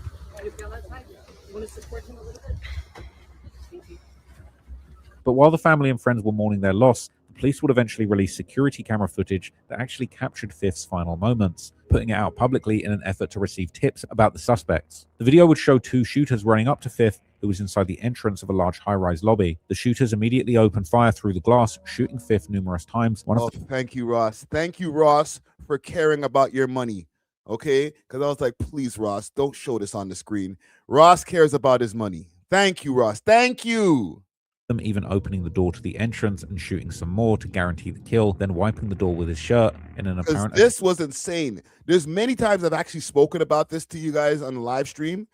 But while the family and friends were mourning their loss, the police would eventually release security camera footage that actually captured Fifth's final moments, putting it out publicly in an effort to receive tips about the suspects. The video would show two shooters running up to Fifth, who was inside the entrance of a large high-rise lobby. The shooters immediately opened fire through the glass, shooting Fifth numerous times. Thank you, Ross. Thank you, Ross, for caring about your money. Okay? Because I was like, please, Ross, don't show this on the screen. Ross cares about his money. Thank you, Ross. Thank you. Them even opening the door to the entrance and shooting some more to guarantee the kill, then wiping the door with his shirt in an apparent... This was insane. There's many times I've actually spoken about this to you guys on the live stream,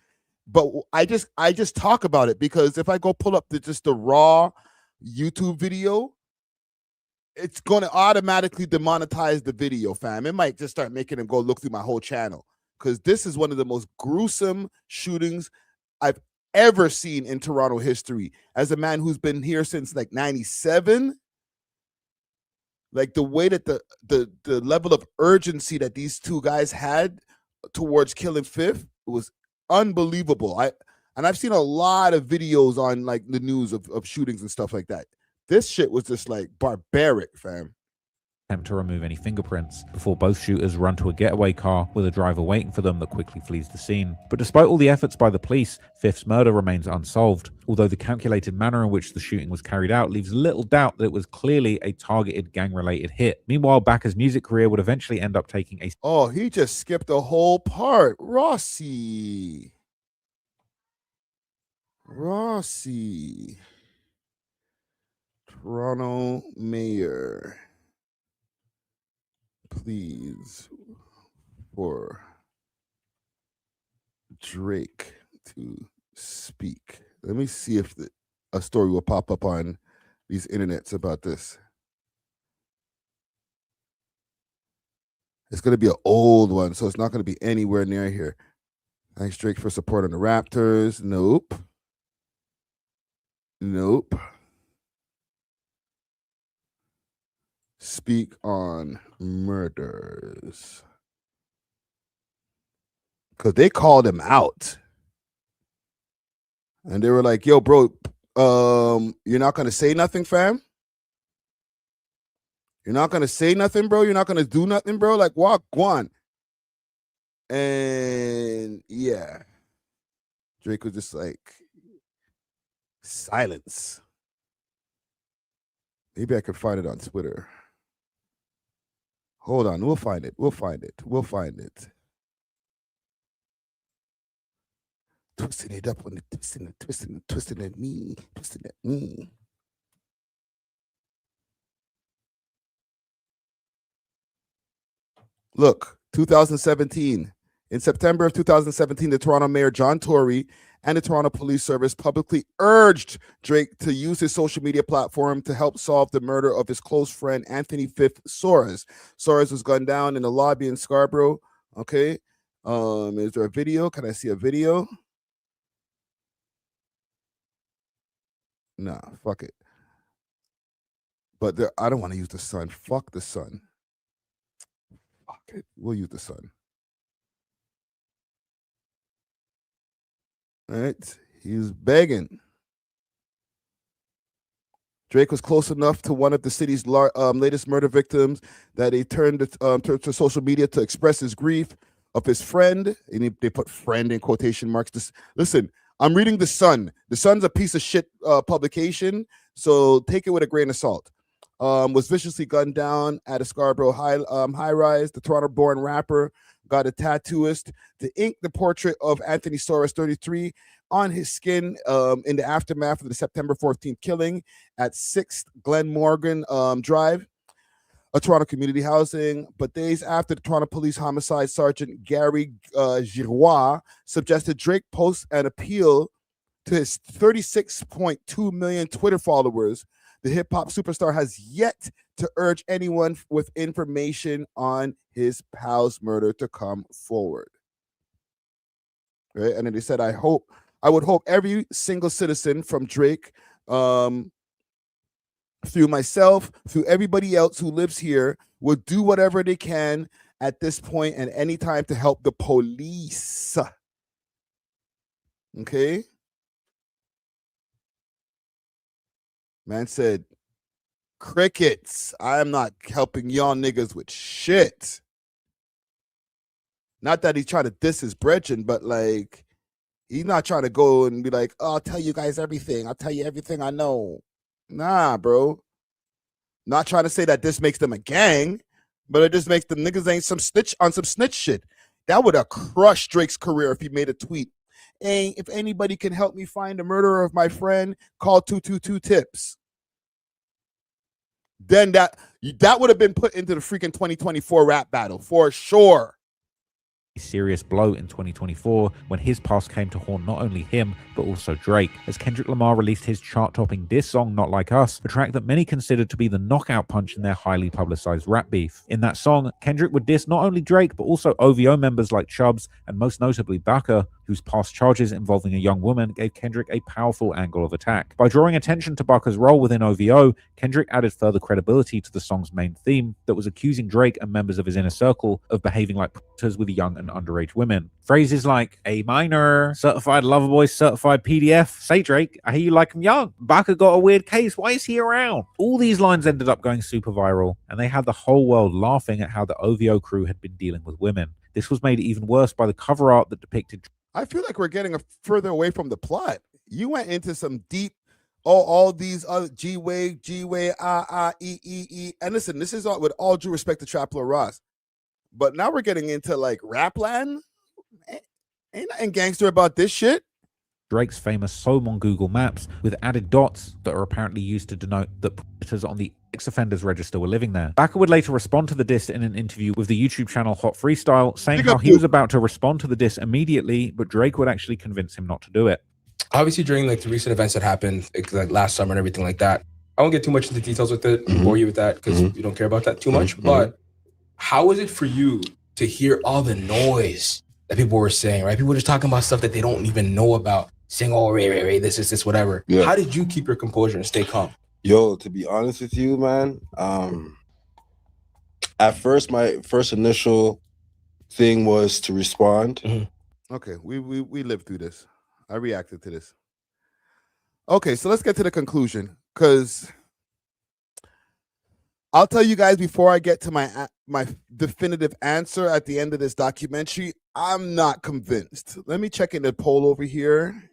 but I just talk about it because if I go pull up the raw YouTube video, it's going to automatically demonetize the video, fam. It might just start making him go look through my whole channel because this is one of the most gruesome shootings I've ever seen in Toronto history. As a man who's been here since like 97, like the way that the level of urgency that these two guys had towards killing Fifth was unbelievable. I've seen a lot of videos on like the news of shootings and stuff like that. This shit was just like barbaric, fam. Attempt to remove any fingerprints before both shooters run to a getaway car with a driver waiting for them that quickly flees the scene. But despite all the efforts by the police, Fifth's murder remains unsolved, although the calculated manner in which the shooting was carried out leaves little doubt that it was clearly a targeted gang-related hit. Meanwhile, Backer's music career would eventually end up taking a... Oh, he just skipped a whole part. Rossi. Toronto mayor. Please for Drake to speak. Let me see if a story will pop up on these internets about this. It's going to be an old one, so it's not going to be anywhere near here. Thanks, Drake, for support on the Raptors. Nope. Speak on murders. Because they called him out. And they were like, yo, bro, you're not going to say nothing, fam? You're not going to say nothing, bro? You're not going to do nothing, bro? Like, walk, go on. And yeah. Drake was just like, silence. Maybe I could find it on Twitter. Hold on, we'll find it. Twisting it up on the twisting at me. Look, 2017. In September of 2017, the Toronto Mayor John Tory and the Toronto Police Service publicly urged Drake to use his social media platform to help solve the murder of his close friend Anthony Fifth Soares. Soares was gunned down in the lobby in Scarborough. Okay. Is there a video? Can I see a video? Nah, fuck it. But I don't want to use the sun. Fuck the sun. Fuck it. We'll use the sun. All right. He's begging. Drake was close enough to one of the city's latest murder victims that he turned to social media to express his grief of his friend. And they put friend in quotation marks. Listen, I'm reading The Sun. The Sun's a piece of shit publication, so take it with a grain of salt. Was viciously gunned down at a Scarborough high rise. The Toronto-born rapper got a tattooist to ink the portrait of Anthony Soares, 33, on his skin in the aftermath of the September 14th killing at 6th Glenmorgan Drive, a Toronto community housing. But days after, the Toronto Police Homicide Sergeant Gary Giroir suggested Drake post an appeal to his 36.2 million Twitter followers. The hip-hop superstar has yet to urge anyone with information on his pal's murder to come forward. Right? And then they said, I would hope every single citizen from Drake, through myself, through everybody else who lives here, would do whatever they can at this point and any time to help the police. Okay? Man said, crickets. I am not helping y'all niggas with shit. Not that he's trying to diss his brethren, but like, he's not trying to go and be like, oh, I'll tell you guys everything. I'll tell you everything I know. Nah, bro. Not trying to say that this makes them a gang, but it just makes the niggas ain't some snitch shit. That would have crushed Drake's career if he made a tweet. Hey, if anybody can help me find the murderer of my friend, call 222-TIPS. Then that would have been put into the freaking 2024 rap battle for sure. Serious blow in 2024 when his past came to haunt not only him but also Drake, as Kendrick Lamar released his chart-topping diss song Not Like Us, a track that many considered to be the knockout punch in their highly publicized rap beef. In that song, Kendrick would diss not only Drake but also OVO members like Chubbs and most notably Baka, whose past charges involving a young woman gave Kendrick a powerful angle of attack. By drawing attention to Baka's role within OVO, Kendrick added further credibility to the song's main theme that was accusing Drake and members of his inner circle of behaving like predators with young and underage women. Phrases like A minor, certified lover boy, certified PDF, say Drake, I hear you like him young, Baka got a weird case, why is he around? All these lines ended up going super viral, and they had the whole world laughing at how the OVO crew had been dealing with women. This was made even worse by the cover art that depicted. I feel like we're getting further away from the plot. You went into some deep, all these other G-Way, E. And listen, this is all, with all due respect to Trapler Ross. But now we're getting into like Rapland. Ain't nothing gangster about this shit. Drake's famous home on Google Maps with added dots that are apparently used to denote that predators on the ex-offenders register were living there. Baka would later respond to the diss in an interview with the YouTube channel Hot Freestyle, saying how he was about to respond to the diss immediately, but Drake would actually convince him not to do it. Obviously, during like the recent events that happened, like last summer and everything like that, I won't get too much into details with it, bore you with that because we don't care about that too much. But how was it for you to hear all the noise that people were saying, right? People were just talking about stuff that they don't even know about, saying, oh, Ray, this, whatever. Yeah. How did you keep your composure and stay calm? Yo, to be honest with you, man, at first, my first initial thing was to respond. Okay, we lived through this. I reacted to this. Okay, so let's get to the conclusion, because I'll tell you guys before I get to my definitive answer at the end of this documentary, I'm not convinced. Let me check in the poll over here.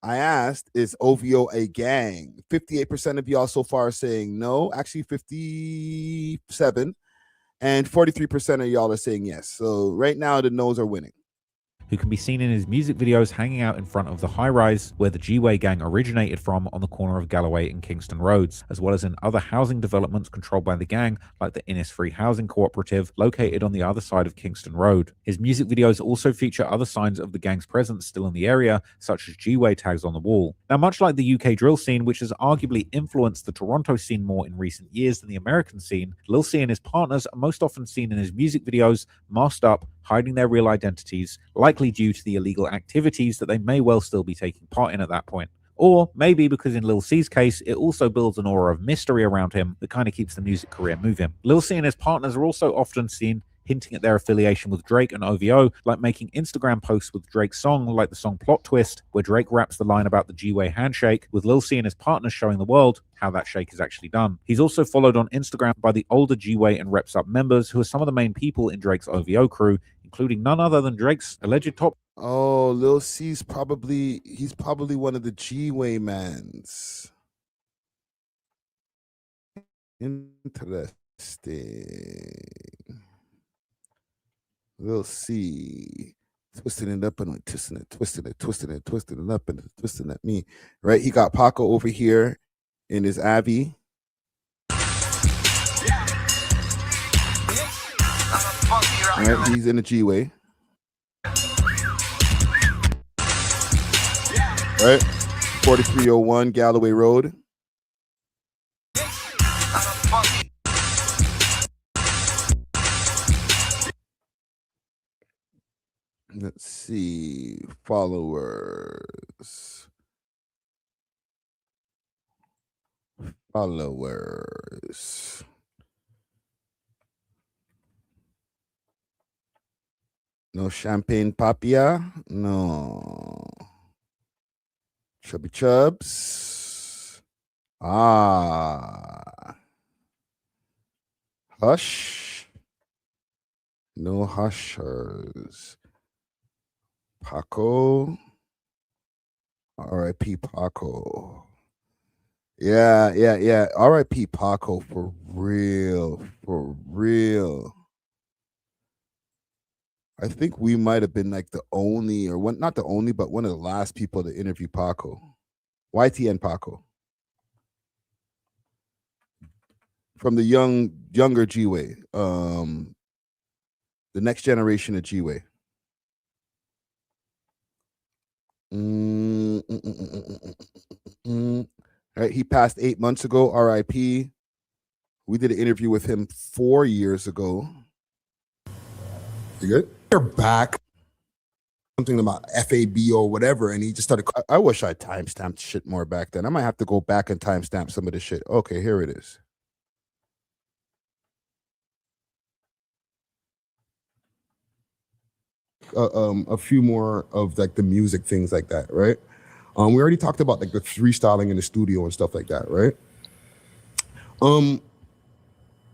I asked, is OVO a gang? 58% of y'all so far are saying no. Actually, 57. And 43% of y'all are saying yes. So right now, the no's are winning. who can be seen in his music videos hanging out in front of the high-rise where the G-Way gang originated from on the corner of Galloway and Kingston Roads, as well as in other housing developments controlled by the gang, like the Innisfree Housing Cooperative, located on the other side of Kingston Road. His music videos also feature other signs of the gang's presence still in the area, such as G-Way tags on the wall. Now, much like the UK drill scene, which has arguably influenced the Toronto scene more in recent years than the American scene, Lil C and his partners are most often seen in his music videos, masked up, hiding their real identities, likely due to the illegal activities that they may well still be taking part in at that point. Or maybe because in Lil C's case, it also builds an aura of mystery around him that kind of keeps the music career moving. Lil C and his partners are also often seen hinting at their affiliation with Drake and OVO, like making Instagram posts with Drake's song, like the song Plot Twist, where Drake raps the line about the G-Way handshake, with Lil C and his partners showing the world how that shake is actually done. He's also followed on Instagram by the older G-Way and Reps Up members, who are some of the main people in Drake's OVO crew, including none other than Drake's alleged top. Oh, Lil C's probably one of the G-Way mans. Interesting. Lil C twisting it up and twisting it up and twisting at me. Right? He got Paco over here in his Abby. Right? He's in the G-Way. Right? 4301 Galloway Road. Let's see. Followers. No champagne papia. No. Chubby Chubs. Hush. No hushers. Paco. R.I.P. Paco. Yeah. R.I.P. Paco for real. I think we might have been like the only, or one, not the only, but one of the last people to interview Paco. YTN Paco. From the younger G-Way. The next generation of G-Way. Right, he passed 8 months ago, RIP. We did an interview with him 4 years ago. You good? You're back. Something about FAB or whatever, and he just started. I wish I timestamped shit more back then. I might have to go back and timestamp some of the shit. Okay, here it is. A few more of like the music things like that, right? We already talked about like the freestyling in the studio and stuff like that, right?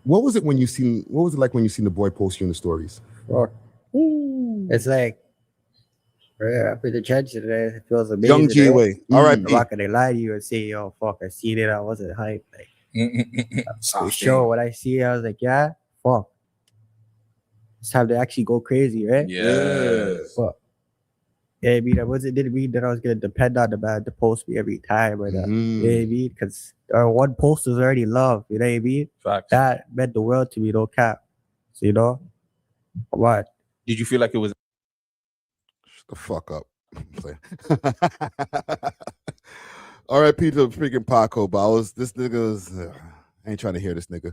What was it like when you seen the boy post you in the stories? Fuck. It's like, after the judge today, it feels amazing. Young G-Way. All right. I'm not gonna lie to you and say, yo, fuck, I seen it. I wasn't hyped. Like, the show, when I see it, I was like, yeah, fuck. It's time to actually go crazy, right? Yes. Fuck. Yeah, I mean, didn't mean that I was gonna depend on the man to post me every time, or that. You know what I mean? Because our one post was already love. You know what I mean? Facts. That meant the world to me, no cap. So, you know, what? Did you feel like it was? Shut the fuck up. R.I.P. to freaking Paco, but this nigga was. I ain't trying to hear this nigga.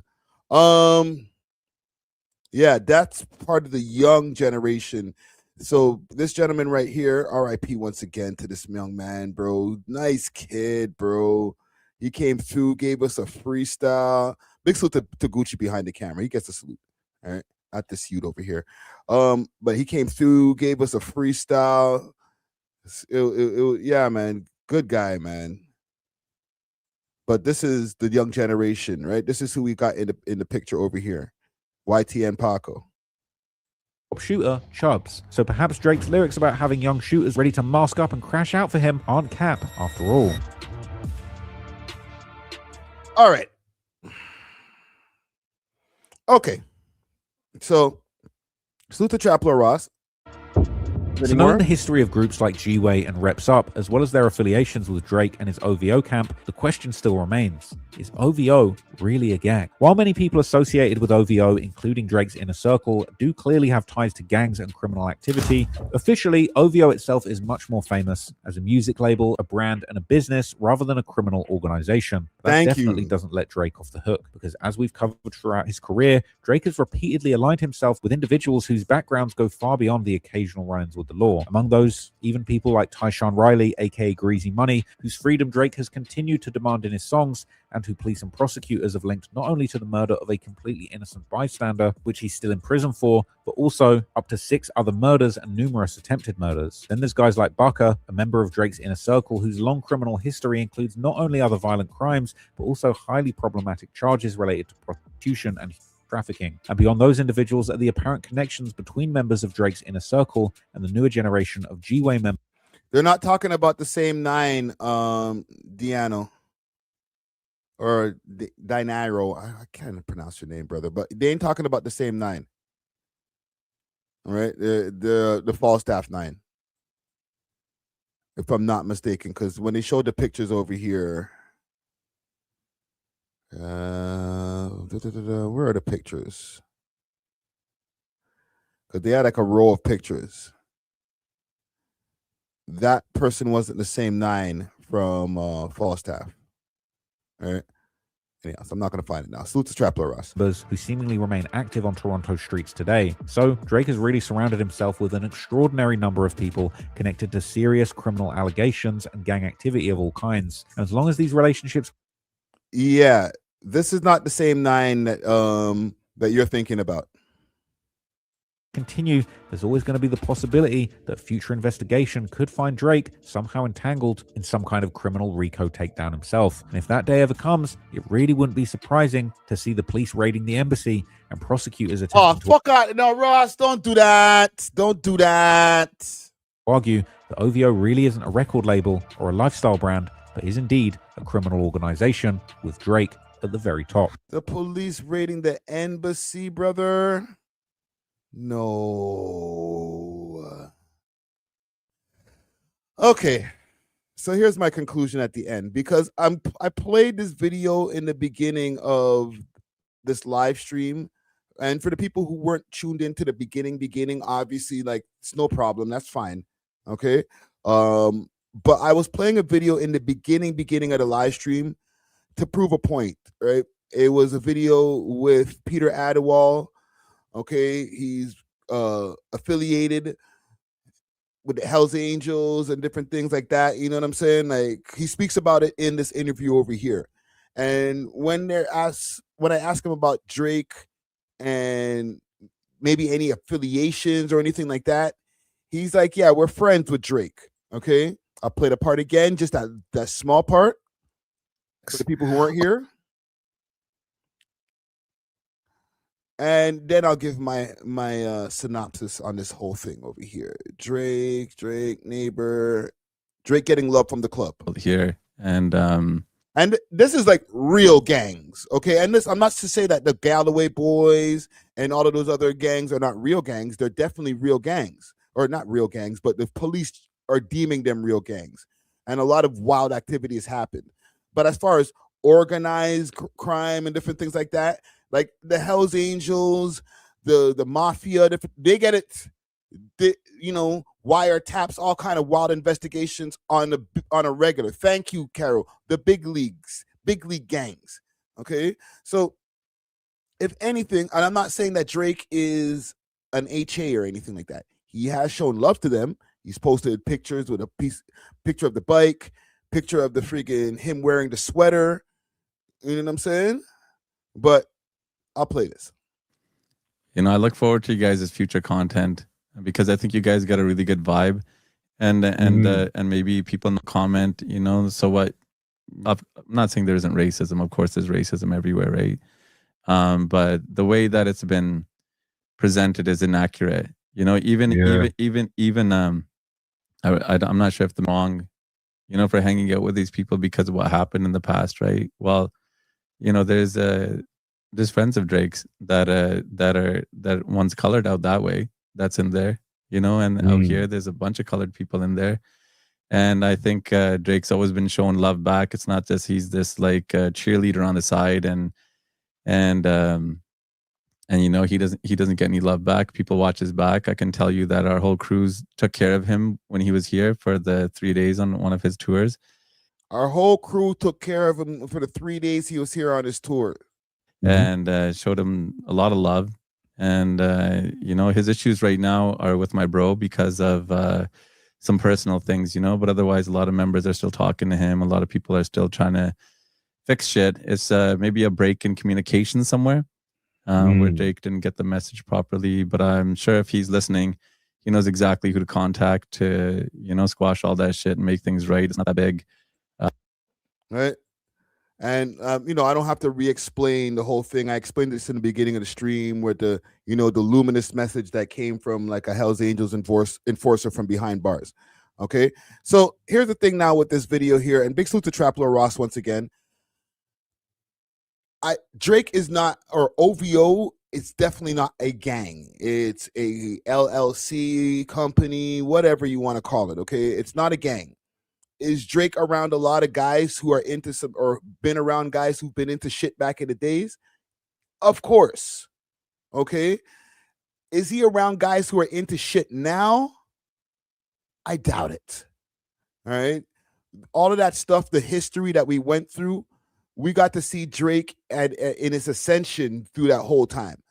Yeah, that's part of the young generation. So this gentleman right here, RIP once again to this young man, bro. Nice kid, bro. He came through, gave us a freestyle. Big salute to Gucci behind the camera. He gets a salute. All right. Not this suit over here. But he came through, gave us a freestyle. Yeah, man. Good guy, man. But this is the young generation, right? This is who we got in the picture over here. YTN Paco. Shooter Chubbs. So perhaps Drake's lyrics about having young shooters ready to mask up and crash out for him aren't cap after all. All right. Okay. So salute to Trapler Ross. So knowing the history of groups like G-Way and Reps Up, as well as their affiliations with Drake and his OVO camp, the question still remains, is OVO really a gang? While many people associated with OVO, including Drake's inner circle, do clearly have ties to gangs and criminal activity, officially, OVO itself is much more famous as a music label, a brand, and a business rather than a criminal organization. That definitely doesn't let Drake off the hook, because as we've covered throughout his career, Drake has repeatedly aligned himself with individuals whose backgrounds go far beyond the occasional run-ins with the law. Among those, even people like Tyshawn Riley, aka Greasy Money, whose freedom Drake has continued to demand in his songs, and who police and prosecutors have linked not only to the murder of a completely innocent bystander, which he's still in prison for, but also up to 6 other murders and numerous attempted murders. Then there's guys like Bucker, a member of Drake's inner circle, whose long criminal history includes not only other violent crimes, but also highly problematic charges related to prostitution and trafficking. And beyond those individuals are the apparent connections between members of Drake's inner circle and the newer generation of G-Way members. They're not talking about the same 9, Diano. Or Dinaro. I can't pronounce your name, brother, but they ain't talking about the same 9. All right, the Falstaff 9, if I'm not mistaken, because when they showed the pictures over here, where are the pictures? Because they had like a row of pictures. That person wasn't the same 9 from Falstaff. All right. Anyhow, so I'm not going to find it now. Salute to Trapler Ross. Who seemingly remain active on Toronto streets today. So Drake has really surrounded himself with an extraordinary number of people connected to serious criminal allegations and gang activity of all kinds. And as long as these relationships... Yeah, this is not the same 9 that that you're thinking about. Continue, there's always going to be the possibility that future investigation could find Drake somehow entangled in some kind of criminal RICO takedown himself. And if that day ever comes, it really wouldn't be surprising to see the police raiding the embassy and prosecutors attempting fuck out. No, Ross, don't do that. Don't do that. argue that OVO really isn't a record label or a lifestyle brand, but is indeed a criminal organization with Drake at the very top. The police raiding the embassy, brother. No. Okay. So here's my conclusion at the end, because I played this video in the beginning of this live stream, and for the people who weren't tuned into the beginning, obviously, like, it's no problem, that's fine. Okay. But I was playing a video in the beginning of the live stream to prove a point, right? It was a video with Peter Adiwal. Okay, he's affiliated with the Hells Angels and different things like that. You know what I'm saying? Like, he speaks about it in this interview over here. And when I ask him about Drake and maybe any affiliations or anything like that, he's like, yeah, we're friends with Drake. Okay, I'll play the part again, just that small part for the people who weren't here. And then I'll give my synopsis on this whole thing over here. Drake, neighbor, Drake getting love from the club here, and this is like real gangs, okay? And this, I'm not to say that the Galloway boys and all of those other gangs are not real gangs. They're definitely real gangs, or not real gangs, but the police are deeming them real gangs, and a lot of wild activity has happened. But as far as organized crime and different things like that, like the Hells Angels, the mafia, they get it. They, wiretaps, all kind of wild investigations on a regular. Thank you, Carol. The big league gangs. Okay, so if anything, and I'm not saying that Drake is an HA or anything like that. He has shown love to them. He's posted pictures with picture of the bike, picture of the freaking him wearing the sweater. You know what I'm saying? But I'll play this. I look forward to you guys' future content, because I think you guys got a really good vibe, and maybe people in the comment, so what? I'm not saying there isn't racism. Of course, there's racism everywhere, right? But the way that it's been presented is inaccurate. I'm not sure if the wrong, for hanging out with these people because of what happened in the past, right? Well, there's friends of Drake's that once colored out that way. That's in there. and out here there's a bunch of colored people in there. And I think Drake's always been showing love back. It's not just he's this like cheerleader on the side, and he doesn't get any love back. People watch his back. I can tell you that our whole crews took care of him when he was here for the 3 days on one of his tours. Our whole crew took care of him for the 3 days he was here on his tour, and showed him a lot of love. And his issues right now are with my bro because of some personal things, but otherwise a lot of members are still talking to him. A lot of people are still trying to fix shit. It's maybe a break in communication somewhere where Jake didn't get the message properly, but I'm sure if he's listening, he knows exactly who to contact to squash all that shit and make things right. It's not that big, right? And I don't have to re-explain the whole thing. I explained this in the beginning of the stream with the the luminous message that came from like a Hell's Angels enforcer from behind bars. Okay, so here's the thing now with this video here, and big salute to Trap Lord Ross once again. Drake is not, or OVO, it's definitely not a gang. It's a LLC company, whatever you want to call it. Okay, it's not a gang. Is Drake around a lot of guys who are into some, or been around guys who've been into shit back in the days? Of course. Okay. Is he around guys who are into shit now? I doubt it. All right. All of that stuff, the history that we went through, we got to see Drake in his ascension through that whole time.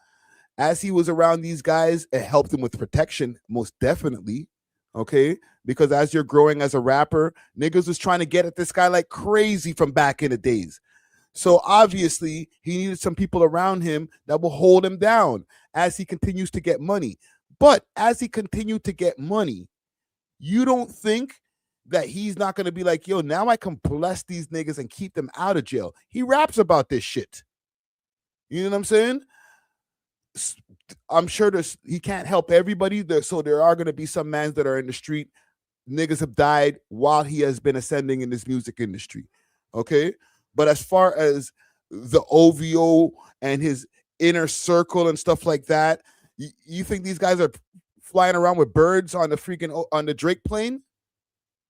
As he was around these guys, it helped him with protection, most definitely. Okay, because as you're growing as a rapper, niggas was trying to get at this guy like crazy from back in the days. So obviously he needed some people around him that will hold him down as he continues to get money. But as he continued to get money, you don't think that he's not going to be like, yo, now I can bless these niggas and keep them out of jail. He raps about this shit. You know what I'm saying? I'm sure he can't help everybody. So there are going to be some mans that are in the street. Niggas have died while he has been ascending in this music industry. Okay. But as far as the OVO and his inner circle and stuff like that, you think these guys are flying around with birds on the Drake plane?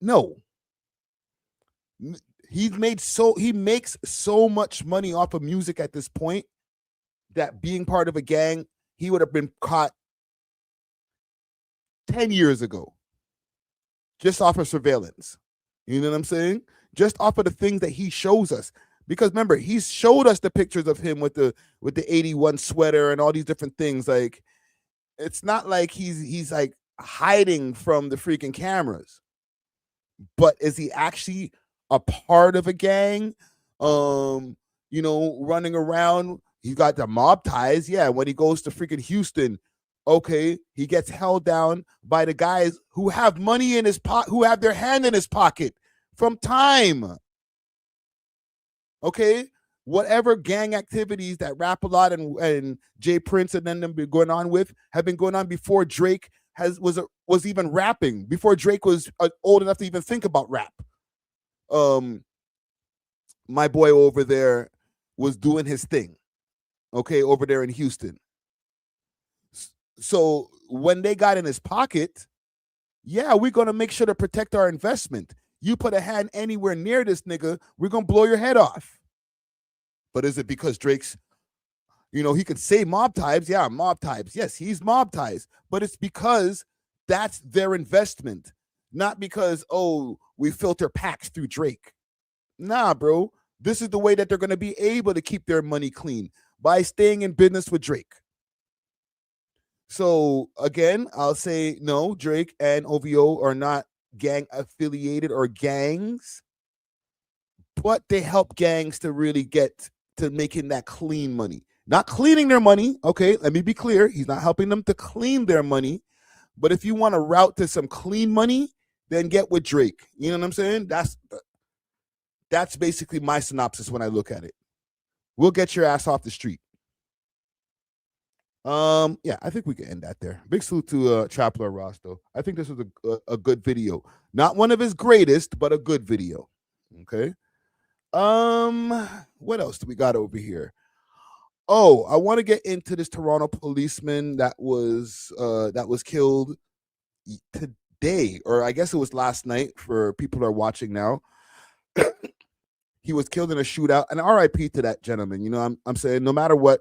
No. He makes so much money off of music at this point that being part of a gang, he would have been caught 10 years ago just off of surveillance. You know what I'm saying? Just off of the things that he shows us. Because remember, he's showed us the pictures of him with the 81 sweater and all these different things. Like, it's not like he's like hiding from the freaking cameras. But is he actually a part of a gang? Running around. He got the mob ties. Yeah, when he goes to freaking Houston, okay, he gets held down by the guys who have money in his pocket, who have their hand in his pocket from time. Okay, whatever gang activities that Rap a Lot and Jay Prince and then them been going on with have been going on before Drake was even rapping, before Drake was old enough to even think about rap. My boy over there was doing his thing. Okay, over there in Houston. So when they got in his pocket, yeah, we're going to make sure to protect our investment. You put a hand anywhere near this nigga, we're going to blow your head off. But is it because Drake's, he could say mob ties? Yeah, mob ties. Yes, he's mob ties. But it's because that's their investment. Not because, we filter packs through Drake. Nah, bro. This is the way that they're going to be able to keep their money clean, by staying in business with Drake. So again, I'll say no, Drake and OVO are not gang affiliated or gangs, but they help gangs to really get to making that clean money. Not cleaning their money. Okay, let me be clear. He's not helping them to clean their money. But if you want to route to some clean money, then get with Drake. You know what I'm saying? That's basically my synopsis when I look at it. We'll get your ass off the street. Yeah, I think we can end that there. Big salute to Trapler Ross, though. I think this was a good video. Not one of his greatest, but a good video. Okay. What else do we got over here? Oh, I want to get into this Toronto policeman that was killed today, or I guess it was last night for people who are watching now. He was killed in a shootout, and RIP to that gentleman. You know, I'm saying no matter what,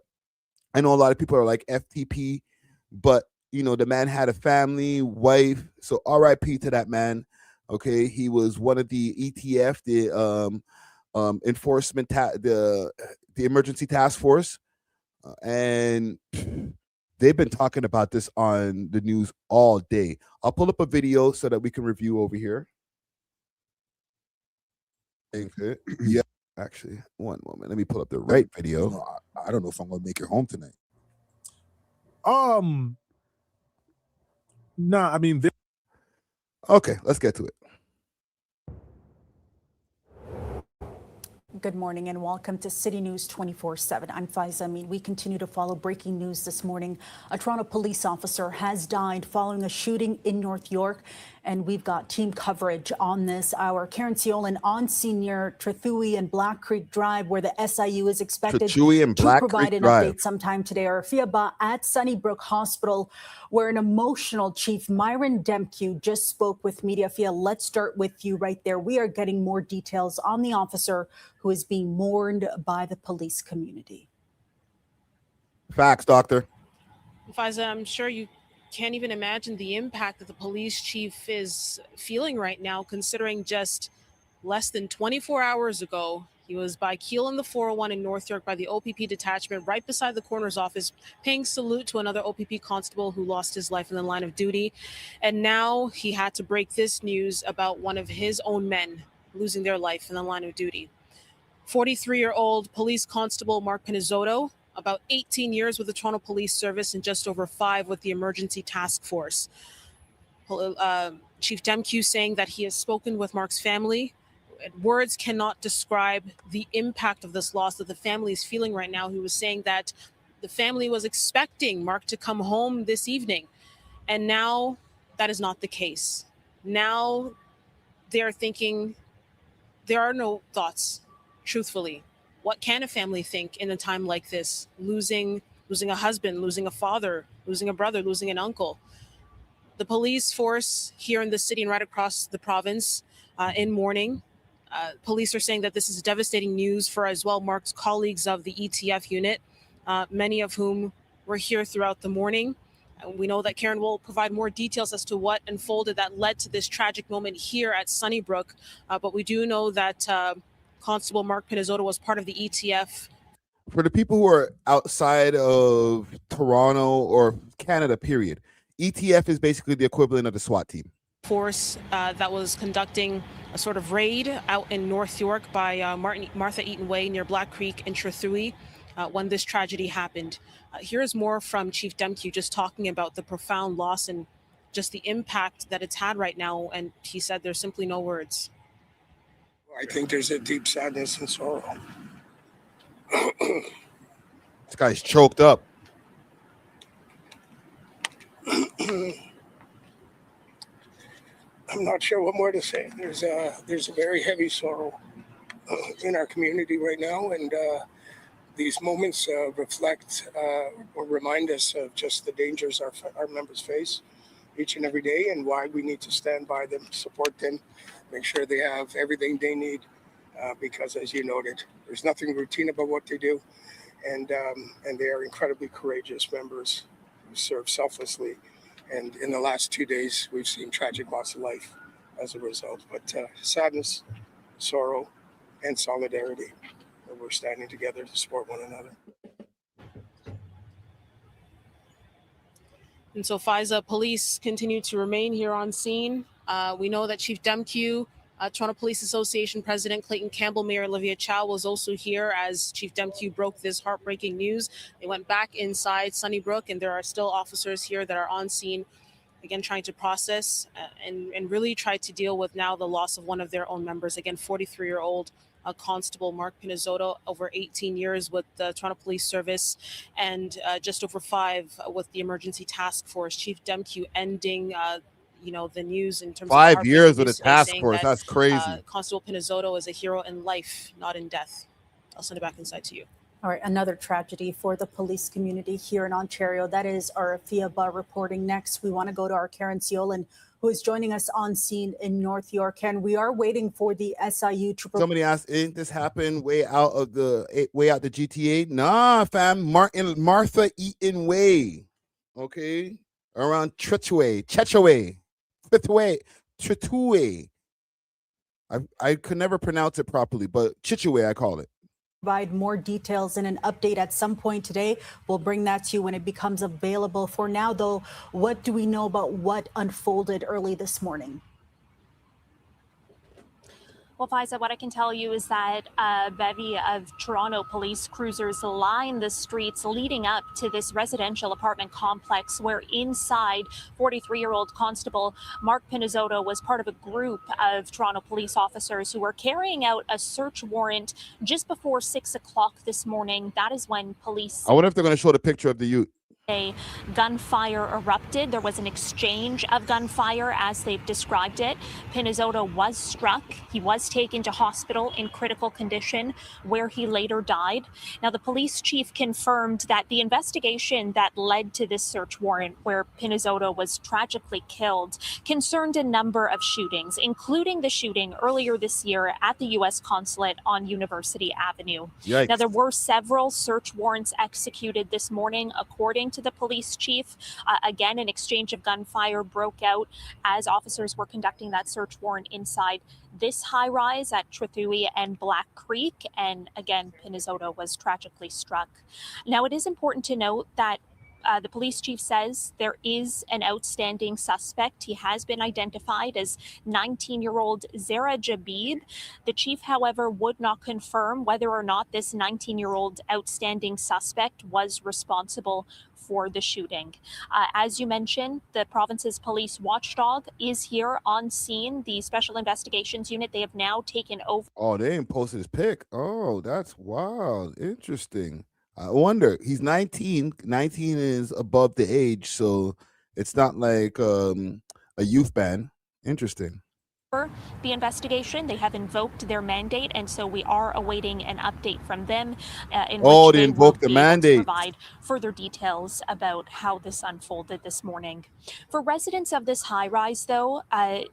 I know a lot of people are like FTP, but you know, the man had a family, wife, so RIP to that man. Okay, he was one of the ETF, the enforcement, the emergency task force, and they've been talking about this on the news all day. I'll pull up a video so that we can review over here. Yeah, actually, one moment. Let me pull up the right video. No, I don't know if I'm gonna make it home tonight. I mean, okay, let's get to it. Good morning and welcome to City News 24/7. I'm Faiza Amin. We continue to follow breaking news this morning. A Toronto police officer has died following a shooting in North York, and we've got team coverage on this. Our Karen Seolan on scene near Trethewey and Black Creek Drive, where the SIU is expected to provide an update sometime today. Our Fiaba at Sunnybrook Hospital, where an emotional Chief Myron Demkew just spoke with media. Fia, let's start with you right there. We are getting more details on the officer who is being mourned by the police community. Facts, doctor. Faiza, I'm sure you can't even imagine the impact that the police chief is feeling right now, considering just less than 24 hours ago, he was by Keel in the 401 in North York by the OPP detachment right beside the coroner's office, paying salute to another OPP constable who lost his life in the line of duty. And now he had to break this news about one of his own men losing their life in the line of duty. 43-year-old police constable Mark Pinizzotto, about 18 years with the Toronto Police Service and just over 5 with the Emergency Task Force. Chief Demkew saying that he has spoken with Mark's family. Words cannot describe the impact of this loss that the family is feeling right now. He was saying that the family was expecting Mark to come home this evening, and now that is not the case. Now they're thinking there are no thoughts, truthfully. What can a family think in a time like this? Losing a husband, losing a father, losing a brother, losing an uncle. The police force here in the city and right across the province in mourning. Police are saying that this is devastating news for as well Mark's colleagues of the ETF unit, many of whom were here throughout the morning. We know that Karen will provide more details as to what unfolded that led to this tragic moment here at Sunnybrook. But we do know that Constable Mark Pinizzotto was part of the ETF. For the people who are outside of Toronto or Canada, period, ETF is basically the equivalent of the SWAT team. Force that was conducting a sort of raid out in North York by Martha Eaton Way near Black Creek in Trethewey when this tragedy happened. Here's more from Chief Demkew just talking about the profound loss and just the impact that it's had right now. And he said there's simply no words. I think there's a deep sadness and sorrow. This guy's choked up. I'm not sure what more to say. There's a very heavy sorrow in our community right now, and these moments reflect or remind us of just the dangers our members face each and every day, and why we need to stand by them, support them, make sure they have everything they need, because as you noted, there's nothing routine about what they do, and they are incredibly courageous members who serve selflessly. And in the last 2 days, we've seen tragic loss of life as a result. But sadness, sorrow, and solidarity. We're standing together to support one another. And so Faiza, police continue to remain here on scene. We know that Chief Demkew, Toronto Police Association President Clayton Campbell, Mayor Olivia Chow was also here as Chief Demkew broke this heartbreaking news. They went back inside Sunnybrook, and there are still officers here that are on scene, again, trying to process and really try to deal with now the loss of one of their own members. Again, 43-year-old Constable Mark Pinizzotto, over 18 years with the Toronto Police Service and just over 5 with the Emergency Task Force. Chief Demkew ending the news in terms of 5 years with a task force. That's crazy. Constable Pinizzotto is a hero in life, not in death. I'll send it back inside to you. All right, another tragedy for the police community here in Ontario. That is our Fiaba reporting next. We want to go to our Karen Seolan, who is joining us on scene in North York. And we are waiting for the SIU triple. Somebody asked, "Ain't this happened way out the GTA?" Nah, fam. Martha Eaton Way, okay, around Chechaway, Chitue. I could never pronounce it properly, but Chicheway, I call it. Provide more details in an update at some point today. We'll bring that to you when it becomes available. For now, though, what do we know about what unfolded early this morning? Well, Faiza, what I can tell you is that a bevy of Toronto police cruisers line the streets leading up to this residential apartment complex where inside 43-year-old Constable Mark Pinizzotto was part of a group of Toronto police officers who were carrying out a search warrant just before 6 o'clock this morning. That is when police... I wonder if they're going to show the picture of the youth. A gunfire erupted. There was an exchange of gunfire as they've described it. Pinizzotto was struck. He was taken to hospital in critical condition where he later died. Now, the police chief confirmed that the investigation that led to this search warrant where Pinizzotto was tragically killed concerned a number of shootings, including the shooting earlier this year at the U.S. consulate on University Avenue. Yikes. Now, there were several search warrants executed this morning, according to the police chief. Again, an exchange of gunfire broke out as officers were conducting that search warrant inside this high rise at Trethewey and Black Creek. And again, Pinizzotto was tragically struck. Now, it is important to note that the police chief says there is an outstanding suspect. He has been identified as 19-year-old Zara Jabib. The chief, however, would not confirm whether or not this 19-year-old outstanding suspect was responsible for the shooting. As you mentioned, the province's police watchdog is here on scene. The Special Investigations Unit, they have now taken over. Oh, they ain't posted his pic. Oh, that's wild. Interesting. I wonder. He's 19. 19 is above the age, so it's not like a youth ban. Interesting. The investigation, they have invoked their mandate, and so we are awaiting an update from them in which they they invoked will the be able to mandate. provide further details about how this unfolded this morning. For residents of this high rise, though,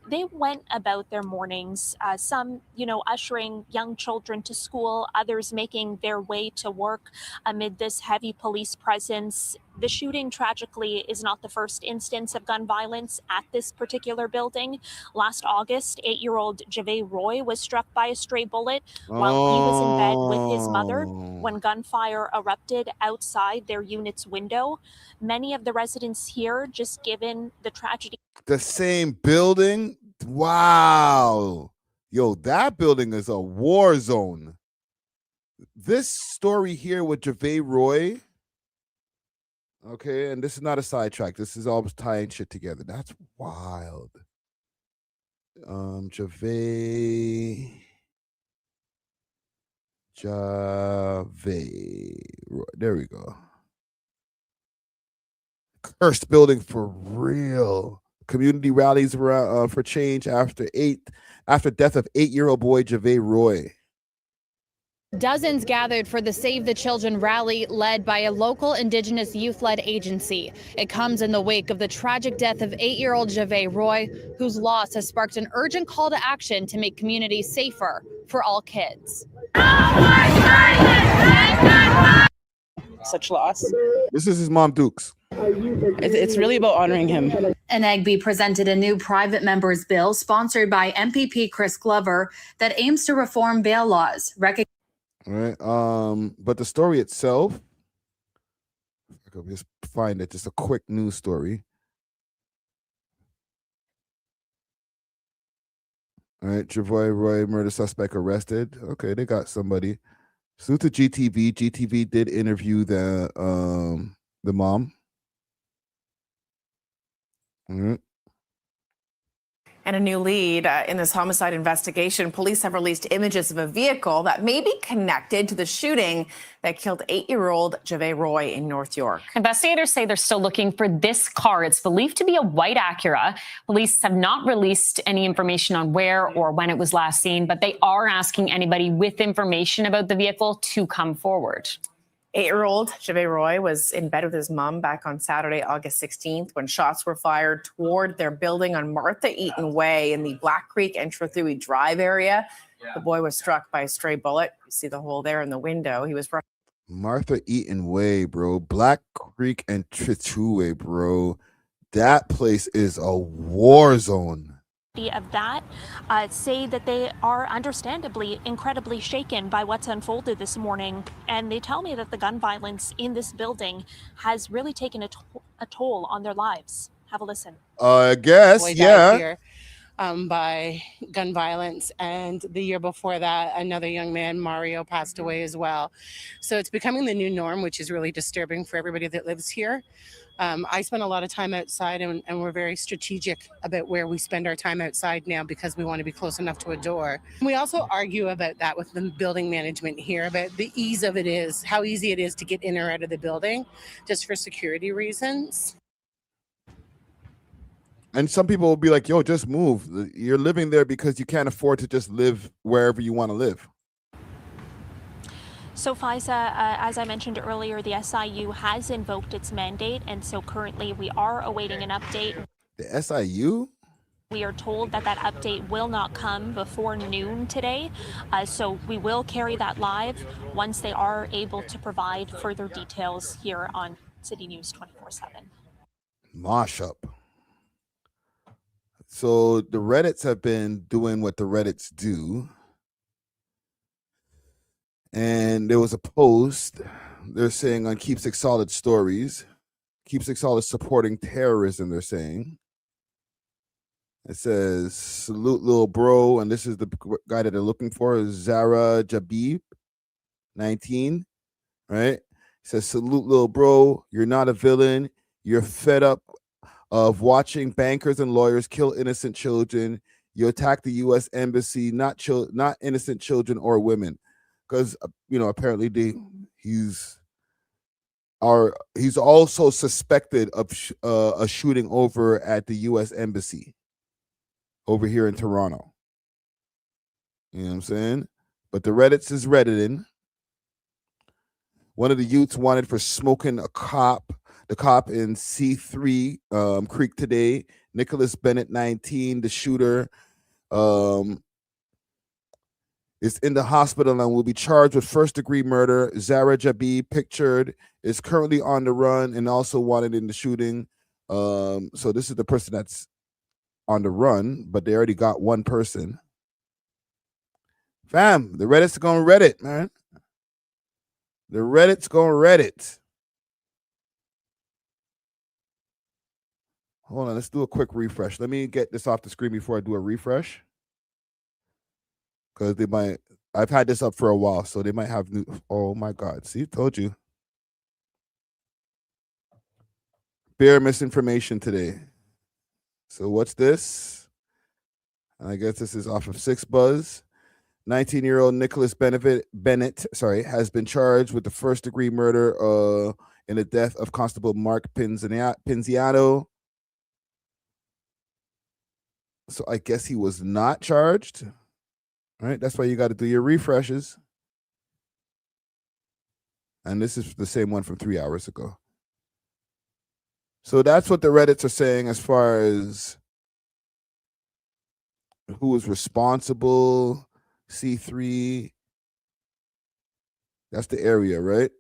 they went about their mornings, some, ushering young children to school, others making their way to work amid this heavy police presence. The shooting, tragically, is not the first instance of gun violence at this particular building. Last August, 8-year-old Jave Roy was struck by a stray bullet while he was in bed with his mother when gunfire erupted outside their unit's window. Many of the residents here, just given the tragedy. The same building? Wow. Yo, that building is a war zone. This story here with Jave Roy. Okay, and this is not a sidetrack. This is all tying shit together. That's wild. Jave. There we go. Cursed building for real. Community rallies for change after death of 8-year-old boy Jave Roy. Dozens gathered for the Save the Children rally led by a local Indigenous youth-led agency. It comes in the wake of the tragic death of 8-year-old Jave Roy, whose loss has sparked an urgent call to action to make communities safer for all kids. Such loss. This is his mom, Dukes. It's really about honoring him. NAGB presented a new private member's bill sponsored by MPP Chris Glover that aims to reform bail laws. All right. But the story itself, I can just find it. Just a quick news story. All right, Javoy Roy murder suspect arrested. Okay, they got somebody. Salute to GTV. GTV did interview the mom. All right. And a new lead in this homicide investigation. Police have released images of a vehicle that may be connected to the shooting that killed 8-year-old Jave Roy in North York. Investigators say they're still looking for this car. It's believed to be a white Acura. Police have not released any information on where or when it was last seen, but they are asking anybody with information about the vehicle to come forward. 8-year-old Jave Roy was in bed with his mom back on Saturday, August 16th, when shots were fired toward their building on Martha Eaton Way in the Black Creek and Trethewey Drive area. The boy was struck by a stray bullet. You see the hole there in the window. He was Martha Eaton Way, bro. Black Creek and Trethewey, bro. That place is a war zone. Of that say that they are understandably incredibly shaken by what's unfolded this morning, and they tell me that the gun violence in this building has really taken a toll on their lives. Have a listen. I guess, Boy died yeah. here, by gun violence, and the year before that, another young man, Mario, passed away as well. So it's becoming the new norm, which is really disturbing for everybody that lives here. I spend a lot of time outside, and we're very strategic about where we spend our time outside now because we want to be close enough to a door. We also argue about that with the building management here, about the ease of it is, how easy it is to get in or out of the building, just for security reasons. And some people will be like, yo, just move. You're living there because you can't afford to just live wherever you want to live. So FISA, as I mentioned earlier, the SIU has invoked its mandate, and so currently we are awaiting an update. The SIU? We are told that that update will not come before noon today, so we will carry that live once they are able to provide further details here on City News 24/7. Mosh up. So the Reddits have been doing what the Reddits do. And there was a post, they're saying on Keepsake Solid Stories, Keepsake Solid supporting terrorism, they're saying. It says, salute little bro, and this is the guy that they're looking for, Zara Jabib, 19, right? It says, salute little bro, you're not a villain, you're fed up of watching bankers and lawyers kill innocent children. You attack the U.S. Embassy, not innocent children or women. Because apparently he's also suspected of a shooting over at the U.S. Embassy over here in Toronto. You know what I'm saying? But the Reddits is Redditing. One of the youths wanted for smoking the cop in C3 Creek today. Nicholas Bennett, 19, the shooter. Is in the hospital and will be charged with first-degree murder. Zara Jabi, pictured, is currently on the run and also wanted in the shooting. So this is the person that's on the run, but they already got one person. Fam, the Reddit's going Reddit, man. The Reddit's going Reddit. Hold on, let's do a quick refresh. Let me get this off the screen before I do a refresh. Because they might, I've had this up for a while, so they might have new, oh my God, see, told you. Bare misinformation today. So what's this? I guess this is off of 6Buzz. 19-year-old Nicholas Bennett, has been charged with the first-degree murder in the death of Constable Mark Pinziano. So I guess he was not charged. All right, that's why you got to do your refreshes. And this is the same one from 3 hours ago. So that's what the Reddits are saying as far as who is responsible. C3. That's the area, right?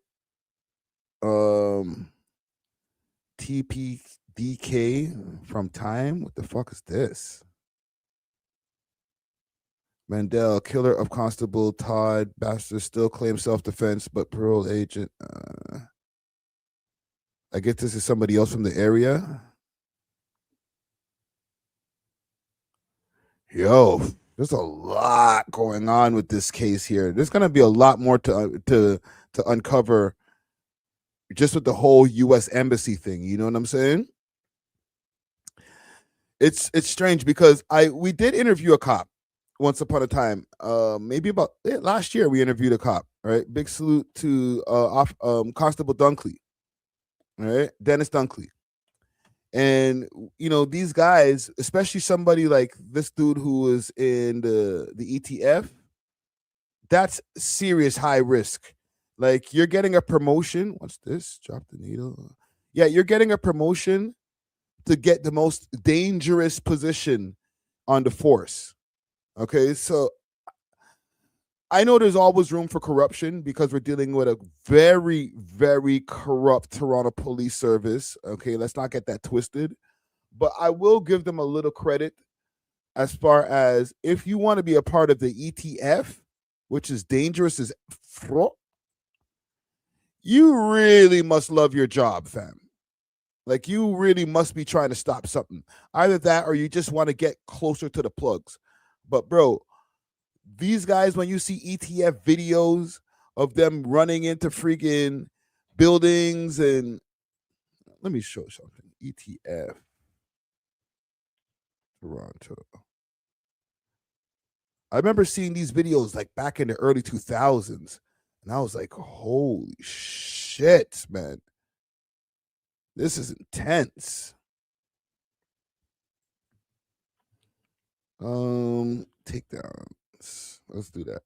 TPDK from Time. What the fuck is this? Mandel, killer of Constable Todd Baxter, still claims self-defense, but parole agent. I guess this is somebody else from the area. Yo, there's a lot going on with this case here. There's gonna be a lot more to uncover just with the whole U.S. Embassy thing. You know what I'm saying? It's strange because we did interview a cop once upon a time. Maybe about last year we interviewed a cop. Right, big salute to Constable Dunkley. Right, Dennis Dunkley. And these guys, especially somebody like this dude who was in the ETF, that's serious high risk. Like you're getting a promotion. What's this? Drop the needle. Yeah, you're getting a promotion to get the most dangerous position on the force. Okay, so I know there's always room for corruption because we're dealing with a very, very corrupt Toronto police service. Okay, let's not get that twisted. But I will give them a little credit as far as if you want to be a part of the ETF, which is dangerous as you really must love your job, fam. Like you really must be trying to stop something. Either that or you just want to get closer to the plugs. But bro, these guys, when you see ETF videos of them running into freaking buildings and let me show something. ETF Toronto. I remember seeing these videos like back in the early 2000s, and I was like, holy shit, man. This is intense. Takedowns. Let's do that.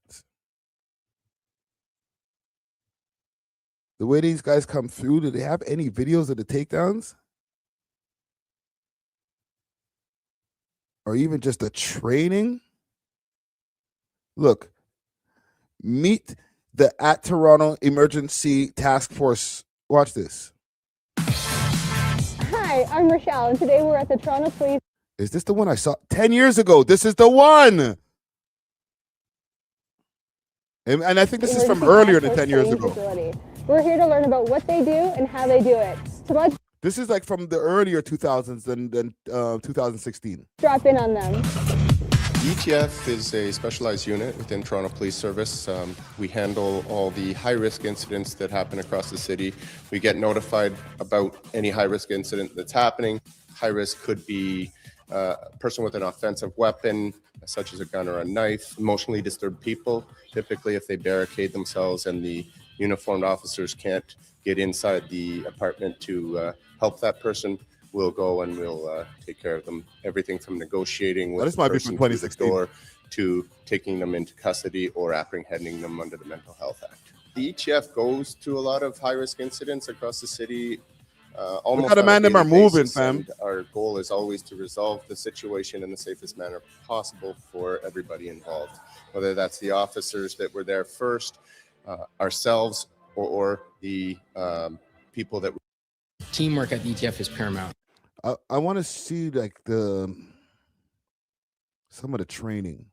The way these guys come through, do they have any videos of the takedowns? Or even just the training? Look, meet the at Toronto Emergency Task Force. Watch this. Hi, I'm Rochelle, and today we're at the Toronto Police. Is this the one I saw 10 years ago? This is the one. And I think this is from earlier than 10 years ago. Facility. We're here to learn about what they do and how they do it. So let's This is like from the earlier 2000s than 2016. drop in on them. ETF is a specialized unit within Toronto Police Service. We handle all the high-risk incidents that happen across the city. We get notified about any high-risk incident that's happening. High risk could be a person with an offensive weapon, such as a gun or a knife, emotionally disturbed people. Typically, if they barricade themselves and the uniformed officers can't get inside the apartment to help that person, we'll go and we'll take care of them. Everything from negotiating with the person through the door to taking them into custody or apprehending them under the Mental Health Act. The ETF goes to a lot of high-risk incidents across the city. Almost Look how the man them are moving, fam. Our goal is always to resolve the situation in the safest manner possible for everybody involved, whether that's the officers that were there first, ourselves, or the people that. Teamwork at the ETF is paramount. I want to see like some of the training,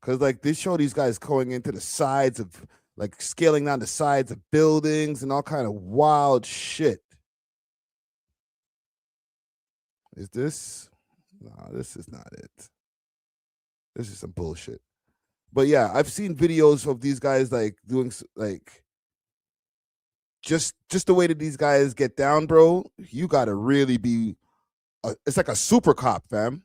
because like they show these guys going into the sides of like scaling down the sides of buildings and all kind of wild shit. Is this? No, this is not it. This is some bullshit. But yeah, I've seen videos of these guys like doing like just the way that these guys get down, bro. You gotta really be. It's like a super cop, fam.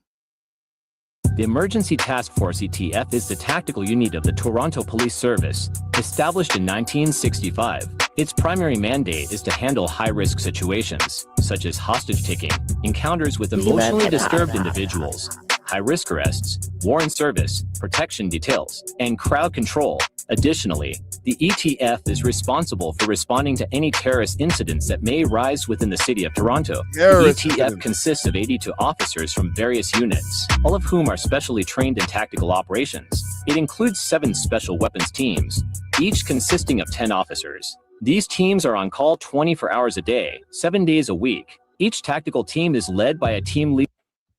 The Emergency Task Force ETF is the tactical unit of the Toronto Police Service, established in 1965. Its primary mandate is to handle high-risk situations, such as hostage-taking, encounters with emotionally disturbed individuals, high-risk arrests, war in service, protection details, and crowd control. Additionally, the ETF is responsible for responding to any terrorist incidents that may rise within the city of Toronto. The ETF consists of 82 officers from various units, all of whom are specially trained in tactical operations. It includes 7 special weapons teams, each consisting of 10 officers. These teams are on call 24 hours a day, 7 days a week. Each tactical team is led by a team leader.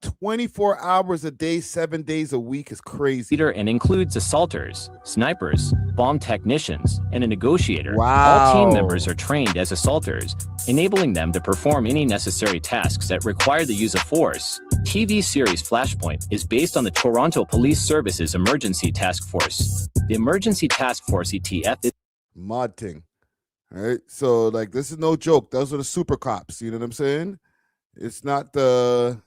24 hours a day, 7 days a week is crazy. And includes assaulters, snipers, bomb technicians, and a negotiator. Wow. All team members are trained as assaulters, enabling them to perform any necessary tasks that require the use of force. TV series Flashpoint is based on the Toronto Police Service's Emergency Task Force. The Emergency Task Force ETF is mod thing. All right, so like this is no joke. Those are the super cops. You know what I'm saying? It's not the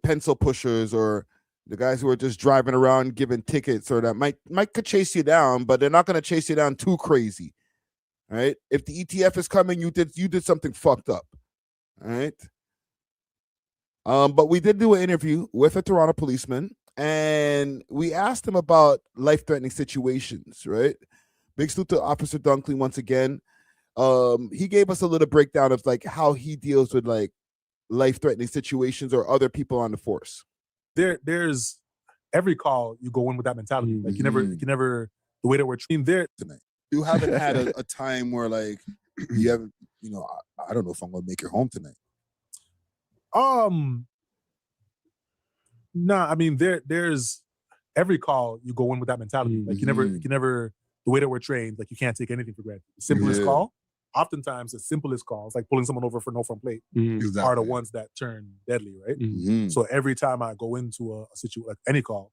pencil pushers or the guys who are just driving around giving tickets or that might could chase you down, but they're not going to chase you down too crazy. All right. If the ETF is coming, you did something fucked up. All right. But we did do an interview with a Toronto policeman and we asked him about life-threatening situations, right? Big salute to Officer Dunkley once again. He gave us a little breakdown of like how he deals with like life-threatening situations or other people on the force. There's every call you go in with that mentality. Like you never the way that we're trained there tonight. You haven't had a time where like you haven't, you know, I don't know if I'm gonna make it home tonight. Nah, I mean there's every call you go in with that mentality. Like you never the way that we're trained, like you can't take anything for granted. The simplest call, oftentimes the simplest calls, like pulling someone over for no front plate, are the ones that turn deadly, right? So every time I go into a situation, like any call,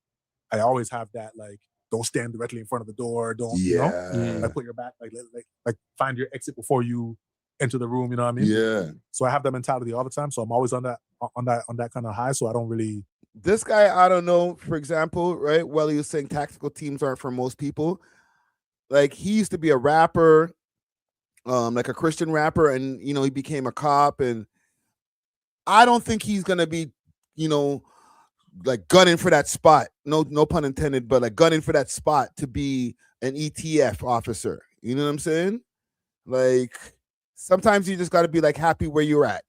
I always have that like, don't stand directly in front of the door, don't you know, like put your back, like find your exit before you enter the room. You know what I mean? Yeah. So I have that mentality all the time. So I'm always on that kind of high. So I don't really. This guy, I don't know, for example, right? Well, he was saying tactical teams aren't for most people. Like he used to be a rapper, like a Christian rapper, and you know, he became a cop, and I don't think he's gonna be, you know, like gunning for that spot. No pun intended, but like gunning for that spot to be an ETF officer. You know what I'm saying? Like sometimes you just gotta be like happy where you're at.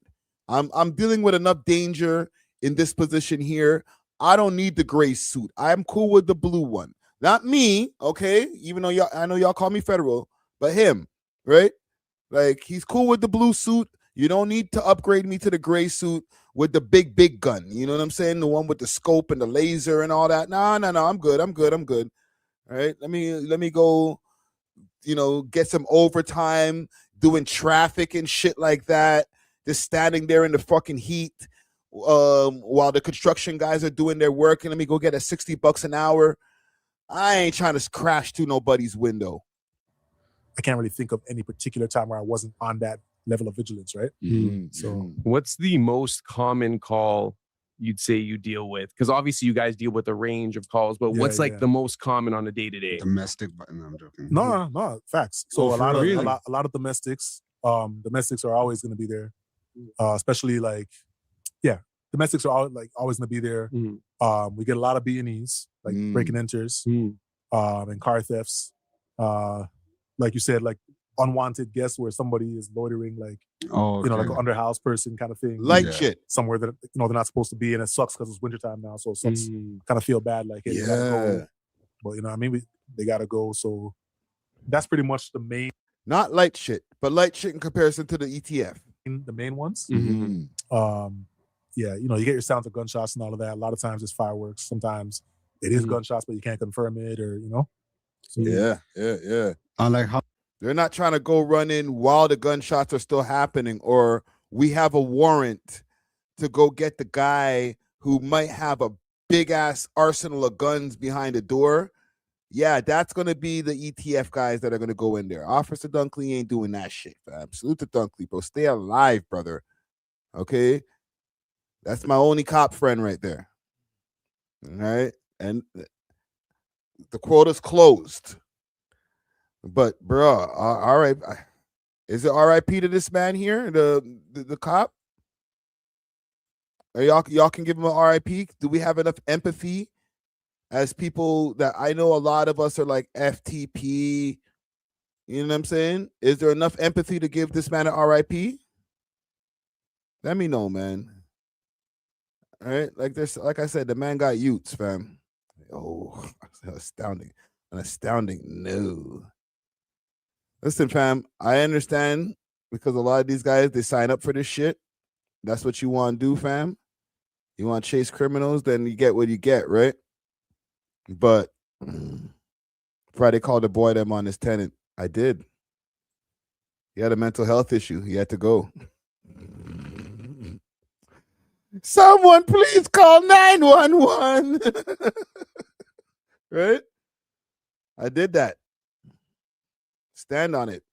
I'm dealing with enough danger in this position here. I don't need the gray suit. I'm cool with the blue one. Not me, okay? Even though I know y'all call me federal, but him, right? Like he's cool with the blue suit. You don't need to upgrade me to the gray suit with the big gun. You know what I'm saying? The one with the scope and the laser and all that. No. I'm good. All right. Let me go, you know, get some overtime doing traffic and shit like that. Just standing there in the fucking heat while the construction guys are doing their work, and let me go get a $60 an hour. I ain't trying to crash through nobody's window. I can't really think of any particular time where I wasn't on that level of vigilance, right? So what's the most common call you'd say you deal with? Because obviously you guys deal with a range of calls, but what's like the most common on a day-to-day? Domestic, but no, I'm joking. No, facts. So a lot of domestics are always going to be there, especially like, domestics are always going to be there. We get a lot of B&Es, like break and enters, and car thefts. Like you said, like unwanted guests where somebody is loitering, like you know, like an underhouse person kind of thing, shit somewhere that you know they're not supposed to be, and it sucks because it's wintertime now, so it sucks. Kind of feel bad, like hey, they gotta go. But you know, what I mean, they gotta go. So that's pretty much the main. Not light shit, but light shit in comparison to the ETF. The main ones. Yeah, you know, you get your sounds of gunshots and all of that. A lot of times it's fireworks. Sometimes it is gunshots, but you can't confirm it, or you know. So, Yeah. I like how they're not trying to go run in while the gunshots are still happening, or we have a warrant to go get the guy who might have a big ass arsenal of guns behind the door. Yeah, that's gonna be the ETF guys that are gonna go in there. Officer Dunkley ain't doing that shit, fam. Salute to Dunkley, bro. Stay alive, brother. Okay. That's my only cop friend right there. All right. And the quota's closed. But bro, all right. Is it RIP to this man here, the cop? Or y'all can give him an RIP? Do we have enough empathy as people that I know? A lot of us are like FTP. You know what I'm saying? Is there enough empathy to give this man an RIP? Let me know, man. All right, like I said, the man got Utes, fam. Oh, astounding, an astounding no. Listen, fam, I understand because a lot of these guys, they sign up for this shit. That's what you want to do, fam. You want to chase criminals, then you get what you get, right? But Friday called the boy them on his tenant. I did. He had a mental health issue. He had to go. Someone please call 911. Right? I did that. Stand on it.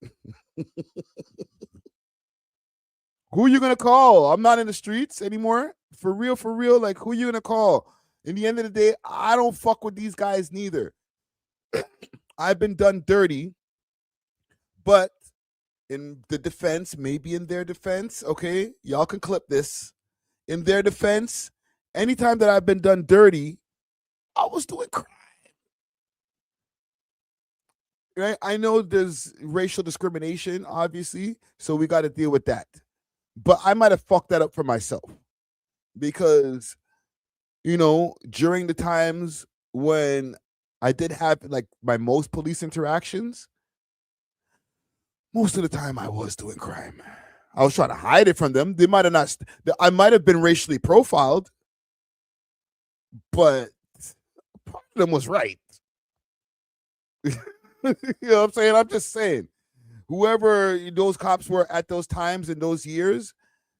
Who are you going to call? I'm not in the streets anymore. For real. Like, who are you going to call? In the end of the day, I don't fuck with these guys neither. I've been done dirty. But in the defense, maybe in their defense, okay? Y'all can clip this. In their defense, anytime that I've been done dirty, I was doing crime. right? I know there's racial discrimination, obviously, so we got to deal with that. But I might have fucked that up for myself because, you know, during the times when I did have like my most police interactions, most of the time I was doing crime. I was trying to hide it from them. They might have not. I might have been racially profiled, but part of them was right. You know what I'm saying? I'm just saying, whoever those cops were at those times in those years,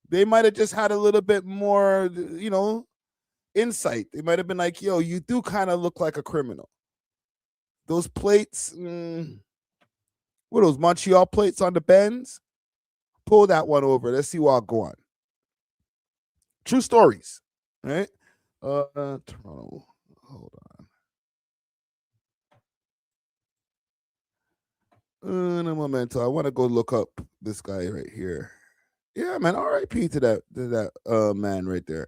they might have just had a little bit more, you know, insight. They might have been like, yo, you do kind of look like a criminal. Those plates, what are those Montreal plates on the Benz? Pull that one over. Let's see what I'll go on. True stories, right? Toronto. Hold on. Un momento. I want to go look up this guy right here. Yeah, man. R.I.P. to that man right there.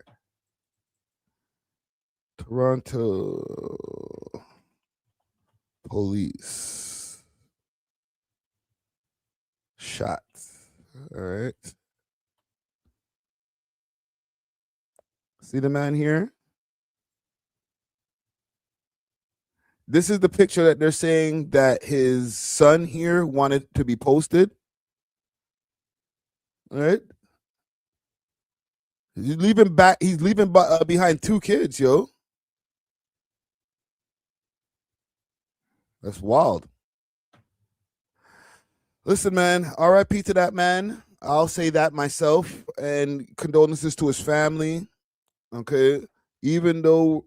Toronto police shot. All right. See the man here? This is the picture that they're saying that his son here wanted to be posted. All right. He's leaving behind 2 kids, yo. That's wild. Listen, man, RIP to that man. I'll say that myself, and condolences to his family. Okay. Even though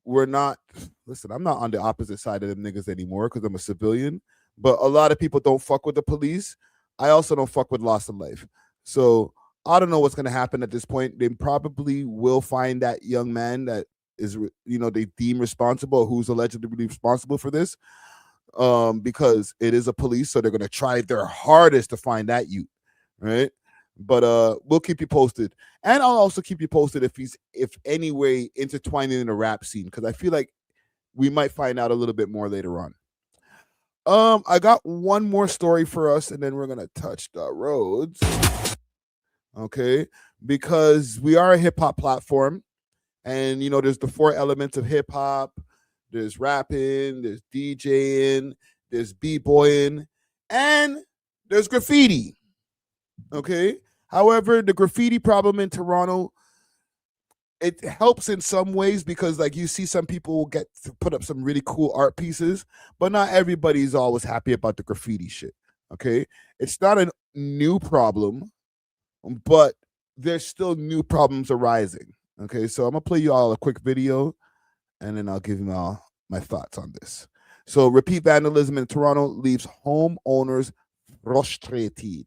we're not, listen, I'm not on the opposite side of them niggas anymore because I'm a civilian, but a lot of people don't fuck with the police. I also don't fuck with loss of life. So I don't know what's going to happen at this point. They probably will find that young man that is, you know, they deem responsible, who's allegedly responsible for this, because it is a police, so they're going to try their hardest to find that youth, right? But we'll keep you posted, and I'll also keep you posted if any way intertwining in the rap scene, because I feel like we might find out a little bit more later on. I got one more story for us, and then we're gonna touch the roads, okay? Because we are a hip hop platform, and you know there's the 4 elements of hip hop. There's rapping, there's DJing, there's b-boying, and there's graffiti. Okay. However, the graffiti problem in Toronto, it helps in some ways because, like, you see some people get to put up some really cool art pieces, but not everybody's always happy about the graffiti shit. Okay. It's not a new problem, but there's still new problems arising. Okay. So I'm going to play you all a quick video, and then I'll give you all my thoughts on this. So, repeat vandalism in Toronto leaves homeowners frustrated.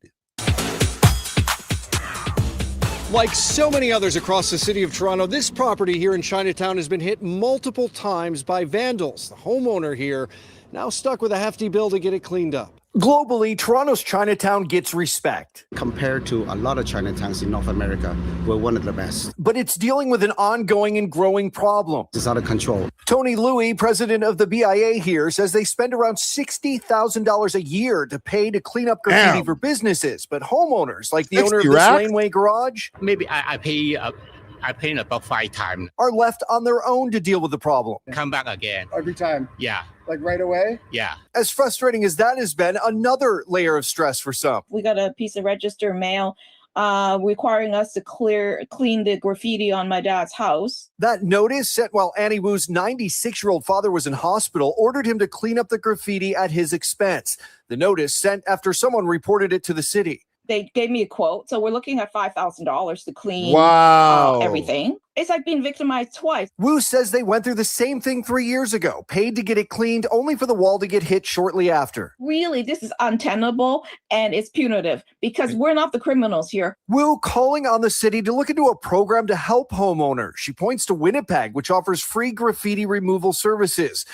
Like so many others across the city of Toronto, this property here in Chinatown has been hit multiple times by vandals. The homeowner here now stuck with a hefty bill to get it cleaned up. Globally, Toronto's Chinatown gets respect. Compared to a lot of Chinatowns in North America, we're one of the best. But it's dealing with an ongoing and growing problem. It's out of control. Tony Louie, president of the BIA here, says they spend around $60,000 a year to pay to clean up graffiti for businesses. But homeowners, like the owner of this Laneway garage, maybe I pay about 5 times. are left on their own to deal with the problem. Come back again. Every time? Yeah. Like right away? Yeah. As frustrating as that has been, another layer of stress for some. We got a piece of register mail requiring us to clean the graffiti on my dad's house. That notice, sent while Annie Wu's 96-year-old father was in hospital, ordered him to clean up the graffiti at his expense. The notice sent after someone reported it to the city. They gave me a quote. So we're looking at $5,000 to clean everything. It's like being victimized twice. Wu says they went through the same thing 3 years ago, paid to get it cleaned only for the wall to get hit shortly after. Really, this is untenable and it's punitive because we're not the criminals here. Wu calling on the city to look into a program to help homeowners. She points to Winnipeg, which offers free graffiti removal services.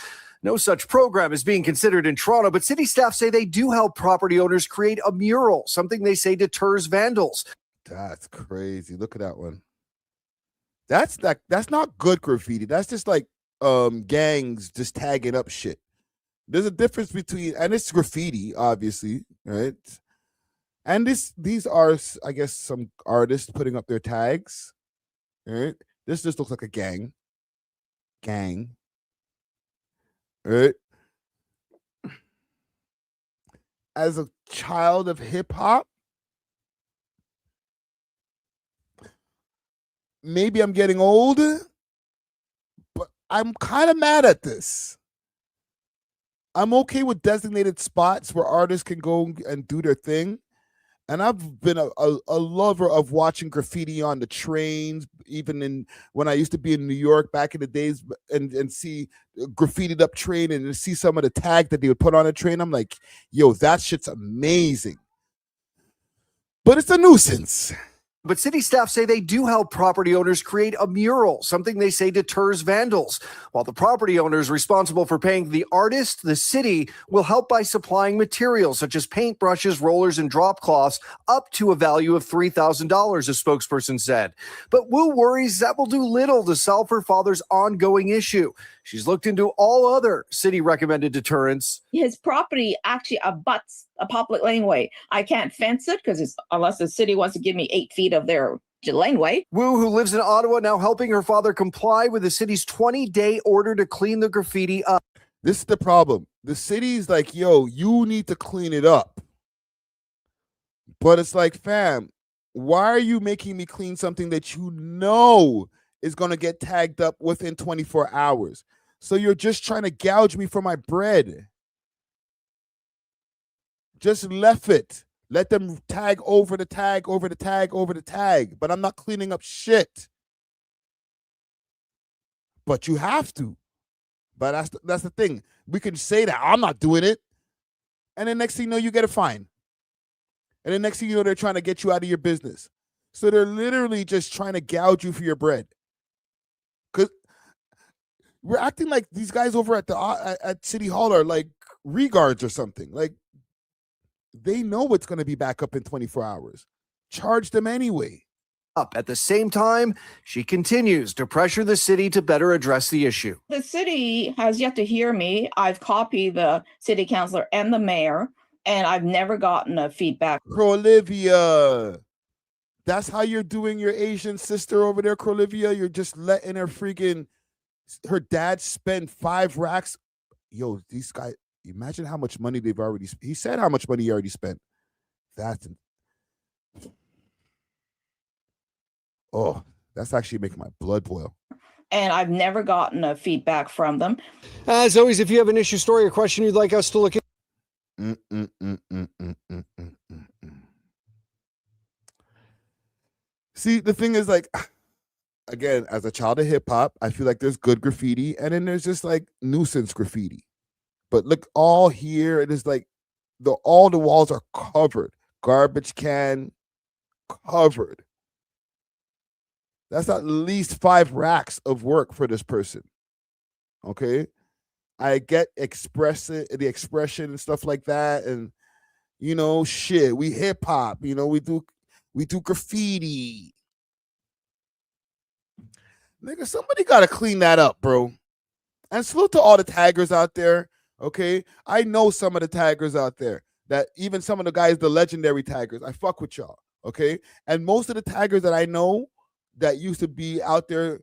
No such program is being considered in Toronto, but city staff say they do help property owners create a mural, something they say deters vandals. That's crazy. Look at that one. That's not good graffiti. That's just like gangs just tagging up shit. There's a difference between, and it's graffiti, obviously, right? And these are, I guess, some artists putting up their tags, right? This just looks like a gang, right? As a child of hip hop, maybe I'm getting old, but I'm kind of mad at this. I'm okay with designated spots where artists can go and do their thing. And I've been a lover of watching graffiti on the trains, even when I used to be in New York back in the days, and see a graffitied up train and see some of the tag that they would put on a train. I'm like, yo, that shit's amazing. But it's a nuisance. But city staff say they do help property owners create a mural, something they say deters vandals. While the property owners responsible for paying the artist, the city will help by supplying materials such as paintbrushes, rollers, and drop cloths up to a value of $3,000, a spokesperson said. But Wu worries that will do little to solve her father's ongoing issue. She's looked into all other city-recommended deterrents. His property actually abuts a public laneway. I can't fence it because unless the city wants to give me 8 feet of their laneway. Wu, who lives in Ottawa, now helping her father comply with the city's 20-day order to clean the graffiti up. This is the problem. The city's like, yo, you need to clean it up. But it's like, fam, why are you making me clean something that you know is going to get tagged up within 24 hours? So you're just trying to gouge me for my bread. Just left it. Let them tag over the tag, over the tag, over the tag. But I'm not cleaning up shit. But you have to. But that's the thing. We can say that I'm not doing it. And the next thing you know, you get a fine. And the next thing you know, they're trying to get you out of your business. So they're literally just trying to gouge you for your bread. Because we're acting like these guys over at City Hall are like regards or something. Like, they know it's going to be back up in 24 hours. Charge them anyway. Up at the same time, she continues to pressure the city to better address the issue. The city has yet to hear me. I've copied the city councilor and the mayor, and I've never gotten a feedback. Olivia, that's how you're doing your Asian sister over there, Olivia. You're just letting her dad spend 5 racks. Yo, these guys, imagine how much money they've already spent. He said how much money he already spent. That's actually making my blood boil. And I've never gotten a feedback from them. As always, if you have an issue, story, or question you'd like us to look at. See, the thing is, like, again, as a child of hip hop, I feel like there's good graffiti and then there's just like nuisance graffiti. But look, all here, it is like all the walls are covered. Garbage can covered. That's at least 5 racks of work for this person. Okay? I get the expression and stuff like that. And, you know, shit, we hip hop, you know, we do graffiti. Nigga, somebody got to clean that up, bro. And salute to all the taggers out there. Okay, I know some of the taggers out there, that even some of the guys, the legendary taggers, I fuck with y'all. Okay, and most of the taggers that I know that used to be out there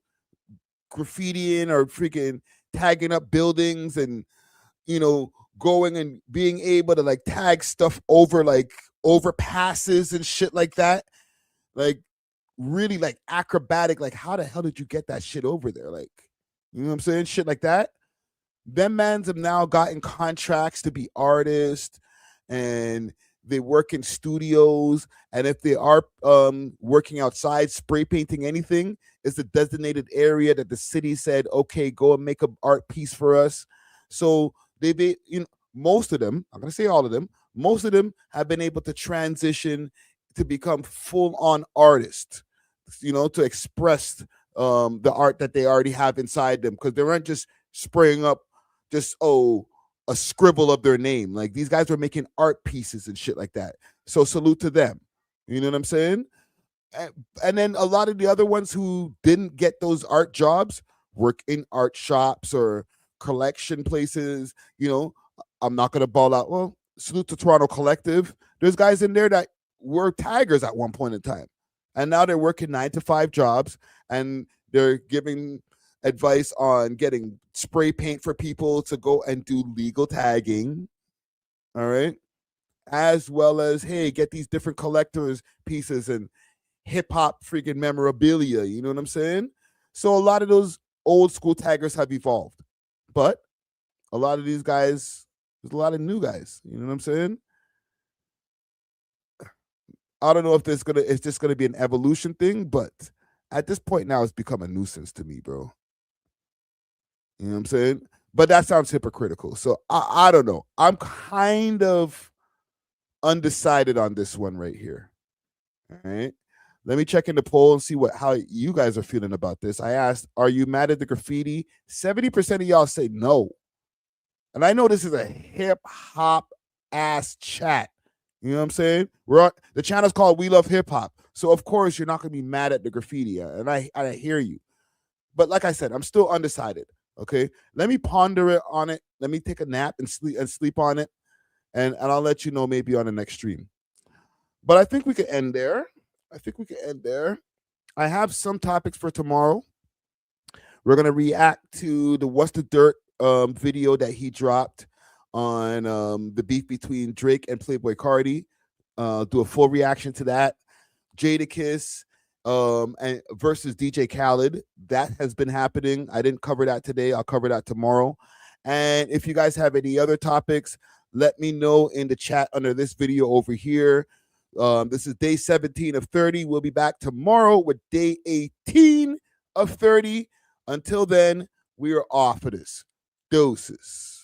graffitiing or freaking tagging up buildings and, you know, going and being able to like tag stuff over like overpasses and shit like that, like really like acrobatic, like how the hell did you get that shit over there? Like, you know what I'm saying? Shit like that. Them mans have now gotten contracts to be artists, and they work in studios. And if they are working outside, spray painting anything, it's a designated area that the city said, okay, go and make an art piece for us. So they you know, most of them, I'm gonna say all of them, most of them have been able to transition to become full-on artists, you know, to express the art that they already have inside them, because they weren't just spraying up just a scribble of their name. Like, these guys were making art pieces and shit like that. So salute to them. You know what I'm saying? And then a lot of the other ones who didn't get those art jobs work in art shops or collection places. You know, I'm not gonna ball out. Well, salute to Toronto Collective. There's guys in there that were taggers at one point in time, and now they're working 9-to-5 jobs, and they're giving advice on getting spray paint for people to go and do legal tagging. All right. As well as, hey, get these different collectors pieces and hip hop freaking memorabilia. You know what I'm saying? So a lot of those old school taggers have evolved, but a lot of these guys, there's a lot of new guys. You know what I'm saying? I don't know if it's just gonna be an evolution thing, but at this point now, it's become a nuisance to me, bro. You know what I'm saying? But that sounds hypocritical. So I don't know. I'm kind of undecided on this one right here. All right. Let me check in the poll and see how you guys are feeling about this. I asked, are you mad at the graffiti? 70% of y'all say no. And I know this is a hip hop ass chat. You know what I'm saying? The channel's called We Love Hip Hop. So of course you're not gonna be mad at the graffiti. And I hear you. But like I said, I'm still undecided. Okay. Let me ponder on it. Let me take a nap and sleep on it. And I'll let you know maybe on the next stream. But I think we could end there. I have some topics for tomorrow. We're gonna react to the What's the Dirt video that he dropped on the beef between Drake and Playboi Carti. Do a full reaction to that. Jadakiss and versus DJ Khaled. That has been happening. I didn't cover that today. I'll cover that tomorrow. And if you guys have any other topics, let me know in the chat under this video over here. This is day 17 of 30. We'll be back tomorrow with day 18 of 30. Until then, we are off of this. Doses.